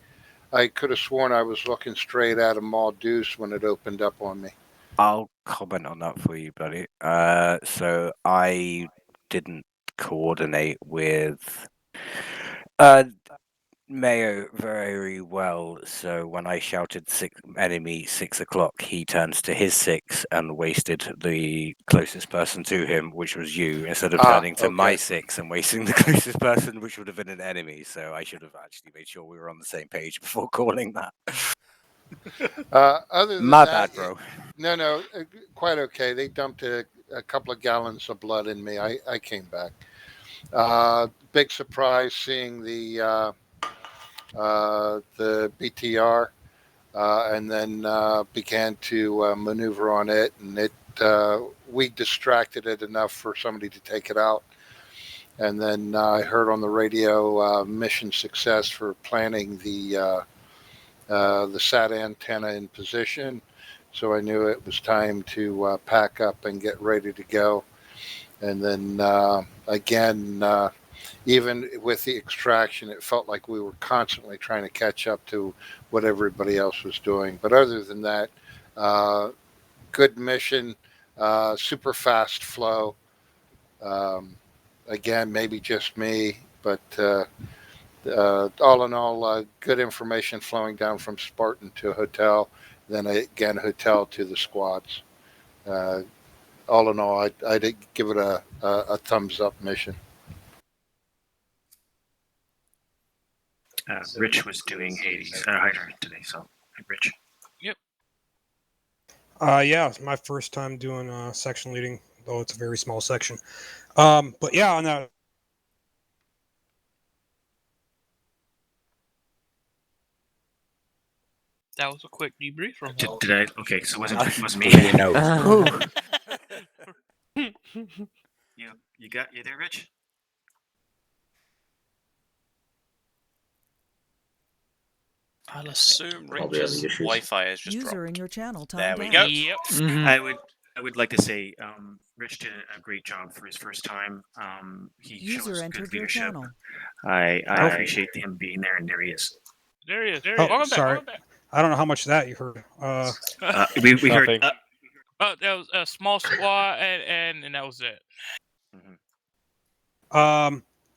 I could have sworn I was looking straight at a Maul Deuce when it opened up on me. I'll comment on that for you, buddy. So I didn't coordinate with Mayo very well. So when I shouted enemy 6 o'clock, he turns to his 6 and wasted the closest person to him, which was you, instead of turning to my 6 and wasting the closest person, which would have been an enemy. So I should have actually made sure we were on the same page before calling that. Other than my that, bad, bro. No, quite okay. They dumped a couple of gallons of blood in me. I came back. Big surprise seeing the BTR, and then began to maneuver on it, and we distracted it enough for somebody to take it out. And then I heard on the radio mission success for planting the SAT antenna in position. So I knew it was time to pack up and get ready to go. And then again, even with the extraction, it felt like we were constantly trying to catch up to what everybody else was doing. But other than that, good mission, super fast flow. Again, maybe just me, but all in all, good information flowing down from Spartan to Hotel, then again Hotel to the squads. All in all, I'd give it a thumbs up mission. Rich was doing Hades Hydra today, so Rich. Yep. Yeah, it's my first time doing section leading, though it's a very small section. But yeah, on that. That was a quick debrief from Did I? Okay, so it wasn't me. You there, Rich? I'll assume Probably having Rich's issues. Wi-Fi is just User dropped. in your channel There timed we out. go. Yep. I would like to say Rich did a great job for his first time. He User shows entered good your leadership. channel. I appreciate him being there, and there he is. There he is. There he Oh, is. Welcome back. sorry. Welcome back. I don't know how much of that you heard. We heard. That was a small squad, and that was it.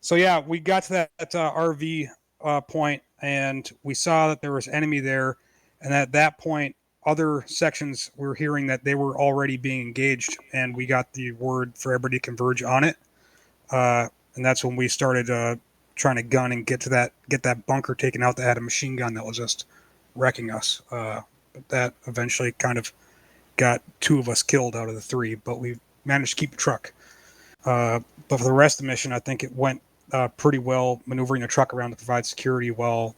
So yeah, we got to that RV point, and we saw that there was enemy there, and at that point, other sections we were hearing that they were already being engaged, and we got the word for everybody to converge on it, and that's when we started trying to gun and get that bunker taken out that had a machine gun that was just wrecking us. But that eventually kind of got 2 of us killed out of the 3, but we managed to keep the truck. But for the rest of the mission, I think it went pretty well, maneuvering the truck around to provide security while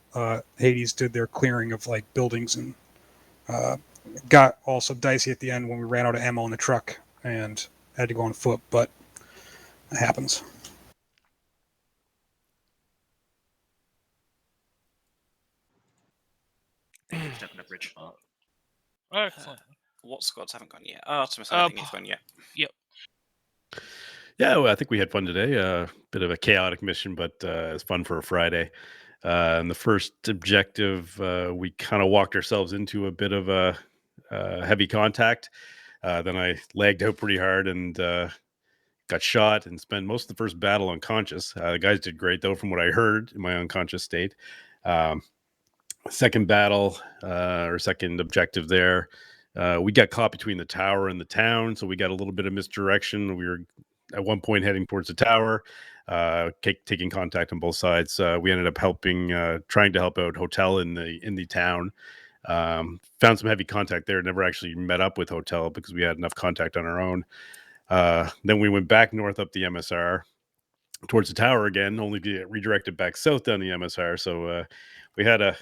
Hades did their clearing of like buildings, and got also dicey at the end when we ran out of ammo in the truck and had to go on foot, but it happens. Thank you for stepping up, Rich. Excellent. What squads haven't gone yet? Artemis, I think it's gone yet. Yep. Yeah, well, I think we had fun today. A bit of a chaotic mission, but it's fun for a Friday. And the first objective, we kind of walked ourselves into a bit of a heavy contact. Then I lagged out pretty hard and got shot and spent most of the first battle unconscious. The guys did great, though, from what I heard in my unconscious state. Second battle, or second objective there, we got caught between the tower and the town, so we got a little bit of misdirection. We were at one point heading towards the tower, taking contact on both sides. We ended up trying to help out Hotel in the town. Found some heavy contact there. Never actually met up with Hotel because we had enough contact on our own. Then we went back north up the MSR towards the tower again, only to get redirected back south down the MSR. So we had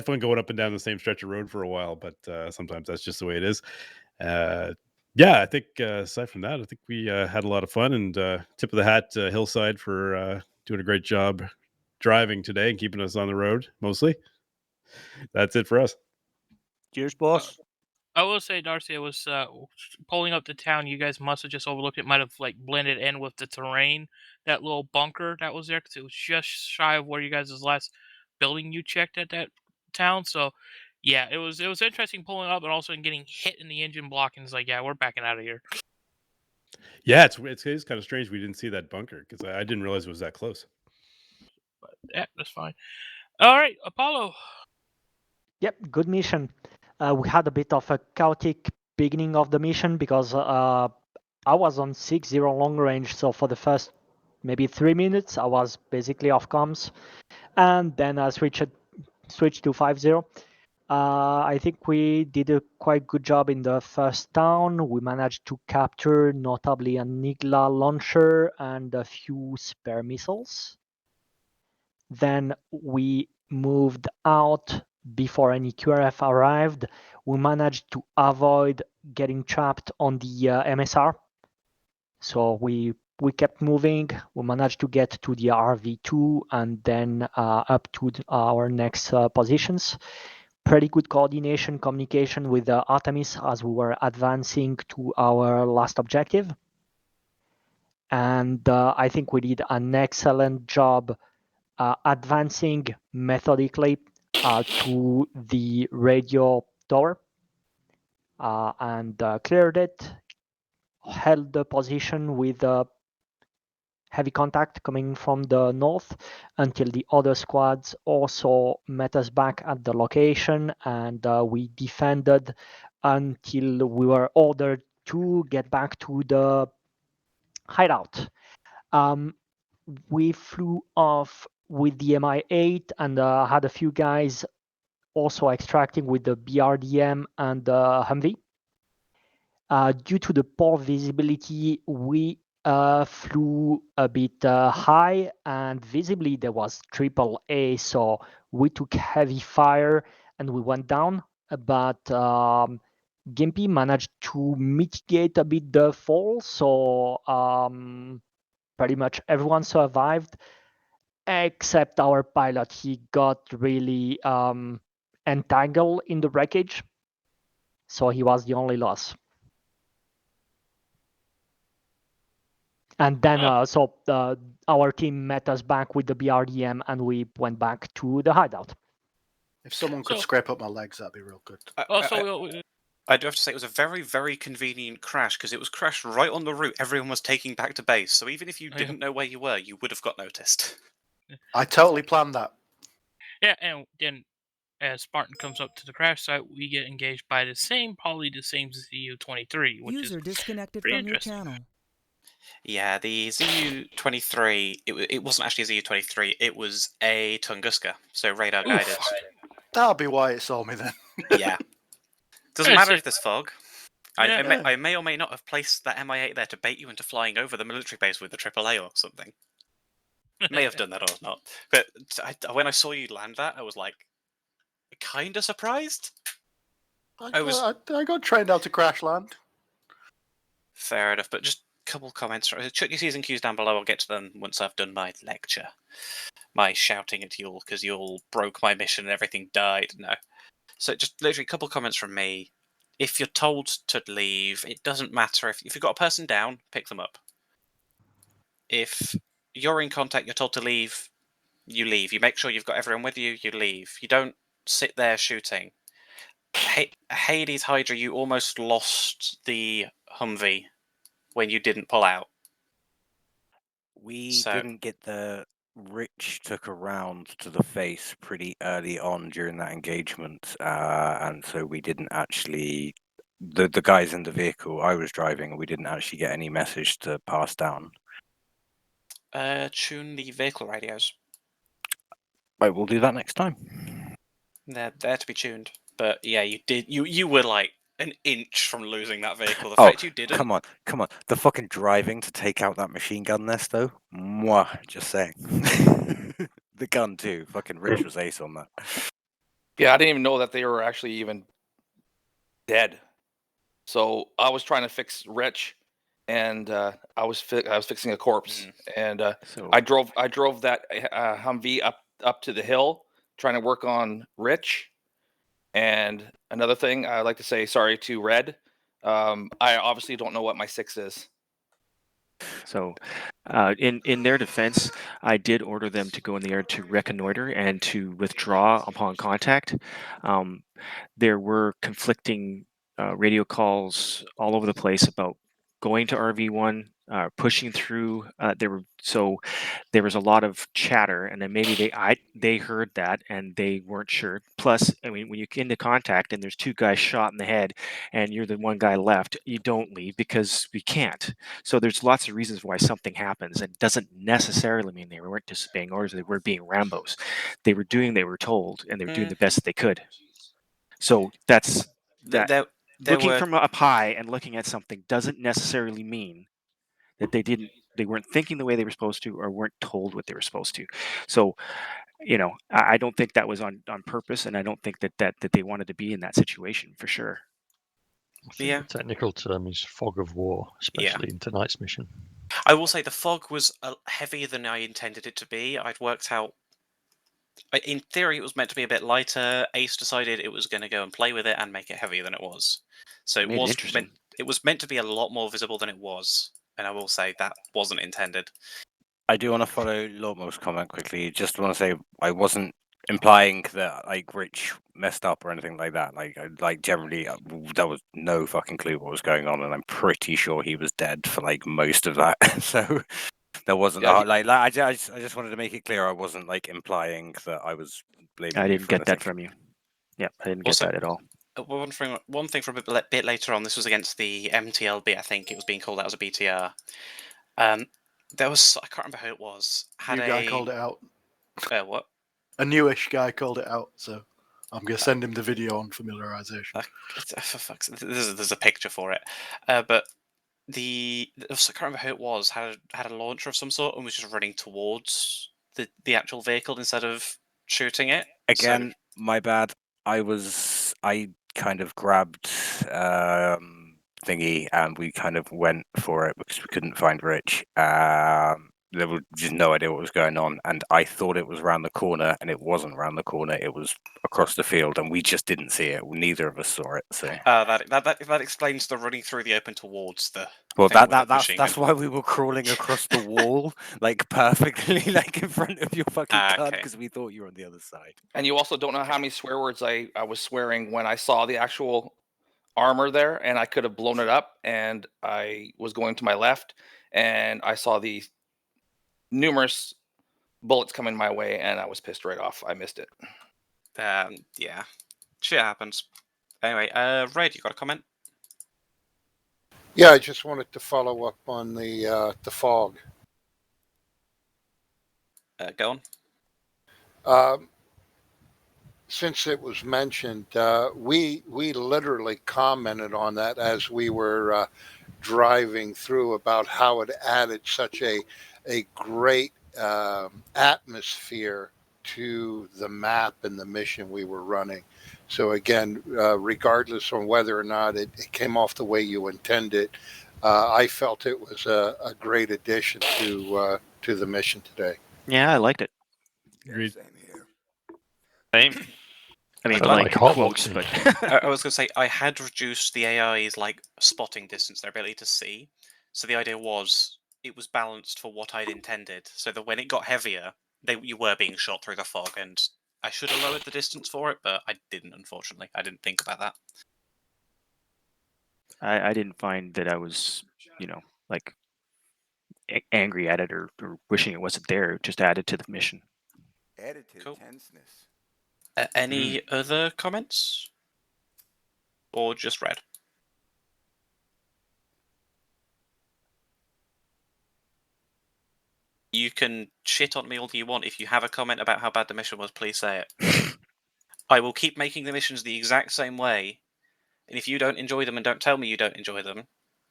fun going up and down the same stretch of road for a while, but sometimes that's just the way it is. Yeah, I think aside from that, I think we had a lot of fun, and tip of the hat to Hillside for doing a great job driving today and keeping us on the road mostly. That's it for us. Cheers, boss. I will say, Darcy, I was pulling up the town. You guys must have just overlooked it. Might have like blended in with the terrain. That little bunker that was there, because it was just shy of where you guys' last building you checked at that town. So yeah, it was interesting pulling up and also getting hit in the engine block, and it's like, yeah, we're backing out of here. Yeah, it's kind of strange we didn't see that bunker, because I didn't realize it was that close. But yeah, that's fine. All right, Apollo. Yep, good mission. We had a bit of a chaotic beginning of the mission because I was on 6-0 long range, so for the first maybe 3 minutes I was basically off comms, and then I switched to 5-0. I think we did a quite good job in the first town. We managed to capture notably a Nigla launcher and a few spare missiles. Then we moved out before any QRF arrived. We managed to avoid getting trapped on the MSR. So we we kept moving. We managed to get to the RV2 and then up to our next positions. Pretty good coordination, communication with Artemis as we were advancing to our last objective. And I think we did an excellent job advancing methodically to the radio tower and cleared it, held the position with heavy contact coming from the north until the other squads also met us back at the location, and we defended until we were ordered to get back to the hideout. We flew off with the Mi-8 and had a few guys also extracting with the BRDM and the Humvee. Due to the poor visibility, we flew a bit high, and visibly there was AAA, so we took heavy fire and we went down, but Gimpy managed to mitigate a bit the fall, so pretty much everyone survived except our pilot. He got really entangled in the wreckage, so he was the only loss. And then, our team met us back with the BRDM, and we went back to the hideout. If someone could scrape up my legs, that'd be real good. I do have to say it was a very, very convenient crash because it was crashed right on the route everyone was taking back to base. So even if you didn't know where you were, you would have got noticed. I totally planned that. Yeah, and then as Spartan comes up to the crash site, we get engaged by probably the same ZU-23, which User is disconnected pretty from your interesting. channel. Yeah, the ZU-23, it wasn't actually a ZU-23, it was a Tunguska, so radar guided. That'll be why it saw me then. Yeah. Doesn't Yeah, matter so- if there's fog. Yeah. I may or may not have placed that Mi-8 there to bait you into flying over the military base with the AAA or something. May have done that or not. But when I saw you land that, I was like, kind of surprised. I got trained how to crash land. Fair enough, but just a couple comments. Chuck your C's and Q's down below. I'll get to them once I've done my lecture. My shouting at Yul because Yul broke my mission and everything died. No. So just literally a couple comments from me. If you're told to leave, it doesn't matter. If you've got a person down, pick them up. If you're in contact, you're told to leave, you leave. You make sure you've got everyone with you, you leave. You don't sit there shooting. Hades Hydra, you almost lost the Humvee when you didn't pull out. We didn't get the... Rich took a round to the face pretty early on during that engagement, and so we didn't actually... The guys in the vehicle I was driving, we didn't actually get any message to pass down. Tune the vehicle radios. Right, we'll do that next time. They're there to be tuned. But yeah, you did. You were like an inch from losing that vehicle. The fact you didn't. Come on. The fucking driving to take out that machine gun nest, though. Mwah, just saying. The gun too. Fucking Rich was ace on that. Yeah, I didn't even know that they were actually even dead. So I was trying to fix Rich, and I was fixing a corpse, and I drove that Humvee up to the hill, trying to work on Rich. And another thing, I'd like to say sorry to Red. I obviously don't know what my 6 is. So, in their defense, I did order them to go in the air to reconnoiter and to withdraw upon contact. There were conflicting radio calls all over the place about going to RV1, pushing through. There was a lot of chatter, and then maybe they heard that and they weren't sure. Plus, I mean, when you get into contact and there's 2 guys shot in the head, and you're the one guy left, you don't leave because we can't. So there's lots of reasons why something happens. It doesn't necessarily mean they weren't disobeying orders. They were being Rambos. They were doing they were told, and they were doing the best that they could. So that's that. Looking from up high and looking at something doesn't necessarily mean that they weren't thinking the way they were supposed to or weren't told what they were supposed to. So, I don't think that was on purpose, and I don't think that they wanted to be in that situation for sure. I think the technical term is fog of war, especially in tonight's mission. I will say the fog was heavier than I intended it to be. I'd worked out. In theory, it was meant to be a bit lighter. Ace decided it was going to go and play with it and make it heavier than it was. So it Made it was interesting. meant. It was meant to be a lot more visible than it was, and I will say that wasn't intended. I do want to follow Lawmo's comment quickly. Just want to say I wasn't implying that like Rich messed up or anything like that. Like generally, there was no fucking clue what was going on, and I'm pretty sure he was dead for like most of that. So there wasn't I just wanted to make it clear I wasn't like implying that I was blaming. I you didn't for get that anything. from you. Yeah, I didn't get Also, that at all. One thing from a bit later on. This was against the MTLB. I think it was being called out as a BTR. There was, I can't remember who it was. New guy called it out. What? A newish guy called it out, so I'm gonna send him the video on familiarization. For fuck's sake, there's a picture for it, but I can't remember who it was. Had a launcher of some sort and was just running towards the actual vehicle instead of shooting it. Again, my bad. I kind of grabbed Thingy and we kind of went for it because we couldn't find Rich. There was just no idea what was going on, and I thought it was around the corner, and it wasn't around the corner. It was across the field, and we just didn't see it. Neither of us saw it. So that explains the running through the open towards the. well, thing with the that's machine gun. why we were crawling across the wall, like perfectly, like in front of your fucking gun, because we thought you were on the other side. And you also don't know how many swear words I was swearing when I saw the actual armor there, and I could have blown it up, and I was going to my left, and I saw the numerous bullets coming my way, and I was pissed right off. I missed it. Yeah, shit happens. Anyway, Red, you got a comment? Yeah, I just wanted to follow up on the fog. Go on. Since it was mentioned, we literally commented on that as we were driving through about how it added such a great atmosphere to the map and the mission we were running. So again, regardless of whether or not it came off the way you intended, I felt it was a great addition to the mission today. Yeah, I liked it. Agreed. Same. I mean, I like like quotes, hotboxing. but I was going to say, I had reduced the AI's like spotting distance, their ability to see. So the idea was it was balanced for what I'd intended, so that when it got heavier, you were being shot through the fog, and I should have lowered the distance for it, but I didn't, unfortunately. I didn't think about that. I didn't find that I was, like angry at it or wishing it wasn't there. It just added to the mission. Added to tenseness. Any other comments? Or just Red? You can shit on me all you want. If you have a comment about how bad the mission was, please say it. I will keep making the missions the exact same way, and if you don't enjoy them and don't tell me you don't enjoy them,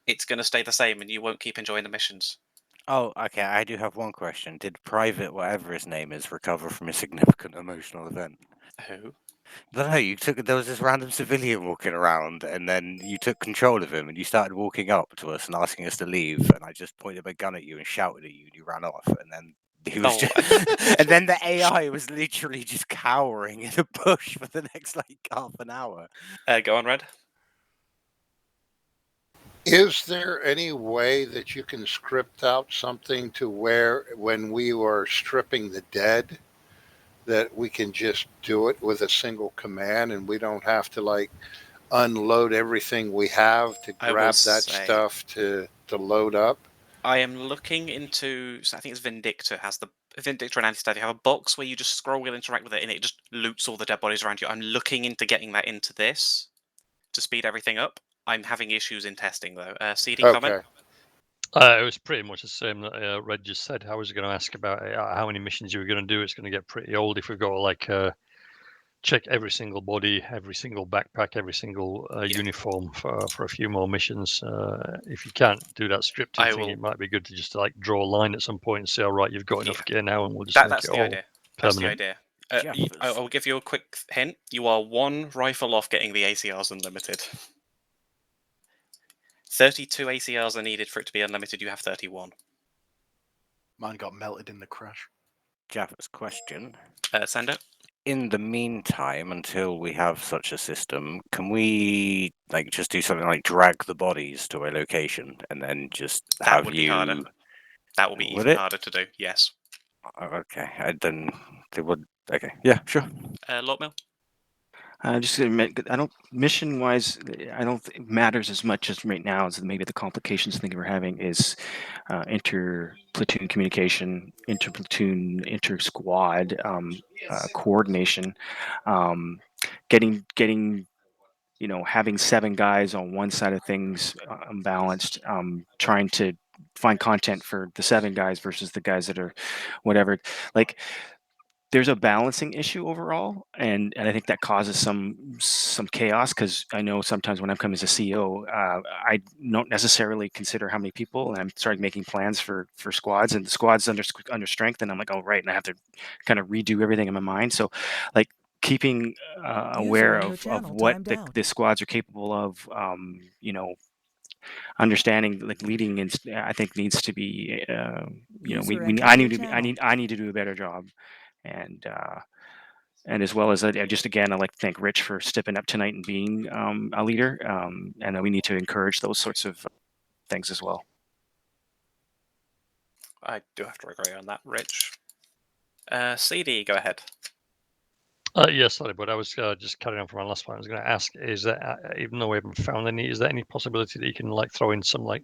it's going to stay the same and you won't keep enjoying the missions. Oh, okay. I do have one question. Did Private, whatever his name is, recover from a significant emotional event? Who? No, there was this random civilian walking around, and then you took control of him, and you started walking up to us and asking us to leave, and I just pointed my gun at you and shouted at you, and you ran off, and then he was and then the AI was literally just cowering in a bush for the next like half an hour. Go on, Red. Is there any way that you can script out something to where when we were stripping the dead, that we can just do it with a single command and we don't have to like unload everything we have to grab that stuff to load up? I am looking into, so I think it's Vindicta has the Vindicta and Anti-Stat. You have a box where you just scroll wheel, interact with it, and it just loots all the dead bodies around you. I'm looking into getting that into this to speed everything up. I'm having issues in testing though. CD comment. It was pretty much the same that Red just said. I was going to ask about how many missions you were going to do. It's going to get pretty old if we've got to like check every single body, every single backpack, every single uniform for a few more missions. If you can't do that scripting thing, it might be good to just like draw a line at some point and say, all right, you've got enough gear now, and we'll just make it all permanent. That's the idea. I'll give you a quick hint. You are one rifle off getting the ACRs unlimited. 32 ACRs are needed for it to be unlimited. You have 31. Mine got melted in the crash. Jaffa's question. Send it. In the meantime, until we have such a system, can we just do something like drag the bodies to a location and then just That have would you? be harder. That will be Would even it? harder to do. Yes. Okay, then they would. Okay, yeah, sure. Lord Mill. Just gonna I don't mission wise. I don't think it matters as much as right now as maybe the complications I think we're having is inter platoon communication, inter platoon, inter squad coordination, getting having 7 guys on one side of things unbalanced, trying to find content for the 7 guys versus the guys that are whatever. Like there's a balancing issue overall, and I think that causes some chaos because I know sometimes when I'm coming as a CEO, I don't necessarily consider how many people, and I'm starting making plans for squads, and the squad's under strength, and I'm like, oh right, and I have to kind of redo everything in my mind. So, like keeping aware in your of channel what timed out. the squads are capable of, understanding like leading in, I think needs to be User we entered I your need to channel. I need to do a better job. And as well as I just again, I'd like to thank Rich for stepping up tonight and being a leader. And we need to encourage those sorts of things as well. I do have to agree on that, Rich. CD, go ahead. Yes, sorry, but I was just carrying on from my last point. I was going to ask: is that even though we haven't found any, is there any possibility that you can throw in something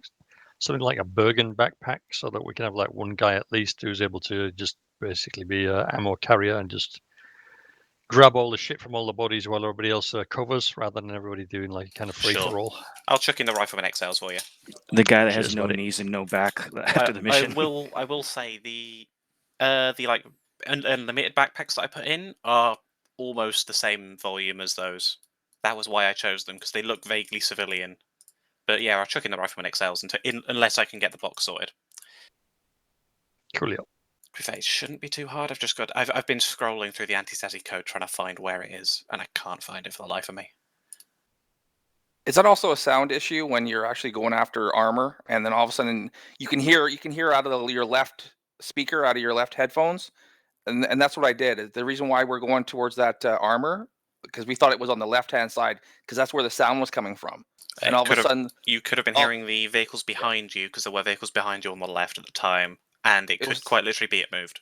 like a Bergen backpack so that we can have one guy at least who's able to just basically be an ammo carrier and just grab all the shit from all the bodies while everybody else covers, rather than everybody doing kind of free for all. I'll chuck in the Rifleman XLs for you. The guy that has Cheers, no buddy. knees and no back after the mission. I will say the unlimited backpacks that I put in are almost the same volume as those. That was why I chose them, because they look vaguely civilian. But yeah, I'll chuck in the Rifleman XLs unless I can get the box sorted. Coolio. To be fair, it shouldn't be too hard. I've been scrolling through the anti-static code trying to find where it is, and I can't find it for the life of me. Is that also a sound issue when you're actually going after armor, and then all of a sudden you can hear out of your left speaker, out of your left headphones, and that's what I did. The reason why we're going towards that armor, because we thought it was on the left-hand side, because that's where the sound was coming from. And all of a sudden, you could have been hearing the vehicles behind you, because there were vehicles behind you on the left at the time, and it could quite literally be it moved.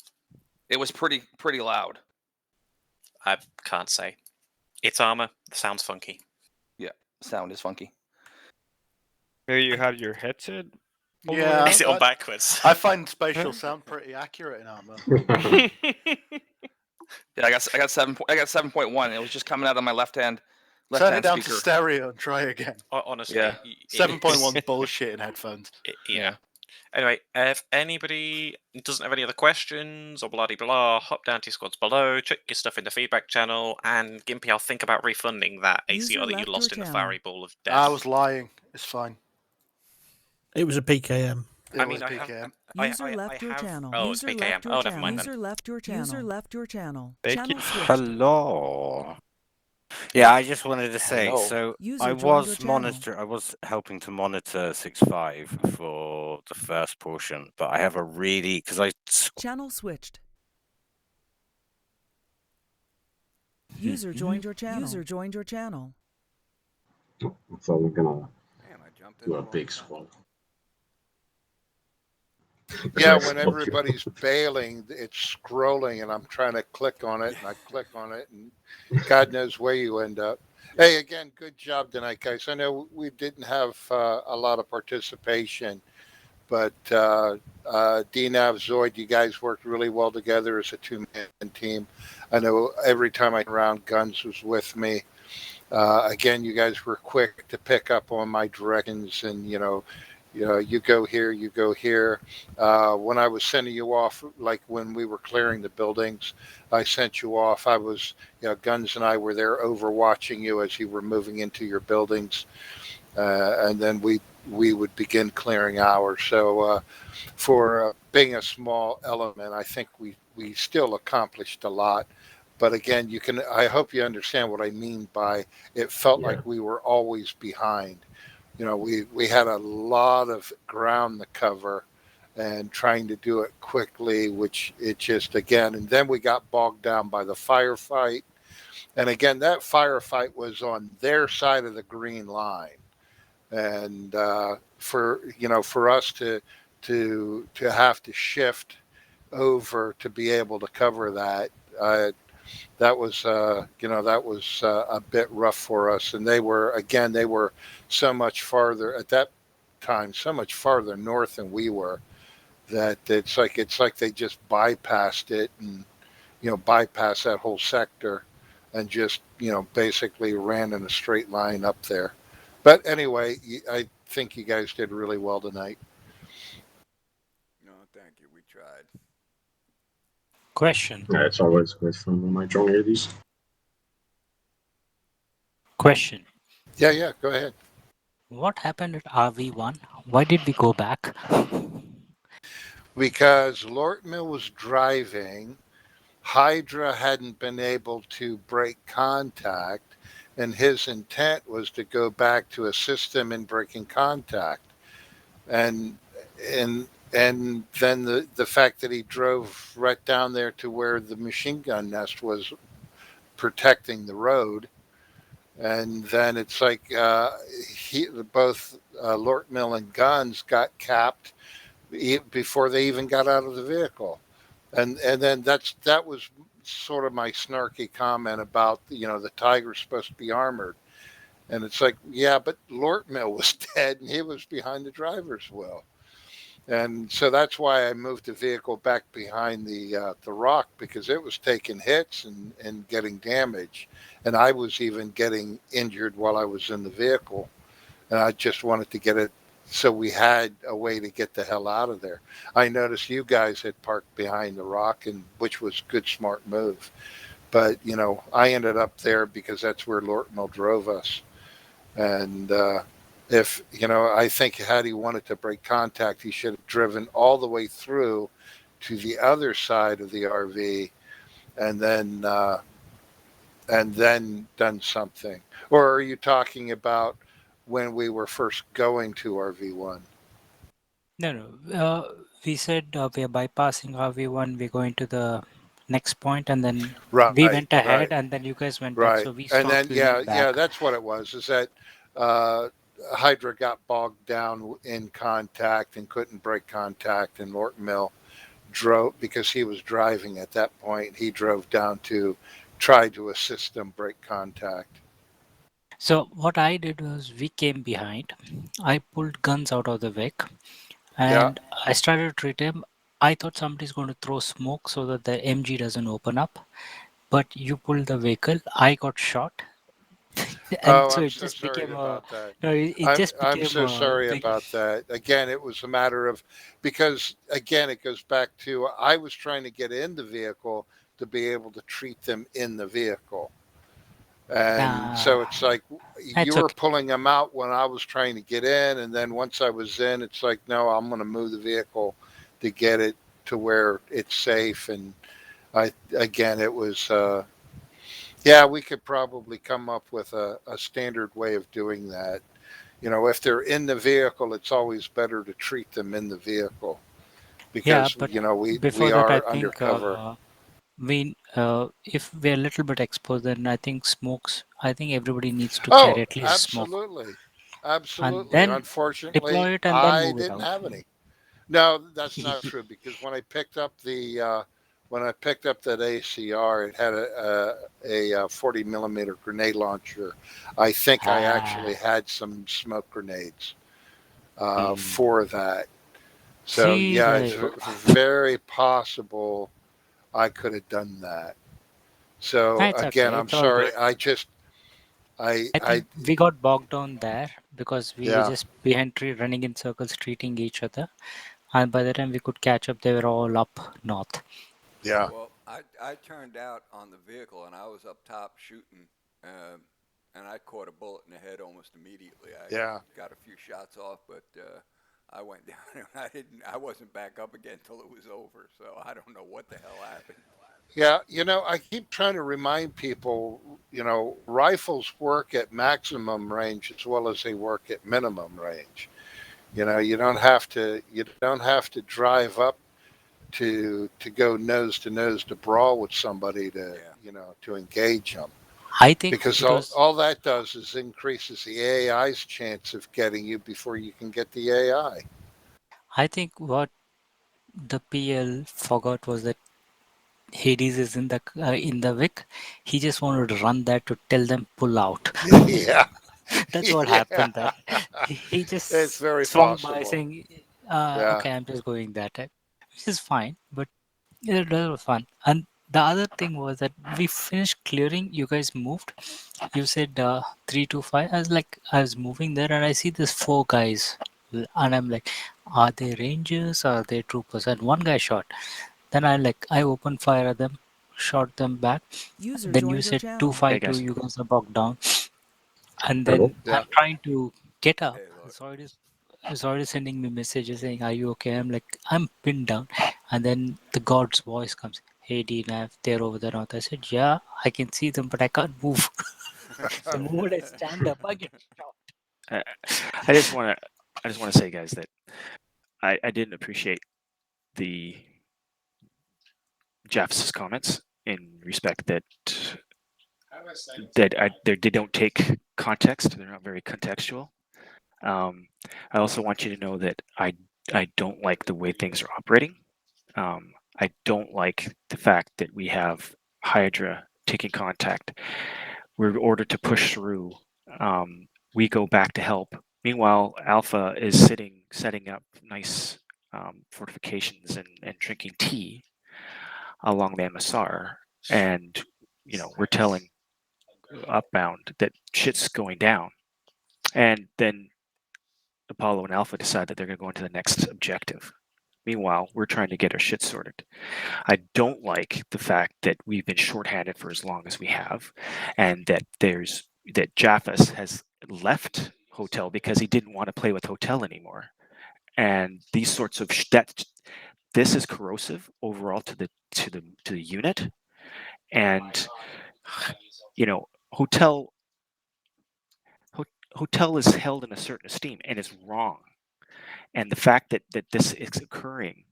It was pretty loud. I can't say. It's armor. The sound's funky. Yeah, sound is funky. Maybe you have your headset. Yeah, Is it on backwards? I find spatial sound pretty accurate in armor. Yeah, I got 7.1. It was just coming out of my left hand. Turn it down speaker. to stereo and try again. Honestly, Yeah. 7.1 bullshit in headphones. Yeah. Anyway, if anybody doesn't have any other questions or blah blah, hop down to your squads below, check your stuff in the feedback channel, and Gimpy, I'll think about refunding that ACR that you left lost your in the channel. fiery ball of death. I was lying. It's fine. It was a PKM. It was PKM. User left your channel. Oh, it's User PKM. left your Oh, never channel. mind User then. left your channel. User left your channel. Thank Channel you. switched. Hello. Yeah, I just wanted to say, Hello. so User I joined your was channel. I was helping to monitor 6.5 for the first portion, but I have a really Channel switched. User joined your channel. User joined your channel. So we're gonna do a big squad. Yeah, when everybody's bailing, it's scrolling, and I'm trying to click on it, and I click on it, and God knows where you end up. Hey, again, good job tonight, guys. I know we didn't have a lot of participation, but DNAV, Zoid, you guys worked really well together as a two-man team. I know every time I around, Guns was with me. Again, you guys were quick to pick up on my directions, and you go here, you go here. When I was sending you off, like when we were clearing the buildings, I sent you off. I was, Guns and I were there overwatching you as you were moving into your buildings. And then we would begin clearing ours. So for being a small element, I think we still accomplished a lot. But again, I hope you understand what I mean by it felt like we were always behind. We had a lot of ground to cover, and trying to do it quickly, which it just again, and then we got bogged down by the firefight. And again, that firefight was on their side of the green line. And for us to have to shift over to be able to cover that, that was a bit rough for us. And they were so much farther at that time, so much farther north than we were, that it's like they just bypassed it and bypassed that whole sector and just basically ran in a straight line up there. But anyway, I think you guys did really well tonight. No, thank you. We tried. Question. Yeah, it's always good from my young ladies. Question. Yeah, go ahead. What happened at RV1? Why did we go back? Because Lortmill was driving, Hydra hadn't been able to break contact, and his intent was to go back to assist them in breaking contact. And then the fact that he drove right down there to where the machine gun nest was protecting the road. And then it's like both Lortmill and Guns got capped before they even got out of the vehicle. And then that was sort of my snarky comment about the Tiger's supposed to be armored. And it's like, yeah, but Lortmill was dead and he was behind the driver's wheel. And so that's why I moved the vehicle back behind the rock, because it was taking hits and getting damage. And I was even getting injured while I was in the vehicle. And I just wanted to get it so we had a way to get the hell out of there. I noticed you guys had parked behind the rock, which was a good, smart move. But, I ended up there because that's where Lortmill drove us. And I think had he wanted to break contact, he should have driven all the way through to the other side of the RV and then done something. Or are you talking about when we were first going to RV1? No. We said we are bypassing RV1. We're going to the next point, and then Right, we went ahead, right. and then you guys went back. Right. So we stopped. And then, we went back. that's what it was, is that Hydra got bogged down in contact and couldn't break contact, and Lortmill drove, because he was driving at that point, he drove down to try to assist them break contact. So what I did was we came behind. I pulled Guns out of the Vic, and I started to treat him. I thought somebody's going to throw smoke so that the MG doesn't open up. But you pulled the vehicle. I got shot. And so I'm it so just sorry became about that. no, it just I'm became so a sorry big. about that. Again, it was a matter of, because again, it goes back to, I was trying to get in the vehicle to be able to treat them in the vehicle. And so it's like you were pulling them out when I was trying to get in. And then once I was in, it's like, no, I'm going to move the vehicle to get it to where it's safe. And it was, we could probably come up with a standard way of doing that. If they're in the vehicle, it's always better to treat them in the vehicle, because, but we before that, are I think undercover. if we're a little bit exposed, then I think smokes. I think everybody needs to Oh, carry at least smoke, absolutely. and Absolutely. then Unfortunately, deploy it and then I move it didn't out. have any. No, that's not true, because when I picked up that ACR, it had a 40 millimeter grenade launcher. I think I actually had some smoke grenades for that. So See, it's very possible I could have done that. So That's again, okay. I'm It's all sorry. good. I think we got bogged down there because we were just behind tree running in circles, treating each other. And by the time we could catch up, they were all up north. Yeah. Well, I turned out on the vehicle and I was up top shooting, and I caught a bullet in the head almost immediately. I got a few shots off, but I went down and I wasn't back up again till it was over. So I don't know what the hell happened. Yeah, I keep trying to remind people, rifles work at maximum range as well as they work at minimum range. You don't have to drive up to go nose to brawl with somebody to engage them. I think Because all that does is increases the AI's chance of getting you before you can get the AI. I think what the PL forgot was that Hades is in the Vic. He just wanted to run that to tell them pull out. Yeah. That's what happened there. He just It's very swung by possible. saying, Yeah. okay, I'm just going that way, which is fine, but it was fun. And the other thing was that we finished clearing, you guys moved. You said 3 to 5. I was moving there and I see this 4 guys. And I'm like, are they rangers or are they troopers? And one guy shot. Then I opened fire at them, shot them back. User Then you joined your said channel. 252, you guys are bogged down. And Hello? then I'm trying to get up. It's already sending me messages saying, are you okay? I'm like, I'm pinned down. And then the god's voice comes, hey DNAV, they're over there. I said, yeah, I can see them, but I can't move. The moment I stand up, I get shot. I just want to say, guys, that I didn't appreciate the Jeff's comments in respect that they don't take context. They're not very contextual. I also want you to know that I don't like the way things are operating. I don't like the fact that we have Hydra taking contact. We're ordered to push through. We go back to help. Meanwhile, Alpha is setting up nice fortifications and drinking tea along the MSR, and we're telling Upbound that shit's going down, and then Apollo and Alpha decide that they're going to go into the next objective. Meanwhile, we're trying to get our shit sorted. I don't like the fact that we've been shorthanded for as long as we have, and that Japhas has left Hotel because he didn't want to play with Hotel anymore. And these sorts of this is corrosive overall to the unit, and Hotel is held in a certain esteem, and it's wrong. And the fact that this is occurring,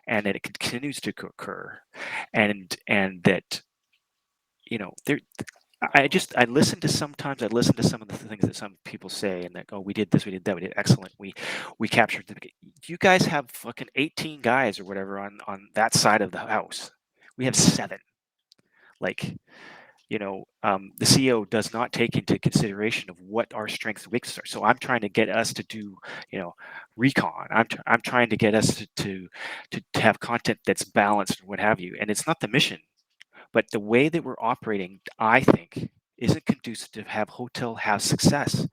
and that it continues to occur, and that I listen to some of the things that some people say, and like, oh, we did this, we did that, we did excellent, we captured them. You guys have fucking 18 guys or whatever on that side of the house. We have 7. The CEO does not take into consideration of what our strengths and weaknesses are. So I'm trying to get us to do, recon. I'm trying to get us to have content that's balanced and what have you. And it's not the mission, but the way that we're operating, I think, isn't conducive to have Hotel have success,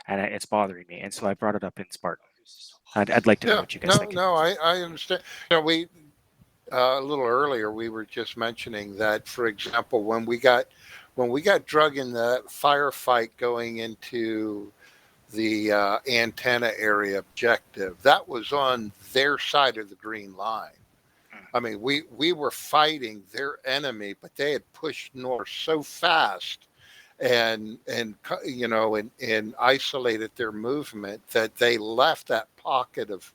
and it's bothering me. And so I brought it up in Spartan. I'd like to know what you guys think. No, I understand. We a little earlier we were just mentioning that, for example, when we got drug in the firefight going into the antenna area objective, that was on their side of the green line. I mean, we were fighting their enemy, but they had pushed north so fast and isolated their movement that they left that pocket of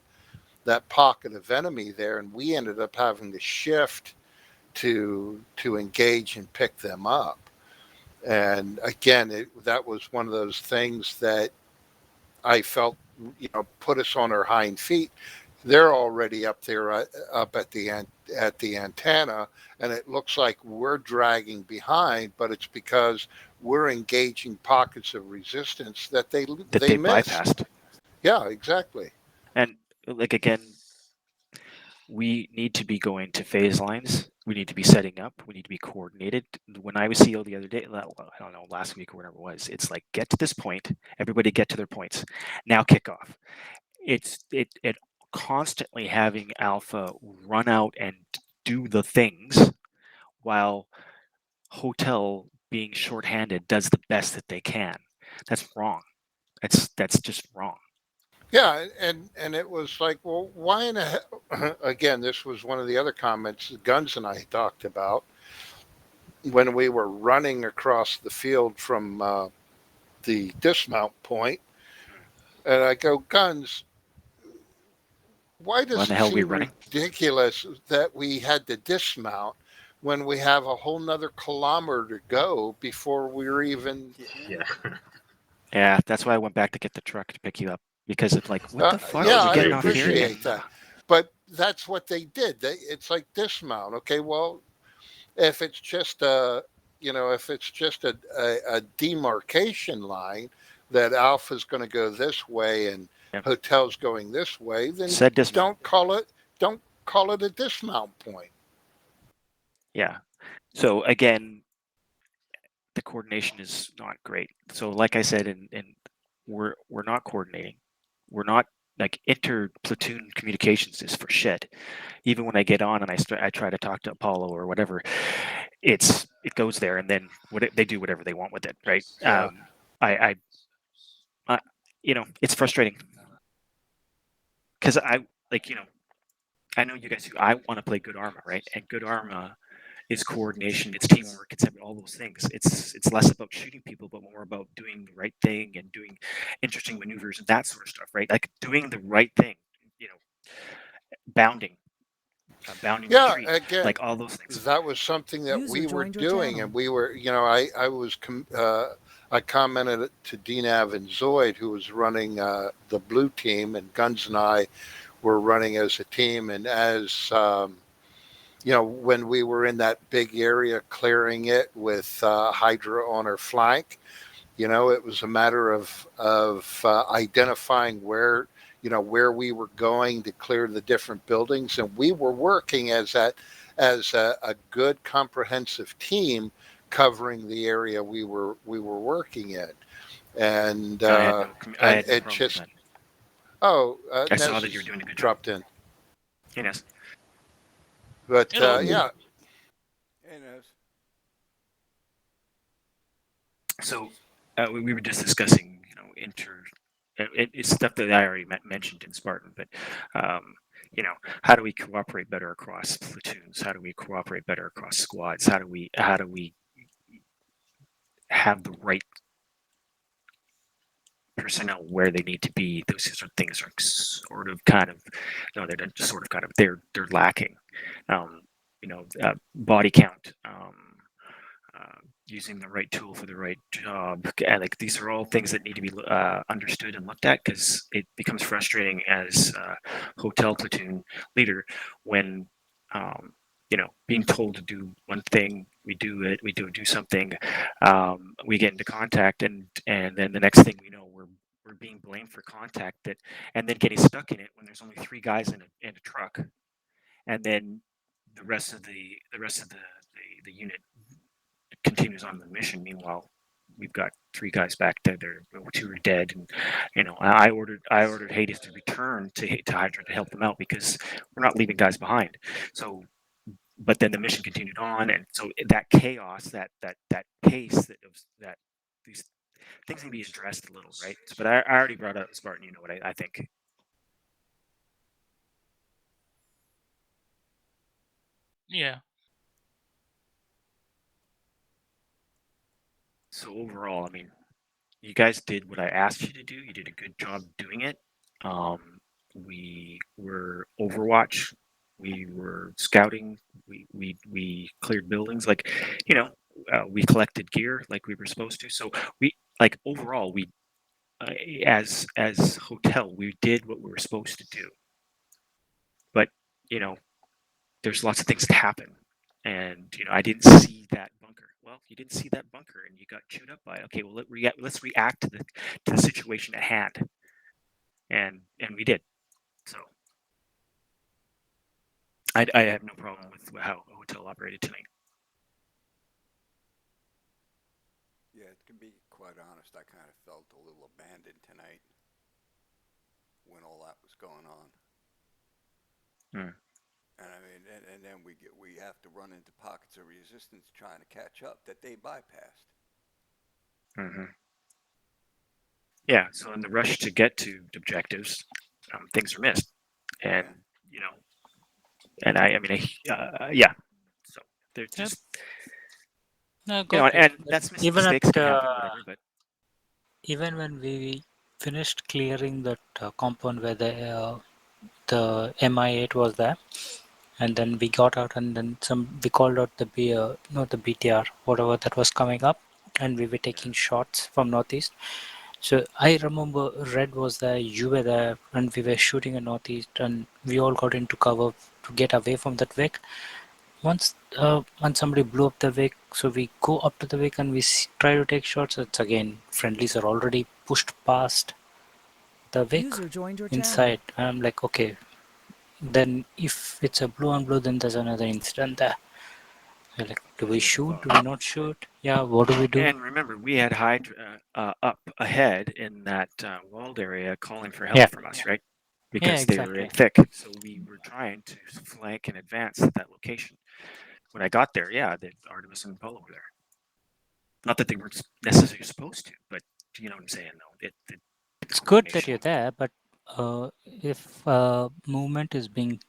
enemy there, and we ended up having to shift to engage and pick them up. And again, that was one of those things that I felt put us on our hind feet. They're already up there up at the antenna, and it looks like we're dragging behind, but it's because we're engaging pockets of resistance that they missed. Bypassed. Yeah, exactly. And again, we need to be going to phase lines. We need to be setting up. We need to be coordinated. When I was CEO the other day, I don't know, last week or whatever it was, it's like, get to this point, everybody get to their points. Now kick off. It constantly having Alpha run out and do the things while Hotel, being shorthanded, does the best that they can. That's wrong. That's just wrong. Yeah, and it was like, well, why in the hell? Again, this was one of the other comments Guns and I talked about when we were running across the field from the dismount point. And I go, Guns, Why does Why the it hell are we seem running? ridiculous that we had to dismount when we have a whole nother kilometer to go before we're even? Yeah. Yeah, that's why I went back to get the truck to pick you up because it's like, what the fuck? Yeah, You're I getting off here again. appreciate that, but that's what they did. It's like dismount. Okay, well, if it's just if it's just a demarcation line that Alpha's going to go this way and Hotel's going this way, then Said dismount. don't call it a dismount point. Yeah. So again, the coordination is not great. So like I said, and we're not coordinating. We're not like inter-platoon communications is for shit. Even when I get on and I try to talk to Apollo or whatever, it goes there and then they do whatever they want with it, right? Yeah. I it's frustrating because I know you guys. I want to play good Arma, right? And good Arma is coordination, it's teamwork, it's all those things. It's less about shooting people, but more about doing the right thing and doing interesting maneuvers and that sort of stuff, right? Like doing the right thing, bounding Yeah, retreat, again, like all those things. that was something that User we were joined your doing, channel. and we were, I commented to DNAV and Zoid, who was running the blue team, and Guns and I were running as a team, and as when we were in that big area clearing it with Hydra on our flank, it was a matter of identifying where we were going to clear the different buildings, and we were working as a good comprehensive team covering the area we were working in, and I had no it problem with just that. I saw that you were doing a good job. dropped in, Yes. but Hello. yeah. Hey, Nez. So we were just discussing, it's stuff that I already mentioned in Spartan, but how do we cooperate better across platoons? How do we cooperate better across squads? How do we have the right personnel where they need to be? Those sort of things are sort of kind of they're just sort of kind of they're lacking. Body count. Using the right tool for the right job. Like these are all things that need to be understood and looked at, because it becomes frustrating as a hotel platoon leader when being told to do one thing, we do it, we do something, we get into contact, and then the next thing we know, we're being blamed for contact, and then getting stuck in it when there's only 3 guys in a truck, and then the rest of the unit continues on the mission. Meanwhile, we've got 3 guys back there. 2 are dead, and I ordered Hades to return to Hydra to help them out because we're not leaving guys behind. So, but then the mission continued on, and so that chaos, that pace, that these things need to be addressed a little, right? But I already brought up Spartan. You know what I think. Yeah. So overall, I mean, you guys did what I asked you to do. You did a good job doing it. We were Overwatch. We were scouting. We cleared buildings. Like, we collected gear like we were supposed to. So we overall we as hotel we did what we were supposed to do. But there's lots of things that happen, and I didn't see that bunker. Well, you didn't see that bunker, and you got chewed up by it. Okay, well let's react to the situation at hand, and we did. So I have no problem with how a hotel operated tonight. Yeah, to be quite honest, I kind of felt a little abandoned tonight when all that was going on. And I mean, and then we have to run into pockets of resistance trying to catch up that they bypassed. Yeah. So in the rush to get to objectives, things are missed, and and I mean, yeah. So they're just. No, and that's mistakes can happen, whatever. But even when we finished clearing that compound where the the MI8 was there, and then we got out, and then we called out the not the BTR, whatever that was coming up, and we were taking shots from northeast. So I remember Red was there, you were there, and we were shooting in northeast, and we all got into cover to get away from that Vic. Once somebody blew up the Vic, so we go up to the Vic and we try to take shots. It's again, friendlies are already pushed past the Vic User joined your channel. inside. And I'm like, okay, then if it's a blue on blue, then there's another incident there. We're like, do we shoot? Do we not shoot? Yeah, what do we do? And remember, we had Hydra up ahead in that walled area calling for help Yeah. from us, right? Yeah, Because they were in exactly. thick. So we were trying to flank and advance at that location. When I got there, yeah, the Artemis and Apollo were there. Not that they weren't necessarily supposed to, but you know what I'm saying, though. It's good that you're there, but if movement is being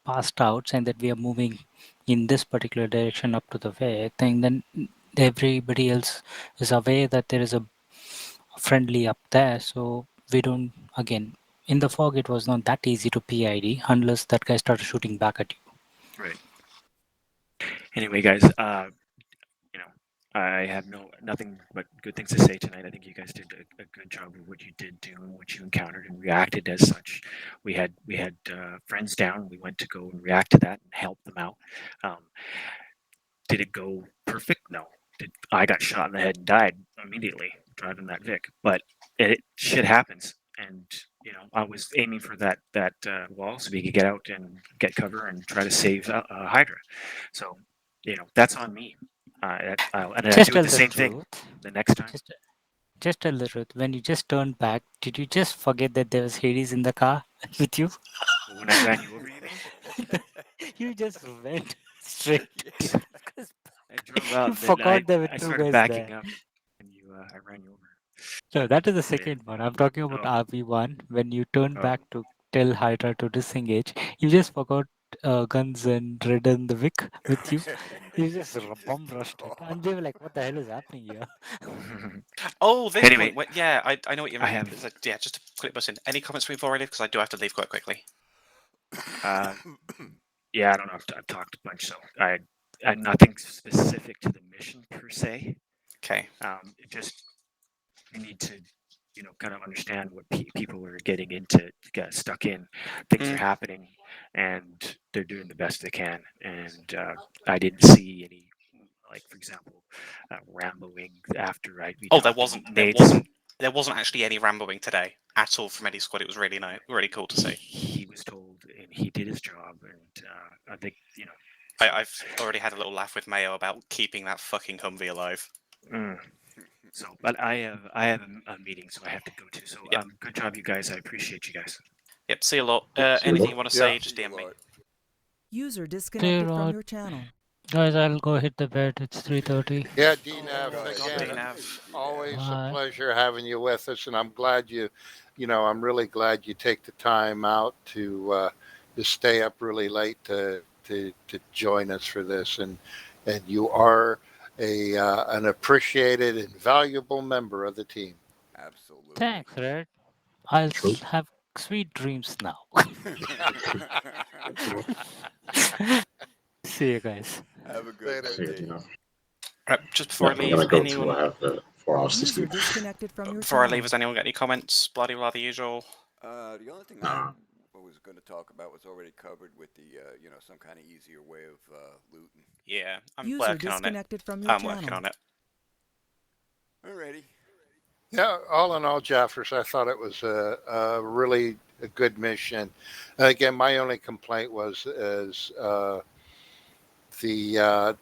passed out saying that we are moving in this particular direction up to the way thing, then everybody else is aware that there is a friendly up there. So we don't, again, in the fog, it was not that easy to PID unless that guy started shooting back at you. Right. Anyway, guys, you know, I have nothing but good things to say tonight. I think you guys did a good job of what you did do and what you encountered and reacted as such. We had friends down. We went to go and react to that and help them out. Did it go perfect? No. I got shot in the head and died immediately driving that Vic. But shit happens, and you know, I was aiming for that wall so we could get out and get cover and try to save Hydra. So, you know, that's on me. And I Just do tell the same thing truth. the next time. Just tell the truth. When you just turned back, did you just forget that there was Hades in the car with you? When I ran you over, you mean? You just went straight. I drove out. You then forgot there were I two started guys backing there. up, and I ran you over. No, that is the second one. I'm talking about Oh. RV1. When you turned Oh. back to tell Hydra to disengage, you just forgot guns and Red and the Vic with you. You just bomb rushed it. And they were like, what the hell is happening here? Oh, this Anyway, point. Yeah, I know what you mean. I have- It's like, yeah, just a quick button. Any comments before I leave? Because I do have to leave quite quickly. Yeah, I don't know. I've talked a bunch, so I nothing specific to the mission per se. Okay. It just we need to, you know, kind of understand what people are getting into, get stuck in. Things are happening, and they're doing the best they can. And I didn't see any, like for example, Ramboing after we Oh, talked there about wasn't. nades. There wasn't actually any Ramboing today at all from any squad. It was really nice, really cool to see. He was told, and he did his job. And I think, you know, I've already had a little laugh with Mayo about keeping that fucking Humvee alive. So, but I have a meeting, so I have to go to. So, good job, you guys. I appreciate you guys. Yep. See you a lot. See you Anything lot. you want to Yeah. say, just DM me. User disconnected from Right. your channel. Guys, I'll go hit the bed. It's 3:30. Yeah, DNAV, again, DNAV. always Bye. a pleasure having you with us, and I'm glad I'm really glad you take the time out to stay up really late to join us for this, and you are an appreciated and valuable member of the team. Absolutely. Thanks, Red. I'll have sweet dreams now. See you guys. Have a good See you, day. Dino. Right, just before I I'm leave, gonna go anyone... to have 4 hours to User sleep. disconnected from your Before I channel. leave, has anyone got any comments? Bloody well, the usual. The only thing I was going to talk about was already covered with the, some kind of easier way of looting. Yeah, I'm User working on it. disconnected from your I'm working channel. on it. Alrighty. Yeah, all in all, Jaffers, I thought it was a really a good mission. Again, my only complaint was the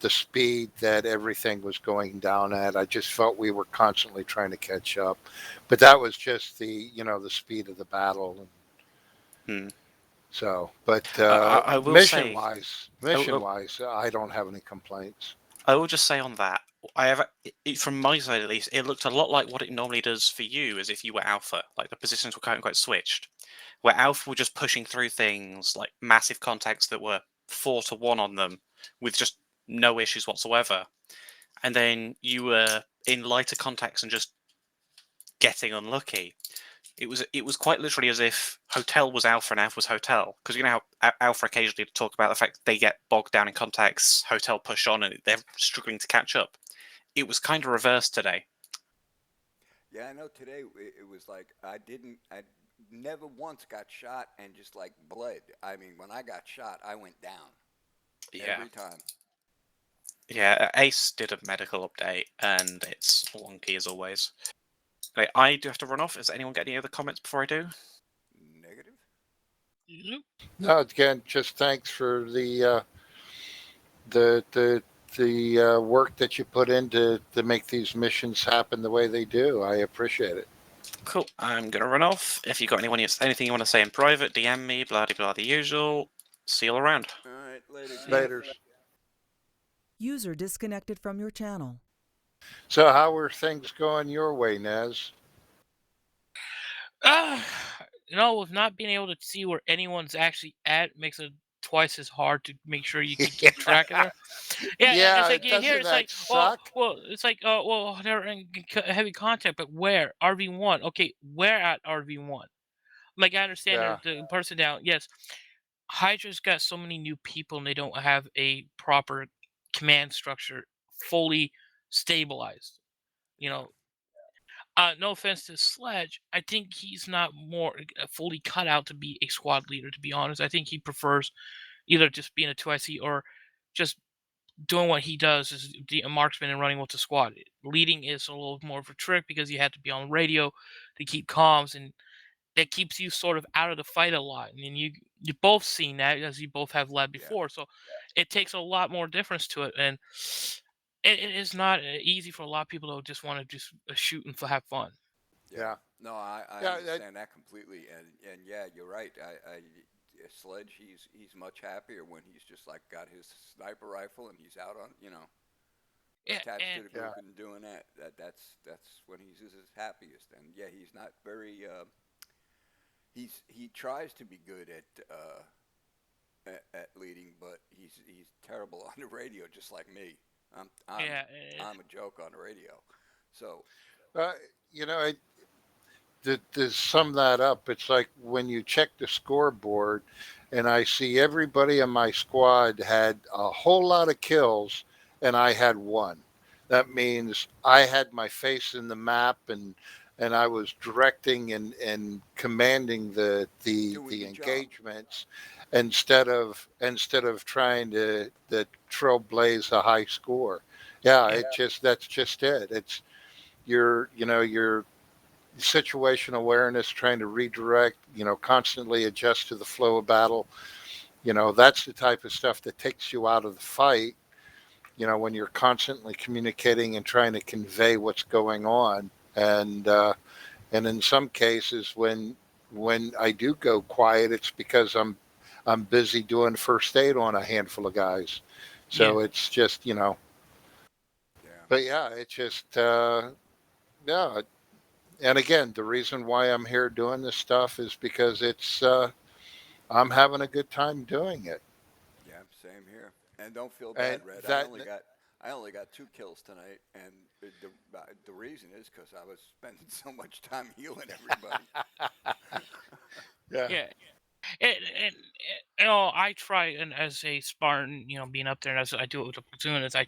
speed that everything was going down at. I just felt we were constantly trying to catch up, but that was just the speed of the battle. So, but I will mission say- wise, Oh, I don't have any complaints. I will just say on that, from my side at least, it looked a lot like what it normally does for you, as if you were Alpha. Like the positions were quite switched, where Alpha were just pushing through things like massive contacts that were 4-1 on them with just no issues whatsoever, and then you were in lighter contacts and just getting unlucky. It was quite literally as if Hotel was Alpha and Alpha was Hotel, because you know how Alpha occasionally talk about the fact that they get bogged down in contacts, Hotel push on, and they're struggling to catch up. It was kind of reversed today. Yeah, I know today it was like I never once got shot and just like bled. I mean, when I got shot, I went down. Yeah. Every time. Yeah, Ace did a medical update, and it's wonky as always. Okay, I do have to run off. Does anyone get any other comments before I do? Negative. No, again, just thanks for the work that you put in to make these missions happen the way they do. I appreciate it. Cool. I'm gonna run off. If you got anything you want to say in private, DM me. Blah blah blah. The usual. See you all around. All right, later. Later. User disconnected from your channel. So, how are things going your way, Nez? With not being able to see where anyone's actually at makes it twice as hard to make sure you can keep track of them. Yeah, it's like doesn't here it's that like suck? they're in heavy contact, but where? RV1. Okay, where at RV1? Like I understand the person down. Yes, Hydra's got so many new people and they don't have a proper command structure fully stabilized. No offense to Sledge, I think he's not more fully cut out to be a squad leader, to be honest. I think he prefers either just being a 2IC or just doing what he does is a marksman and running with the squad. Leading is a little more of a trick because you have to be on radio to keep comms, and that keeps you sort of out of the fight a lot. And you both seen that as you both have led before, so it takes a lot more difference to it, and it is not easy for a lot of people to just want to just shoot and have fun. Yeah. No, I understand that completely, and yeah, you're right. Sledge, he's much happier when he's just like got his sniper rifle and he's out on attached to the group and doing that. That's when he's his happiest. And yeah, he's not very. He tries to be good at leading, but he's terrible on the radio, just like me. I'm a joke on the radio. So, to sum that up, it's like when you check the scoreboard and I see everybody in my squad had a whole lot of kills and I had one. That means I had my face in the map and I was directing and commanding the engagements instead of trying to trailblaze a high score. That's just it. It's your situation awareness, trying to redirect, constantly adjust to the flow of battle. That's the type of stuff that takes you out of the fight, when you're constantly communicating and trying to convey what's going on. And in some cases, when I do go quiet, it's because I'm busy doing first aid on a handful of guys. So it's just, but it's just, And again, the reason why I'm here doing this stuff is because it's, I'm having a good time doing it. Yeah, same here. And don't feel bad, Red. I only got 2 kills tonight, and the reason is because I was spending so much time healing everybody. And I try, and as a Spartan, being up there, and as I do it with the platoon, is I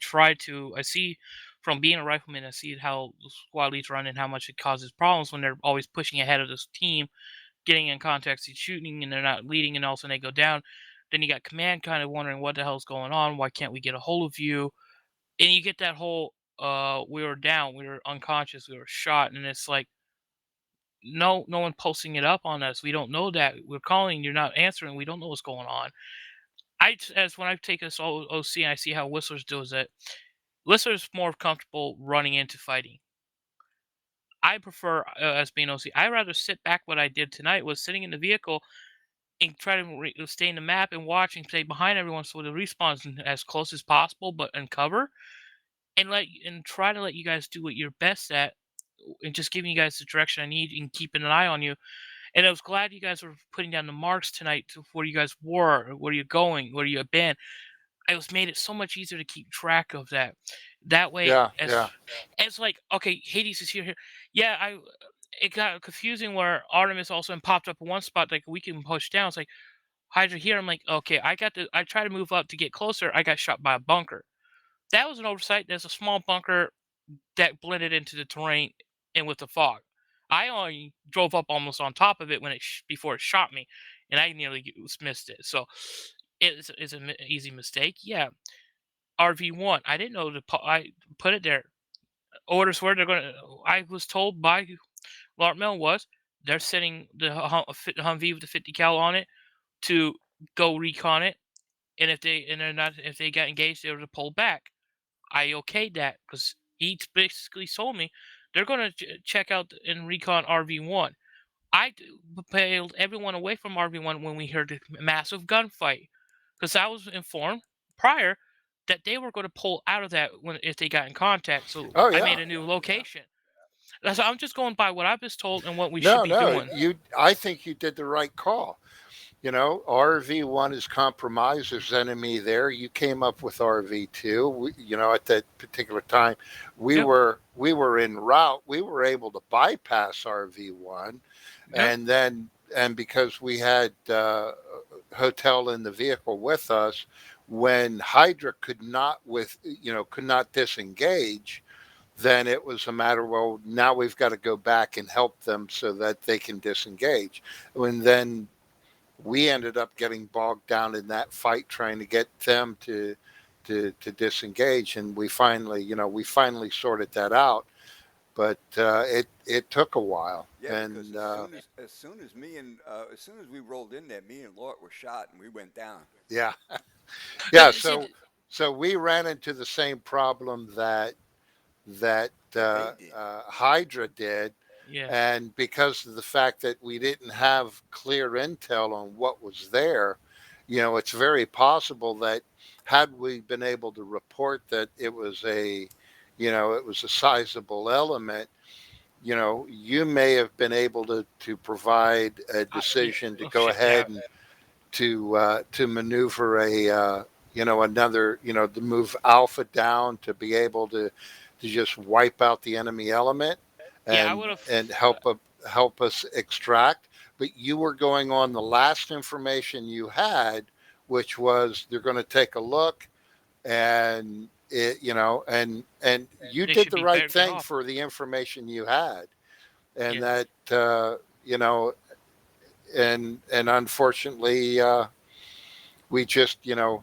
see from being a rifleman, I see how the squad leads run and how much it causes problems when they're always pushing ahead of this team, getting in contact, shooting, and they're not leading, and all of a sudden they go down. Then you got command kind of wondering what the hell's going on. Why can't we get a hold of you? And you get that whole, we were down, we were unconscious, we were shot, and it's like, no one posting it up on us. We don't know that. We're calling, you're not answering. We don't know what's going on. When I take this OC and I see how Whistlers does it, Whistler's more comfortable running into fighting. I prefer, as being OC, I'd rather sit back. What I did tonight was sitting in the vehicle and try to stay in the map and watch and stay behind everyone so the respawns as close as possible, but in cover, and try to let you guys do what you're best at, and just giving you guys the direction I need and keeping an eye on you. And I was glad you guys were putting down the marks tonight to where you guys were, where you're going, where you have been. Made it so much easier to keep track of that. That way, it's like, okay, Hades is here. Yeah, it got confusing where Artemis also popped up in one spot like we can push down. It's like Hydra here. I'm like, okay, I try to move up to get closer. I got shot by a bunker. That was an oversight. There's a small bunker that blended into the terrain and with the fog. I only drove up almost on top of it when before it shot me, and I nearly missed it. So it's an easy mistake. Yeah, RV1. I didn't know I put it there. Orders where they're gonna. I was told by Lart Mel was they're sending the Humvee with the 50 cal on it to go recon it, and if they got engaged, they were to pull back. I okayed that because he basically told me they're going to check out and recon RV1. I bailed everyone away from RV1 when we heard a massive gunfight because I was informed prior that they were going to pull out of that if they got in contact. So I made a new location. So I'm just going by what I was told and what we should be doing. I think you did the right call. You know, RV1 is compromised. There's enemy there. You came up with RV2. You know, at that particular time, we were en route. We were able to bypass RV1, and because we had Hotel in the vehicle with us, when Hydra could not disengage, then it was a matter, well, now we've got to go back and help them so that they can disengage. And then we ended up getting bogged down in that fight trying to get them to disengage, and we finally sorted that out, but it took a while. Yeah, and as soon as we rolled in there, me and Lort were shot and we went down. Yeah. Yeah, so we ran into the same problem that Hydra did. Yeah. And because of the fact that we didn't have clear intel on what was there, you know, it's very possible that had we been able to report that it was a sizable element, you know, you may have been able to provide a decision to go ahead and to maneuver to move Alpha down to be able to just wipe out the enemy element. And help us extract. But you were going on the last information you had, which was they're going to take a look, and you did the right thing for the information you had, and that and unfortunately we just the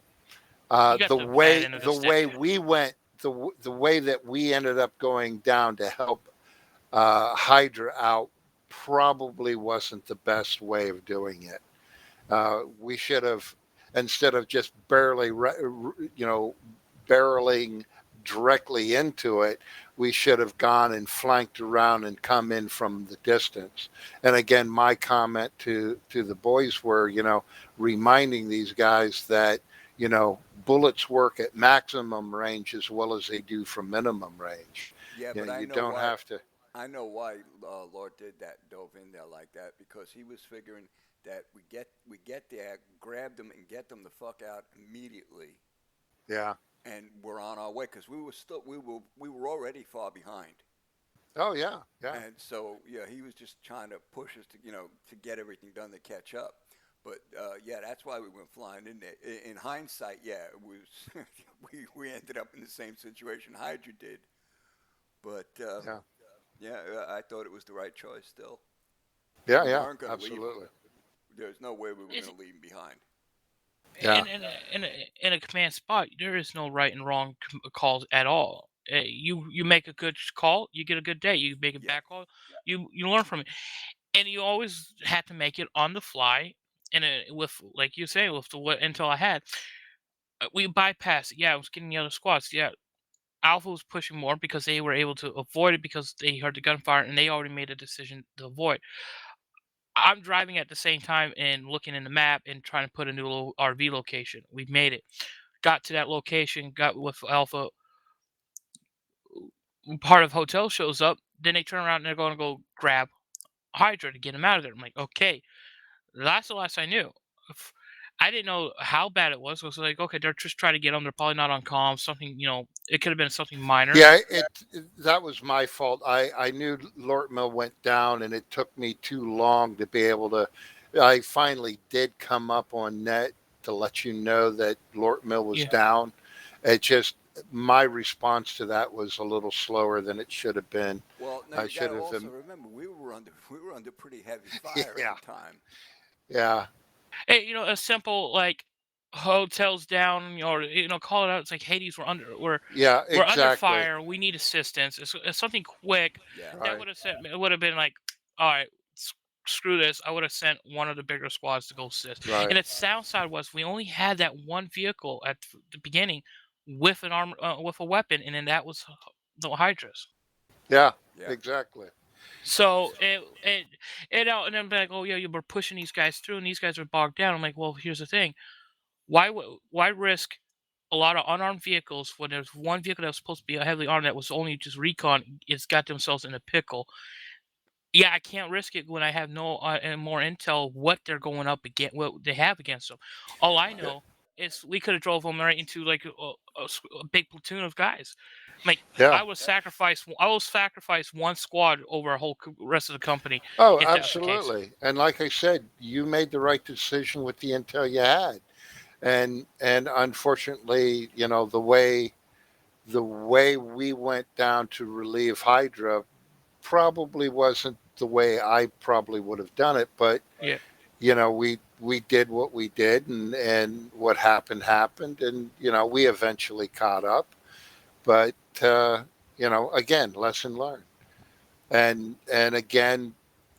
way that we ended up going down to help Hydra out probably wasn't the best way of doing it. We should have, instead of just barreling directly into it, we should have gone and flanked around and come in from the distance. And again, my comment to the boys were, reminding these guys that, bullets work at maximum range as well as they do from minimum range. Yeah, but I know why Lord did that, dove in there like that, because he was figuring that we get there, grab them, and get them the fuck out immediately. Yeah. And we're on our way because we were already far behind. Oh yeah, yeah. And so he was just trying to push us to to get everything done to catch up. But that's why we went flying in there. In hindsight, it was we ended up in the same situation Hydra did. But I thought it was the right choice still. Yeah, we yeah, weren't gonna absolutely. There's no way we were going to leave him behind. Yeah. In a command spot, there is no right and wrong calls at all. You make a good call, you get a good day. You make a bad call, you learn from it, and you always had to make it on the fly. And with, like you say, with the intel I had, we bypassed. Yeah, I was getting the other squads. Yeah, Alpha was pushing more because they were able to avoid it because they heard the gunfire and they already made a decision to avoid. I'm driving at the same time and looking in the map and trying to put a new RV location. We made it. Got to that location, got with Alpha. Part of Hotel shows up. Then they turn around and they're going to go grab Hydra to get him out of there. I'm like, okay. That's the last I knew. I didn't know how bad it was. I was like, okay, they're just trying to get them. They're probably not on comm. Something, it could have been something minor. Yeah, that was my fault. I knew Lort Mill went down, and it took me too long to be able to. I finally did come up on net to let you know that Lort Mill was down. It just my response to that was a little slower than it should have been. Well, now I you should gotta have. also remember we were under pretty heavy fire Yeah. at the time. Yeah. Hey, a simple like hotels down, or call it out. It's like Hades, we're under Yeah, we're under exactly. fire. We need assistance. It's something quick. Yeah. That would have sent. It would have been like, all right, screw this. I would have sent one of the bigger squads to go assist. Right. And its downside was we only had that one vehicle at the beginning with an arm with a weapon, and then that was the Hydras. Yeah. Exactly. So and then be like, oh yeah, you were pushing these guys through, and these guys are bogged down. I'm like, well, here's the thing, why risk a lot of unarmed vehicles when there's one vehicle that was supposed to be heavily armed that was only just recon? It's got themselves in a pickle. Yeah, I can't risk it when I have no more intel what they're going up against, what they have against them. All I know is we could have drove them right into like a big platoon of guys. Like I was sacrificed one squad over a whole rest of the company. Oh, if that was the case. absolutely. And like I said, you made the right decision with the intel you had. And unfortunately, the way we went down to relieve Hydra probably wasn't the way I probably would have done it, but we did what we did, and what happened, and we eventually caught up. But again, lesson learned, and again,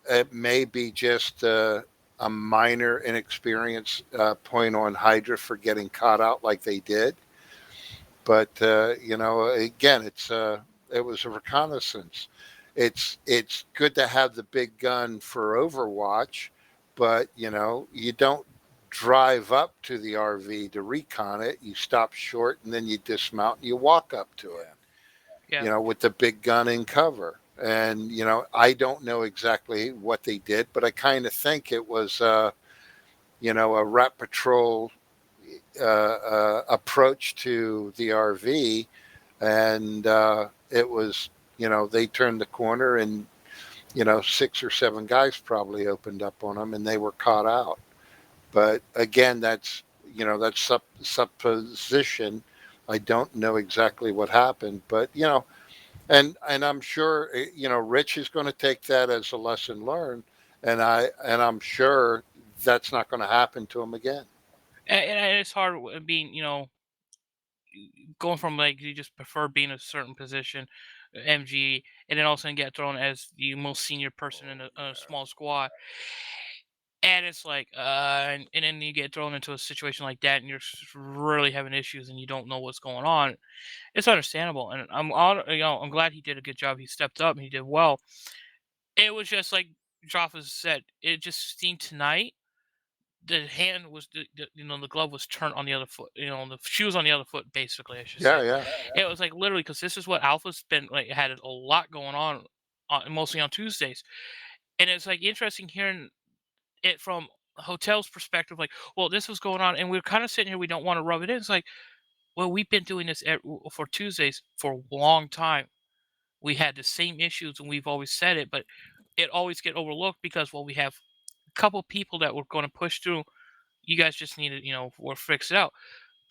it may be just a minor inexperience point on Hydra for getting caught out like they did. But again, it was a reconnaissance. It's good to have the big gun for Overwatch, but you don't drive up to the RV to recon it. You stop short, and then you dismount and you walk up to it. Yeah. With the big gun in cover. And I don't know exactly what they did, but I kind of think it was a rat patrol approach to the RV, and it was they turned the corner, and 6 or 7 guys probably opened up on them, and they were caught out. But again, that's supposition. I don't know exactly what happened, but and I'm sure Rich is going to take that as a lesson learned, and I'm sure that's not going to happen to him again. And it's hard being going from like you just prefer being in a certain position, MG, and then all of a sudden get thrown as the most senior person in a small squad. And it's like, and then you get thrown into a situation like that, and you're really having issues, and you don't know what's going on. It's understandable, and I'm glad he did a good job. He stepped up, and he did well. It was just like Jaffa said. It just seemed tonight, the hand was, the glove was turned on the other foot. The shoe was on the other foot, basically. I should say. Yeah. It was like literally because this is what Alpha's been like. Had a lot going on, mostly on Tuesdays, and it's like interesting hearing it from hotel's perspective, like, well, this was going on, and we're kind of sitting here, we don't want to rub it in. It's like, well, we've been doing this for Tuesdays for a long time. We had the same issues, and we've always said it, but it always get overlooked because, well, we have a couple people that we're going to push through. You guys just need to, or fix it out.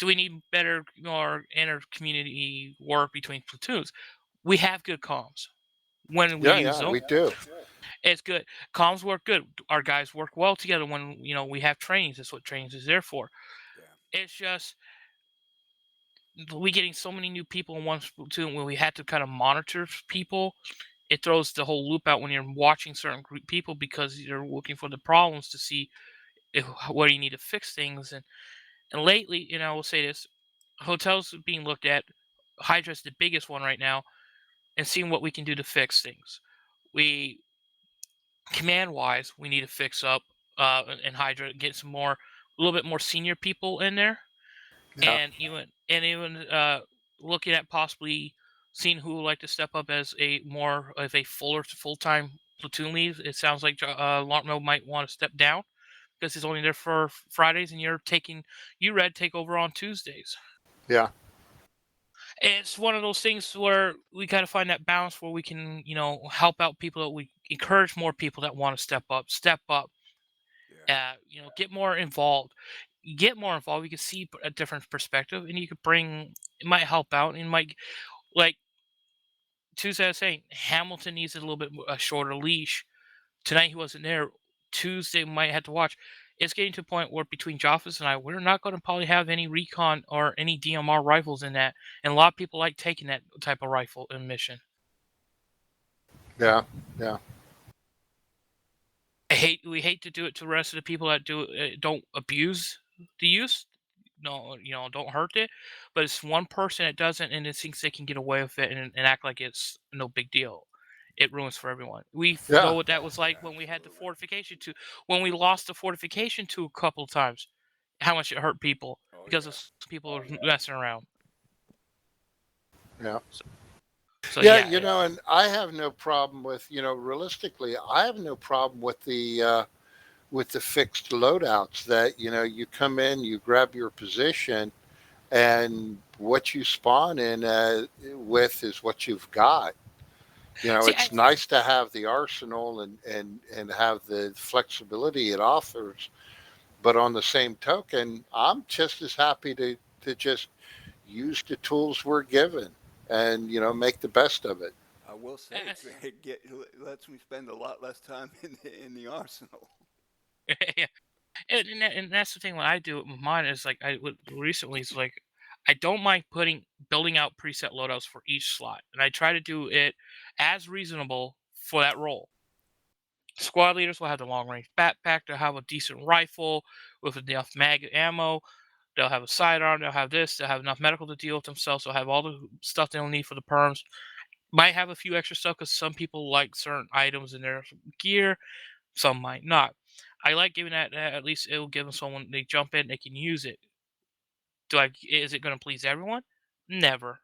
Do we need better or inter-community work between platoons? We have good comms when we use them. We do. It's good. Comms work good. Our guys work well together when we have trainings. That's what trainings is there for. Yeah. It's just we getting so many new people in one platoon when we had to kind of monitor people. It throws the whole loop out when you're watching certain group people because you're looking for the problems to see where you need to fix things. And lately, I will say this: hotels being looked at. Hydra's the biggest one right now, and seeing what we can do to fix things. Command-wise, we need to fix up and Hydra, get some a little bit more senior people in there, and even looking at possibly seeing who would like to step up as a more of a full-time platoon lead. It sounds like Lartmo might want to step down because he's only there for Fridays, and you Red take over on Tuesdays. Yeah. It's one of those things where we got to find that balance where we can, help out people, that we encourage more people that want to step up, get more involved. You can see a different perspective, and you could it might help out, and might, like Tuesday I was saying, Hamilton needs a little bit a shorter leash. Tonight he wasn't there. Tuesday we might have to watch. It's getting to a point where between Joffus and I, we're not going to probably have any recon or any DMR rifles in that. And a lot of people like taking that type of rifle in mission. Yeah. We hate to do it to the rest of the people that don't abuse the use. No, don't hurt it. But it's one person that doesn't, and it thinks they can get away with it and act like it's no big deal. It ruins for everyone. We know what that was like when we had the fortification when we lost the fortification a couple of times. How much it hurt people because of people messing around. Yeah. So, and I have no problem with, realistically, I have no problem with the fixed loadouts that, you come in, you grab your position, and what you spawn in with is what you've got. It's nice to have the arsenal and have the flexibility it offers. But on the same token, I'm just as happy to just use the tools we're given and, make the best of it. I will say it lets me spend a lot less time in the arsenal. Yeah. And that's the thing. What I do with mine is recently is I don't mind building out preset loadouts for each slot, and I try to do it as reasonable for that role. Squad leaders will have the long range backpack. They'll have a decent rifle with enough ammo. They'll have a sidearm. They'll have this. They'll have enough medical to deal with themselves. They'll have all the stuff they'll need for the perms. Might have a few extra stuff because some people like certain items in their gear. Some might not. I like giving that. At least it will give them someone they jump in, they can use it. Is it going to please everyone? Never.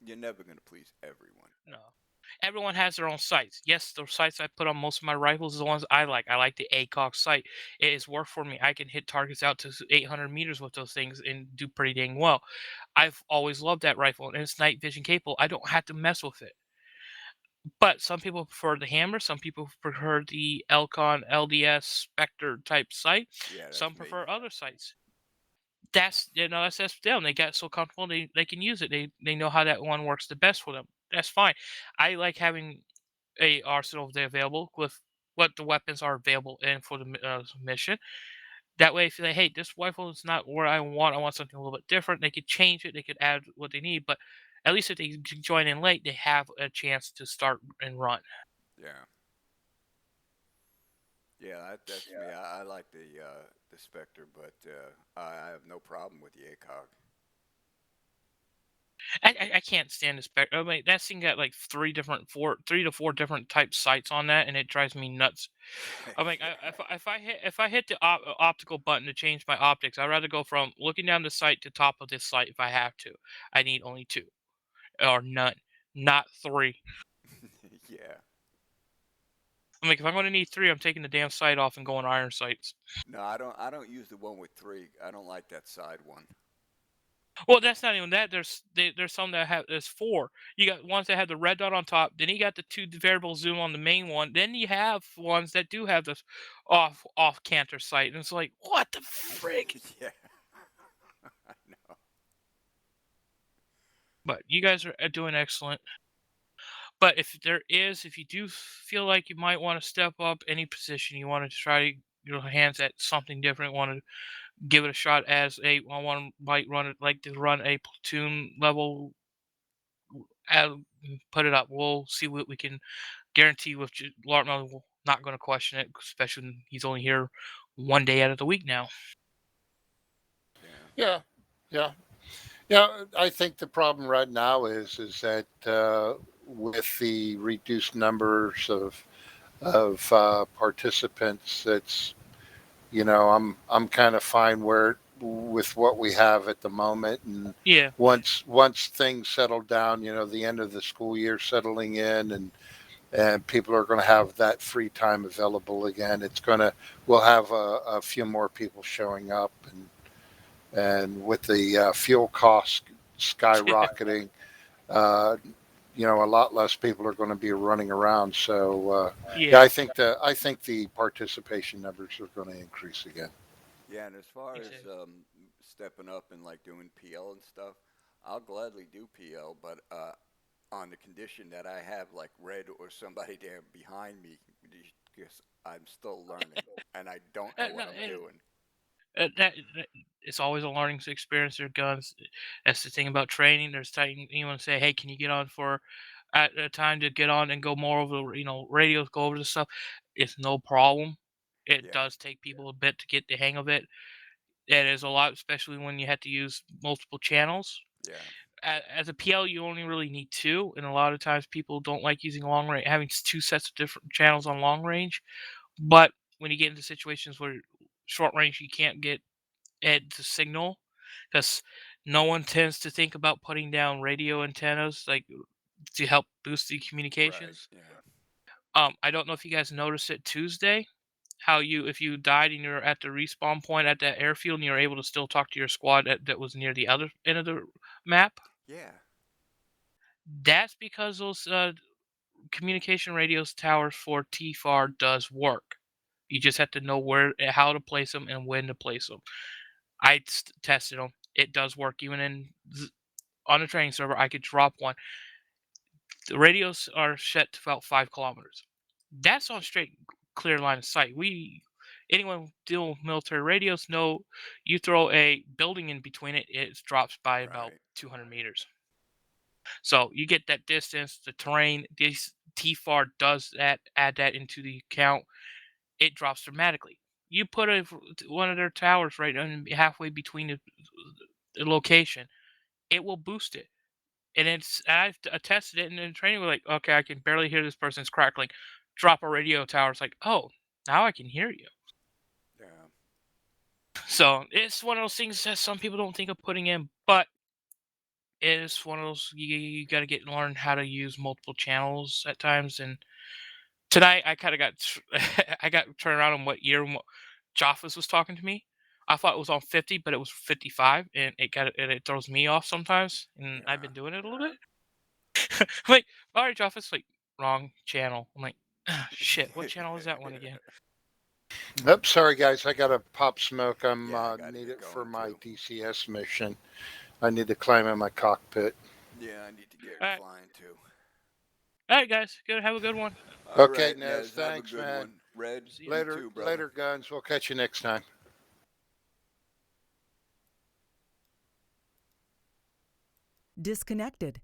You're never going to please everyone. No. Everyone has their own sights. Yes, the sights I put on most of my rifles are the ones I like. I like the ACOG sight. It has worked for me. I can hit targets out to 800 meters with those things and do pretty dang well. I've always loved that rifle, and it's night vision capable. I don't have to mess with it. But some people prefer the hammer. Some people prefer the Elcon LDS Spectre type sight. Some prefer other sights. That's them. They got so comfortable they can use it. They know how that one works the best for them. That's fine. I like having a arsenal available with what the weapons are available in for the mission. That way, if you're like, hey, this rifle is not what I want something a little bit different, they could change it. They could add what they need. But at least if they join in late, they have a chance to start and run. Yeah, that's me. I like the Spectre, but I have no problem with the ACOG. I can't stand the Spectre. I mean, that thing got like 3 to 4 different type sights on that, and it drives me nuts. I mean, if I hit the optical button to change my optics, I'd rather go from looking down the sight to top of this sight if I have to. I need only 2 or none, not 3. Yeah. I'm like, if I'm going to need 3, I'm taking the damn sight off and going iron sights. No, I don't use the one with 3. I don't like that side one. Well, that's not even that. There's some that have there's 4. You got ones that have the red dot on top. Then you got the 2 variable zoom on the main one. Then you have ones that do have this off canter sight, and it's like, what the frig? Yeah, I know. But you guys are doing excellent. But if you do feel like you might want to step up any position, you want to try your hands at something different, want to give it a shot as might like to run a platoon level, put it up. We'll see what we can guarantee with Lartman. We're not going to question it, especially when he's only here 1 day out of the week now. Yeah. I think the problem right now is that with the reduced numbers of participants, it's I'm kind of fine with what we have at the moment, and once things settle down, the end of the school year settling in, and and people are going to have that free time available again. We'll have a few more people showing up, and with the fuel costs skyrocketing, a lot less people are going to be running around. So I think the participation numbers are going to increase again. Yeah, and as far as stepping up and like doing PL and stuff, I'll gladly do PL, but on the condition that I have like Red or somebody there behind me, because I'm still learning and I don't know what I'm doing. It's always a learning experience. Their guns. That's the thing about training. There's time you want to say, hey, can you get on for at a time to get on and go more over radios, go over the stuff. It's no problem. It does take people a bit to get the hang of it. It is a lot, especially when you have to use multiple channels. Yeah. As a PL, you only really need 2, and a lot of times people don't like using long range, having 2 sets of different channels on long range. But when you get into situations where short range, you can't get it to signal, because no one tends to think about putting down radio antennas like to help boost the communications. Right, yeah. I don't know if you guys noticed it Tuesday, how if you died and you're at the respawn point at that airfield and you're able to still talk to your squad that was near the other end of the map. Yeah. That's because those communication radios towers for TFAR does work. You just have to know how to place them and when to place them. I tested them. It does work. Even on a training server, I could drop one. The radios are set to about 5 kilometers. That's on straight clear line of sight. Anyone deal with military radios know you throw a building in between it, it drops by about 200 meters. So you get that distance, the terrain. This TFAR does that, add that into the account. It drops dramatically. You put one of their towers right halfway between the location, it will boost it. And I've tested it, and in training, we're like, okay, I can barely hear this person's crackling. Drop a radio tower, it's like, oh, now I can hear you. Yeah. So it's one of those things that some people don't think of putting in, but it's one of those you got to learn how to use multiple channels at times. And tonight, I kind of got turned around on what year Joffus was talking to me. I thought it was on 50, but it was 55, and it throws me off sometimes. And I've been doing it a little bit. I'm like, all right, Joffus, like, wrong channel. I'm like, shit, what channel is that one again? Oops, sorry guys, I gotta pop smoke. I'm need it for my DCS mission. I need to climb in my cockpit. Yeah, I need to get flying too. All right, guys, good. Have a good one. Okay, right, Nez, thanks, man. One. Red, later, too, brother. later, guns. We'll catch you next time. Disconnected.